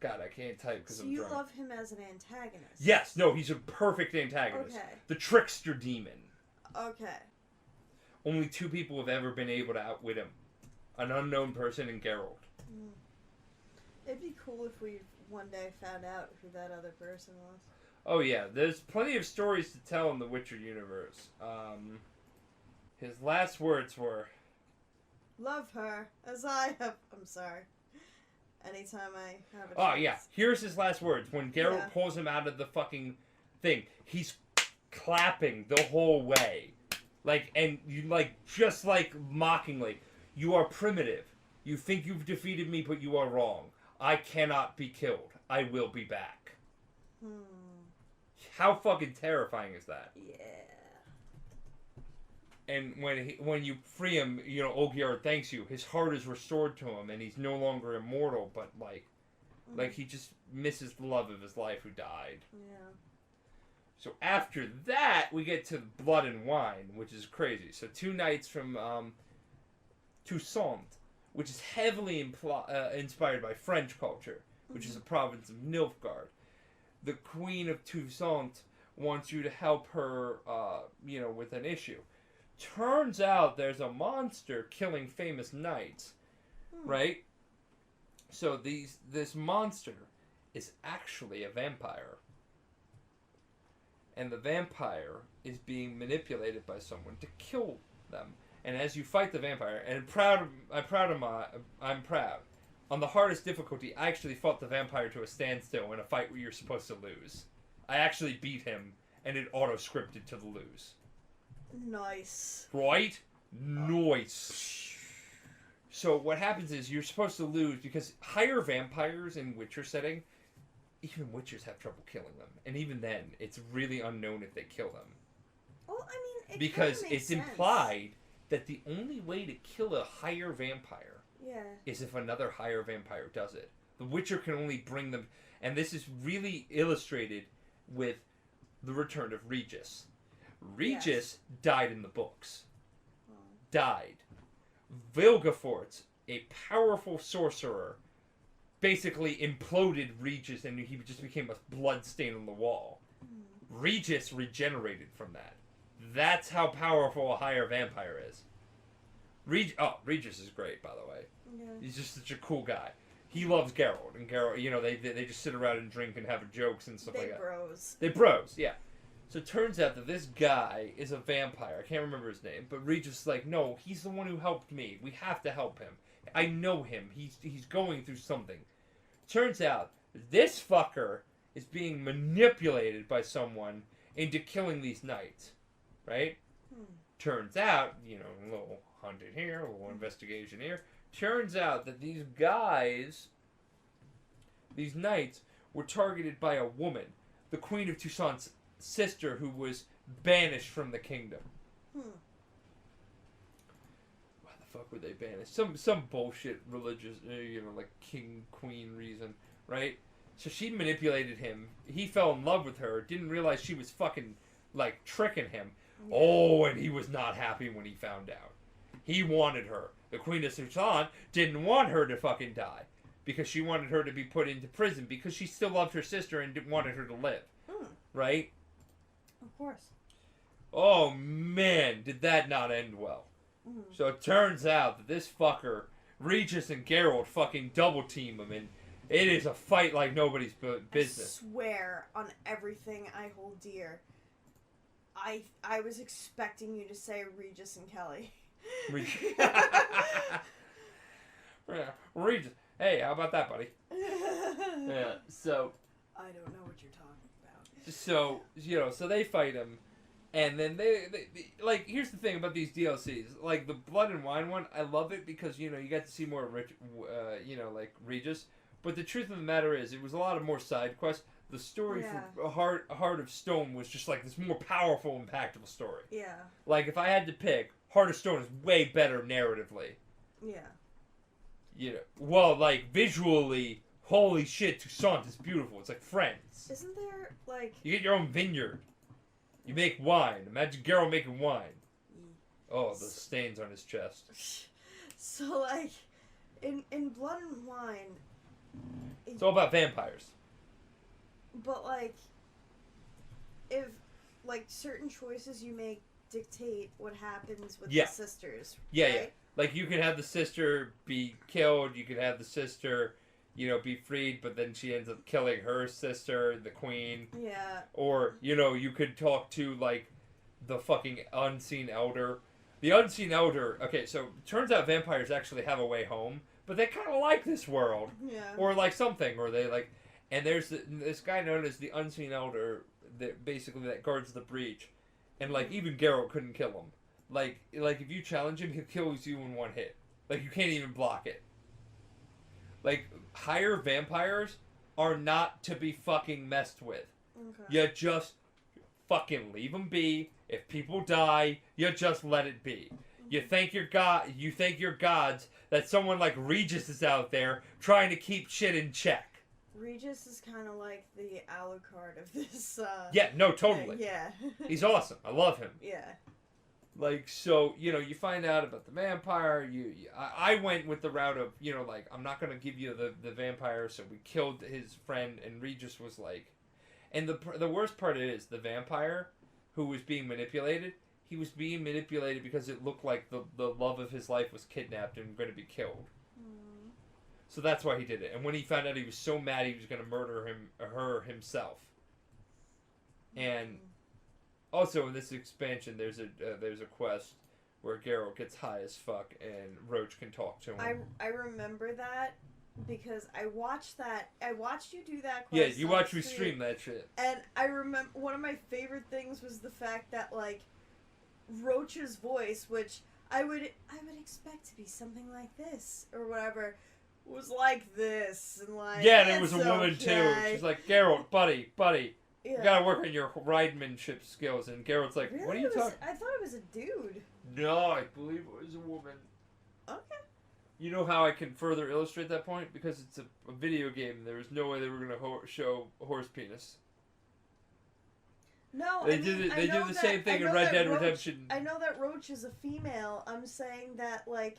God, I can't type because So I'm you drunk. love him as an antagonist? Yes, no, he's a perfect antagonist. Okay. The trickster demon. Okay. Only 2 people have ever been able to outwit him. An unknown person and Geralt. Mm. It'd be cool if we one day found out who that other person was. Oh yeah, there's plenty of stories to tell in the Witcher universe. His last words were, Love her as I have. I'm sorry. Anytime I have a oh chance. yeah, here's his last words. When Geralt Yeah. pulls him out of the fucking thing, he's clapping the whole way. Like, and you just mockingly, you are primitive. You think you've defeated me, but you are wrong. I cannot be killed. I will be back. How fucking terrifying is that? Yeah. And when you free him, you know, Ogier thanks you. His heart is restored to him, and he's no longer immortal. But like he just misses the love of his life who died. Yeah. So after that, we get to Blood and Wine, which is crazy. So 2 knights from Toussaint, which is heavily inspired by French culture, which is a province of Nilfgaard. The Queen of Toussaint wants you to help her, with an issue. Turns out there's a monster killing famous knights, right? So this monster is actually a vampire. And the vampire is being manipulated by someone to kill them. And as you fight the vampire, and I'm proud. On the hardest difficulty, I actually fought the vampire to a standstill in a fight where you're supposed to lose. I actually beat him, and it auto-scripted to the lose. Nice. Right? Nice. So what happens is you're supposed to lose because higher vampires in Witcher setting, even Witchers have trouble killing them. And even then, it's really unknown if they kill them. Well, I mean, it Because kinda makes it's sense. implied that the only way to kill a higher vampire Yeah. is if another higher vampire does it. The Witcher can only bring them... And this is really illustrated with the return of Regis. Regis died in the books. Oh. Died. Vilgefortz, a powerful sorcerer, basically imploded Regis and he just became a blood stain on the wall. Regis regenerated from that. That's how powerful a higher vampire is. Regis is great, by the way. Yeah. He's just such a cool guy. He loves Geralt, and Geralt, you know, they just sit around and drink and have jokes and stuff like that. Bros. They bros, yeah. So it turns out that this guy is a vampire. I can't remember his name, but Regis is like, no, he's the one who helped me. We have to help him. I know him. He's going through something. Turns out this fucker is being manipulated by someone into killing these knights, right? Turns out, you know, a little hunted here, a little investigation here. Turns out that these guys, these knights, were targeted by a woman, the Queen of Toussaint's sister, who was banished from the kingdom. Why the fuck were they banished? Some bullshit religious, like king, queen reason, right? So she manipulated him. He fell in love with her, didn't realize she was fucking, like, tricking him. Yeah. Oh, and he was not happy when he found out. He wanted her. The Queen of Toussaint didn't want her to fucking die. Because she wanted her to be put into prison. Because she still loved her sister and wanted her to live. Right? Of course. Oh, man. Did that not end well. So it turns out that this fucker, Regis and Geralt, fucking double team him. And it is a fight like nobody's business. I swear on everything I hold dear. I was expecting you to say Regis and Kelly. Regis. Hey, how about that, buddy? Yeah, so... I don't know what you're talking about. So, so they fight him, and then they like, here's the thing about these DLCs. Like, the Blood and Wine one, I love it because, you get to see more, like, Regis. But the truth of the matter is, it was a lot of more side quests. The story for Heart of Stone was just, like, this more powerful, impactful story. Yeah. Like, if I had to pick, Heart of Stone is way better narratively. Yeah. you know, well, like visually, holy shit, Toussaint is beautiful. It's like Friends. Isn't there like? You get your own vineyard. You make wine. Imagine Geralt making wine. Oh, the stains on his chest. So like, in Blood and Wine. It's all about vampires. But like, if like certain choices you make dictate what happens with Yeah. the sisters. Yeah, right? yeah. Like you could have the sister be killed. You could have the sister, you know, be freed, but then she ends up killing her sister, the queen. Yeah. Or, you know, you could talk to, like, the fucking Unseen Elder. The Unseen Elder, okay, so turns out vampires actually have a way home, but they kind of like this world. Yeah. Or like something, or they like... And there's this guy known as the Unseen Elder, that basically that guards the breach. And, like, even Geralt couldn't kill him. Like, if you challenge him, he kills you in one hit. Like, you can't even block it. Like, higher vampires are not to be fucking messed with. Okay. You just fucking leave them be. If people die, you just let it be. You thank your god. You thank your gods that someone like Regis is out there trying to keep shit in check. Regis is kind of like the Alucard of this. Yeah, no, totally. Yeah. He's awesome. I love him. Yeah. Like, so, you know, you find out about the vampire. I went with the route of, you know, like, I'm not going to give you the vampire, so we killed his friend, and Regis was like... And the worst part is, the vampire who was being manipulated, he was being manipulated because it looked like the love of his life was kidnapped and going to be killed. Mm. So that's why he did it. And when he found out, he was so mad he was going to murder her himself. And... Also, in this expansion, there's a quest where Geralt gets high as fuck and Roach can talk to him. I remember that because I watched you do that Yeah, quest. you on watch me stream that shit. And I remember one of my favorite things was the fact that like Roach's voice, which I would expect to be something like this or whatever, was like this and like Yeah, and it was "It's a woman okay." too. She's like, Geralt, buddy. Yeah. You gotta work on your ridemanship skills. And Geralt's like, Really? what are you talking? I thought it was a dude. No, I believe it was a woman. Okay. You know how I can further illustrate that point? Because it's a video game. There was no way they were gonna show horse penis. No, They I do mean, the, they do the same thing in Red Dead Redemption. I know that Roach is a female. I'm saying that like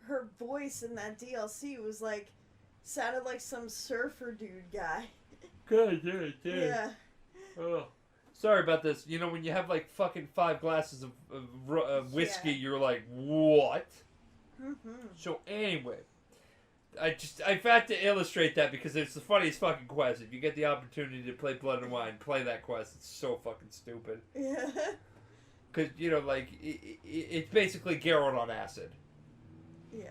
her voice in that DLC was like sounded like some surfer dude guy. Good, yeah, Yeah. Oh. Sorry about this. You know, when you have like fucking 5 glasses of whiskey, Yeah. you're like, what? Mm-hmm. So anyway, I had to illustrate that because it's the funniest fucking quest. If you get the opportunity to play Blood and Wine, play that quest. It's so fucking stupid. Yeah. Because, you know, like, it's basically Geralt on acid. Yeah.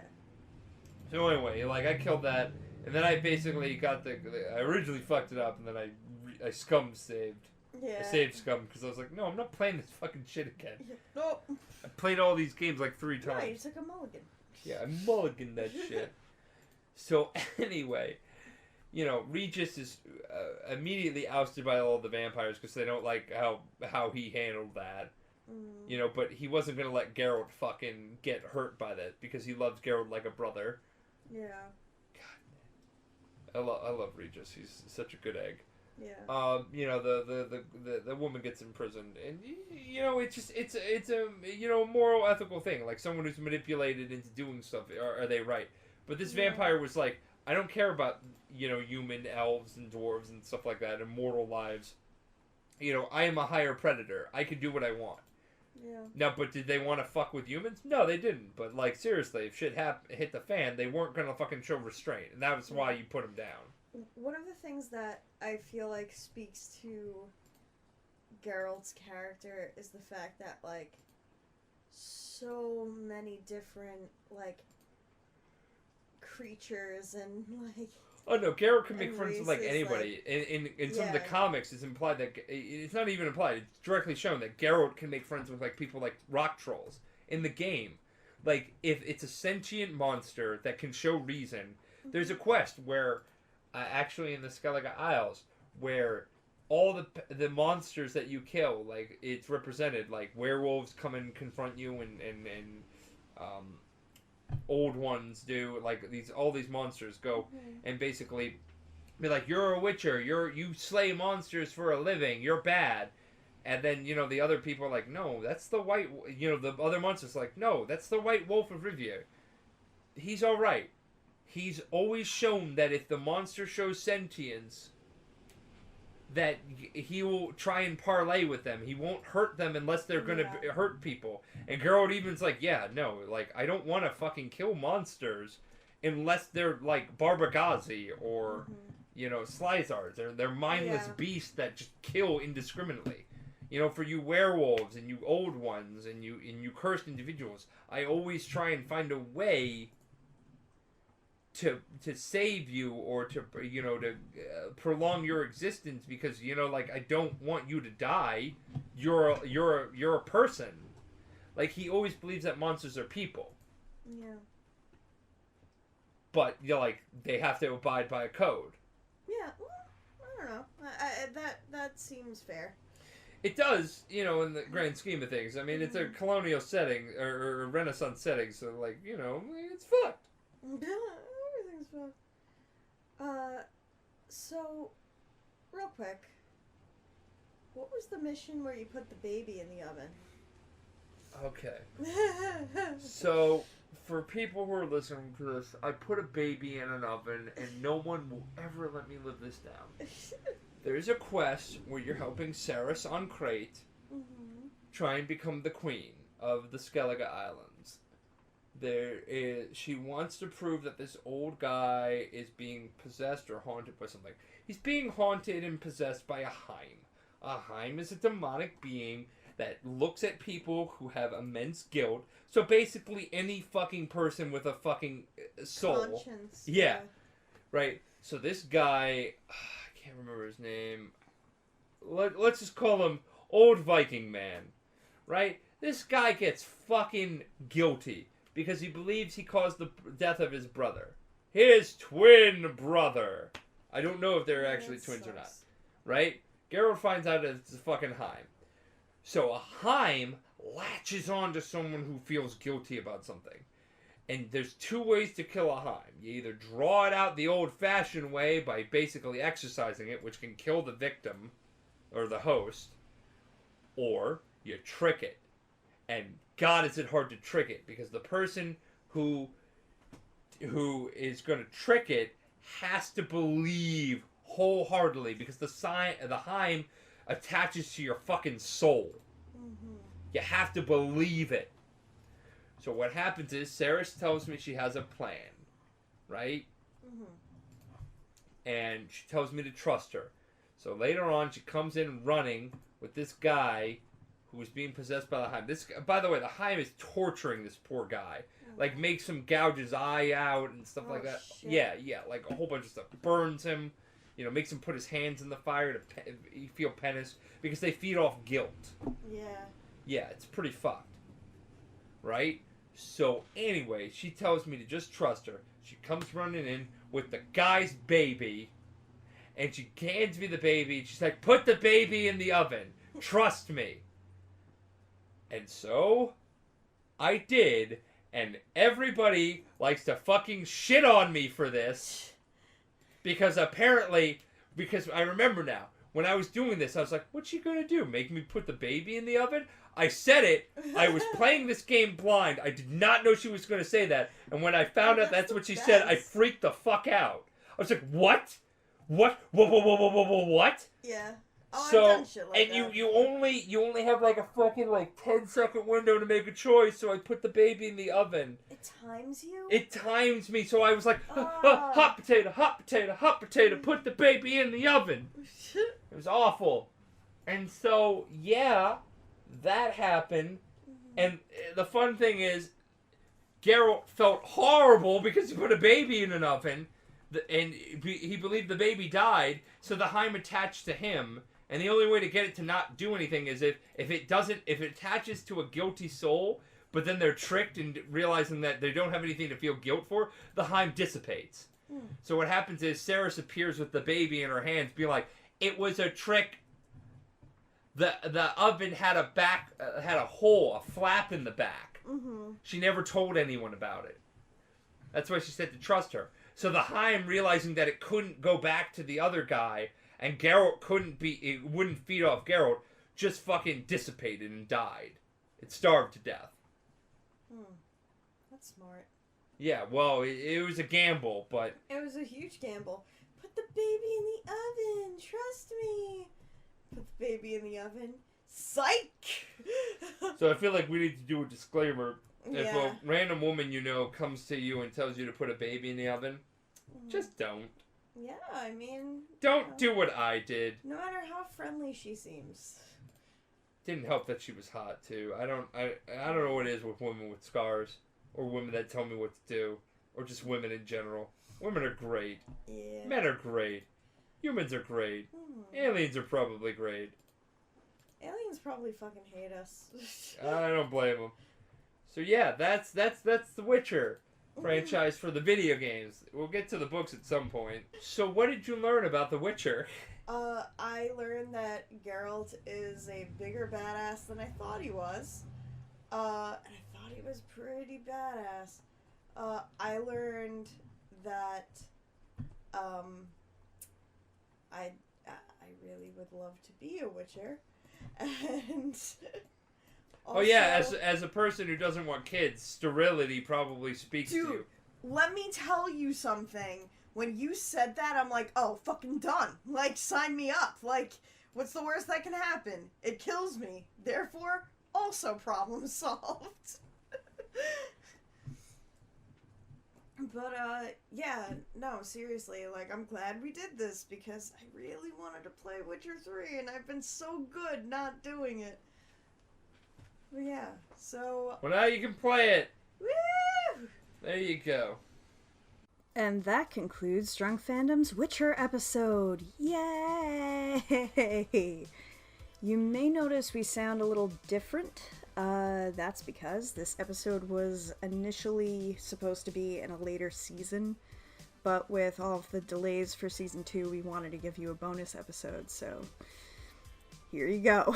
So anyway, like, I killed that, and then I basically got I originally fucked it up, and then I scum saved. Yeah. I saved scum because I was like, no, I'm not playing this fucking shit again. No. I played all these games like 3 No, you times. took a mulligan. Yeah, I mulliganed that shit. So anyway, you know, Regis is immediately ousted by all the vampires because they don't like how he handled that. Mm. You know, but he wasn't gonna let Geralt fucking get hurt by that because he loves Geralt like a brother. Yeah. I love Regis. He's such a good egg. Yeah. You know, the woman gets imprisoned, and you know, it's a you know, moral ethical thing. Like someone who's manipulated into doing stuff, are they right? But this Yeah. vampire was like, I don't care about, you know, human elves and dwarves and stuff like that, immortal lives. You know, I am a higher predator. I can do what I want. Yeah. Now, but did they want to fuck with humans? No, they didn't. But like, seriously, if shit hit the fan, they weren't gonna fucking show restraint, and that was why you put them down. One of the things that I feel like speaks to Geralt's character is the fact that like so many different like creatures and like Oh no, Geralt can make And friends with like races, anybody. In some of the Yeah. comics, it's implied that it's not even implied. It's directly shown that Geralt can make friends with like people like rock trolls in the game. Like if it's a sentient monster that can show reason, there's a quest where actually in the Skellige Isles where all the monsters that you kill, like it's represented, like werewolves come and confront you, and old ones do, like all these monsters go and basically be like, you're a witcher, you slay monsters for a living, you're bad. And then, the other people are like, no, that's the white, the other monsters are like, no, that's the White Wolf of Rivia. He's alright. He's always shown that if the monster shows sentience, that he will try and parlay with them. He won't hurt them unless they're going to hurt people. And Geralt even's like, yeah, no, like, I don't want to fucking kill monsters unless they're like Barbagazi or, Slizards. They're mindless beasts that just kill indiscriminately. For you werewolves and you old ones and you cursed individuals, I always try and find a way to save you or to prolong your existence because like I don't want you to die. You're a person. Like he always believes that monsters are people. Yeah. But like they have to abide by a code. Yeah. Well, I don't know. That seems fair. It does, in the grand scheme of things. I mean, it's a colonial setting or a Renaissance setting, so like it's fucked. Everything's fucked. So, real quick, what was the mission where you put the baby in the oven? Okay. So, for people who are listening to this, I put a baby in an oven, and no one will ever let me live this down. There's a quest where you're helping Ceres on Crate try and become the queen of the Skellige Islands. She wants to prove that this old guy is being possessed or haunted by something. He's being haunted and possessed by a Heim. A Heim is a demonic being that looks at people who have immense guilt. So basically any fucking person with a fucking soul. Conscience. Yeah. Right? So this guy, I can't remember his name. Let's just call him Old Viking Man. Right? This guy gets fucking guilty because he believes he caused the death of his brother. His twin brother. I don't know if they're actually twins or not. Right? Geralt finds out that it's a fucking Heim. So a Heim latches on to someone who feels guilty about something. And there's two ways to kill a Heim. You either draw it out the old-fashioned way by basically exercising it, which can kill the victim, or the host, or you trick it. And God, is it hard to trick it, because the person who is going to trick it has to believe wholeheartedly, because the Heim attaches to your fucking soul. You have to believe it. So what happens is, Ceres tells me she has a plan, right? And she tells me to trust her. So later on, she comes in running with this guy who is being possessed by the Heim. By the way, the Heim is torturing this poor guy. Like, makes him gouge his eye out and stuff like that. Shit. Yeah, like a whole bunch of stuff. Burns him, makes him put his hands in the fire to feel penance, because they feed off guilt. Yeah, it's pretty fucked. Right? So, anyway, she tells me to just trust her. She comes running in with the guy's baby, and she hands me the baby. She's like, put the baby in the oven. Trust me. And so, I did, and everybody likes to fucking shit on me for this. Because I remember now, when I was doing this, I was like, what's she gonna do? Make me put the baby in the oven? I said it. I was playing this game blind. I did not know she was going to say that. And when I found out that's what she said, I freaked the fuck out. I was like, what? What? What? Yeah. I've done shit like that. you only have like a fucking 10-second window to make a choice, so I put the baby in the oven. It times you? It times me, so I was like, hot potato, put the baby in the oven. It was awful. And so, yeah, that happened, and the fun thing is, Geralt felt horrible because he put a baby in an oven, and he believed the baby died, so the Heim attached to him, and the only way to get it to not do anything is if it attaches to a guilty soul, but then they're tricked into realizing that they don't have anything to feel guilt for, the Heim dissipates. So what happens is, Ceres appears with the baby in her hands, being like, it was a trick. The oven had a hole, a flap in the back. She never told anyone about it. That's why she said to trust her. So the Heim, realizing that it couldn't go back to the other guy, and Geralt it wouldn't feed off Geralt, just fucking dissipated and died. It starved to death. That's smart. Yeah, well, it was a gamble, but... It was a huge gamble. Put the baby in the oven. Trust me. Put the baby in the oven. Psych! So I feel like we need to do a disclaimer. If Yeah. a random woman you know comes to you and tells you to put a baby in the oven, just don't. Yeah, I mean... Don't do what I did. No matter how friendly she seems. Didn't help that she was hot, too. I don't know what it is with women with scars. Or women that tell me what to do. Or just women in general. Women are great. Yeah. Men are great. Humans are great. Aliens are probably great. Aliens probably fucking hate us. I don't blame them. So yeah, that's The Witcher franchise for the video games. We'll get to the books at some point. So what did you learn about The Witcher? I learned that Geralt is a bigger badass than I thought he was. And I thought he was pretty badass. I learned that, I really would love to be a Witcher. And also, Oh yeah, as a person who doesn't want kids, sterility probably speaks to you. Let me tell you something. When you said that, I'm like, oh, fucking done. Like, sign me up. Like, what's the worst that can happen? It kills me. Therefore, also problem solved. But, yeah, no, seriously, like, I'm glad we did this because I really wanted to play Witcher 3 and I've been so good not doing it. But yeah, so... Well, now you can play it. Woo! There you go. And that concludes Drunk Fandom's Witcher episode. Yay! You may notice we sound a little different. That's because this episode was initially supposed to be in a later season, but with all of the delays for season 2, we wanted to give you a bonus episode, so here you go.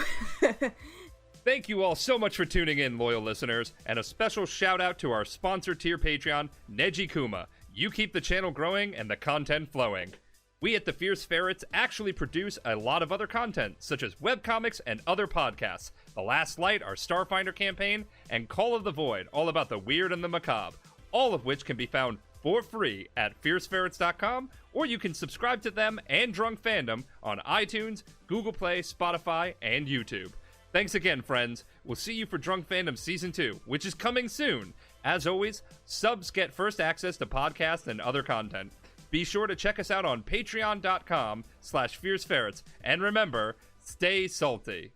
Thank you all so much for tuning in, loyal listeners, and a special shout out to our sponsor tier Patreon, Neji Kuma. You keep the channel growing and the content flowing. We at the Fierce Ferrets actually produce a lot of other content, such as webcomics and other podcasts. The Last Light, our Starfinder campaign, and Call of the Void, all about the weird and the macabre, all of which can be found for free at fierceferrets.com, or you can subscribe to them and Drunk Fandom on iTunes, Google Play, Spotify, and YouTube. Thanks again, friends. We'll see you for Drunk Fandom Season 2, which is coming soon. As always, subs get first access to podcasts and other content. Be sure to check us out on patreon.com/fierceferrets, and remember, stay salty.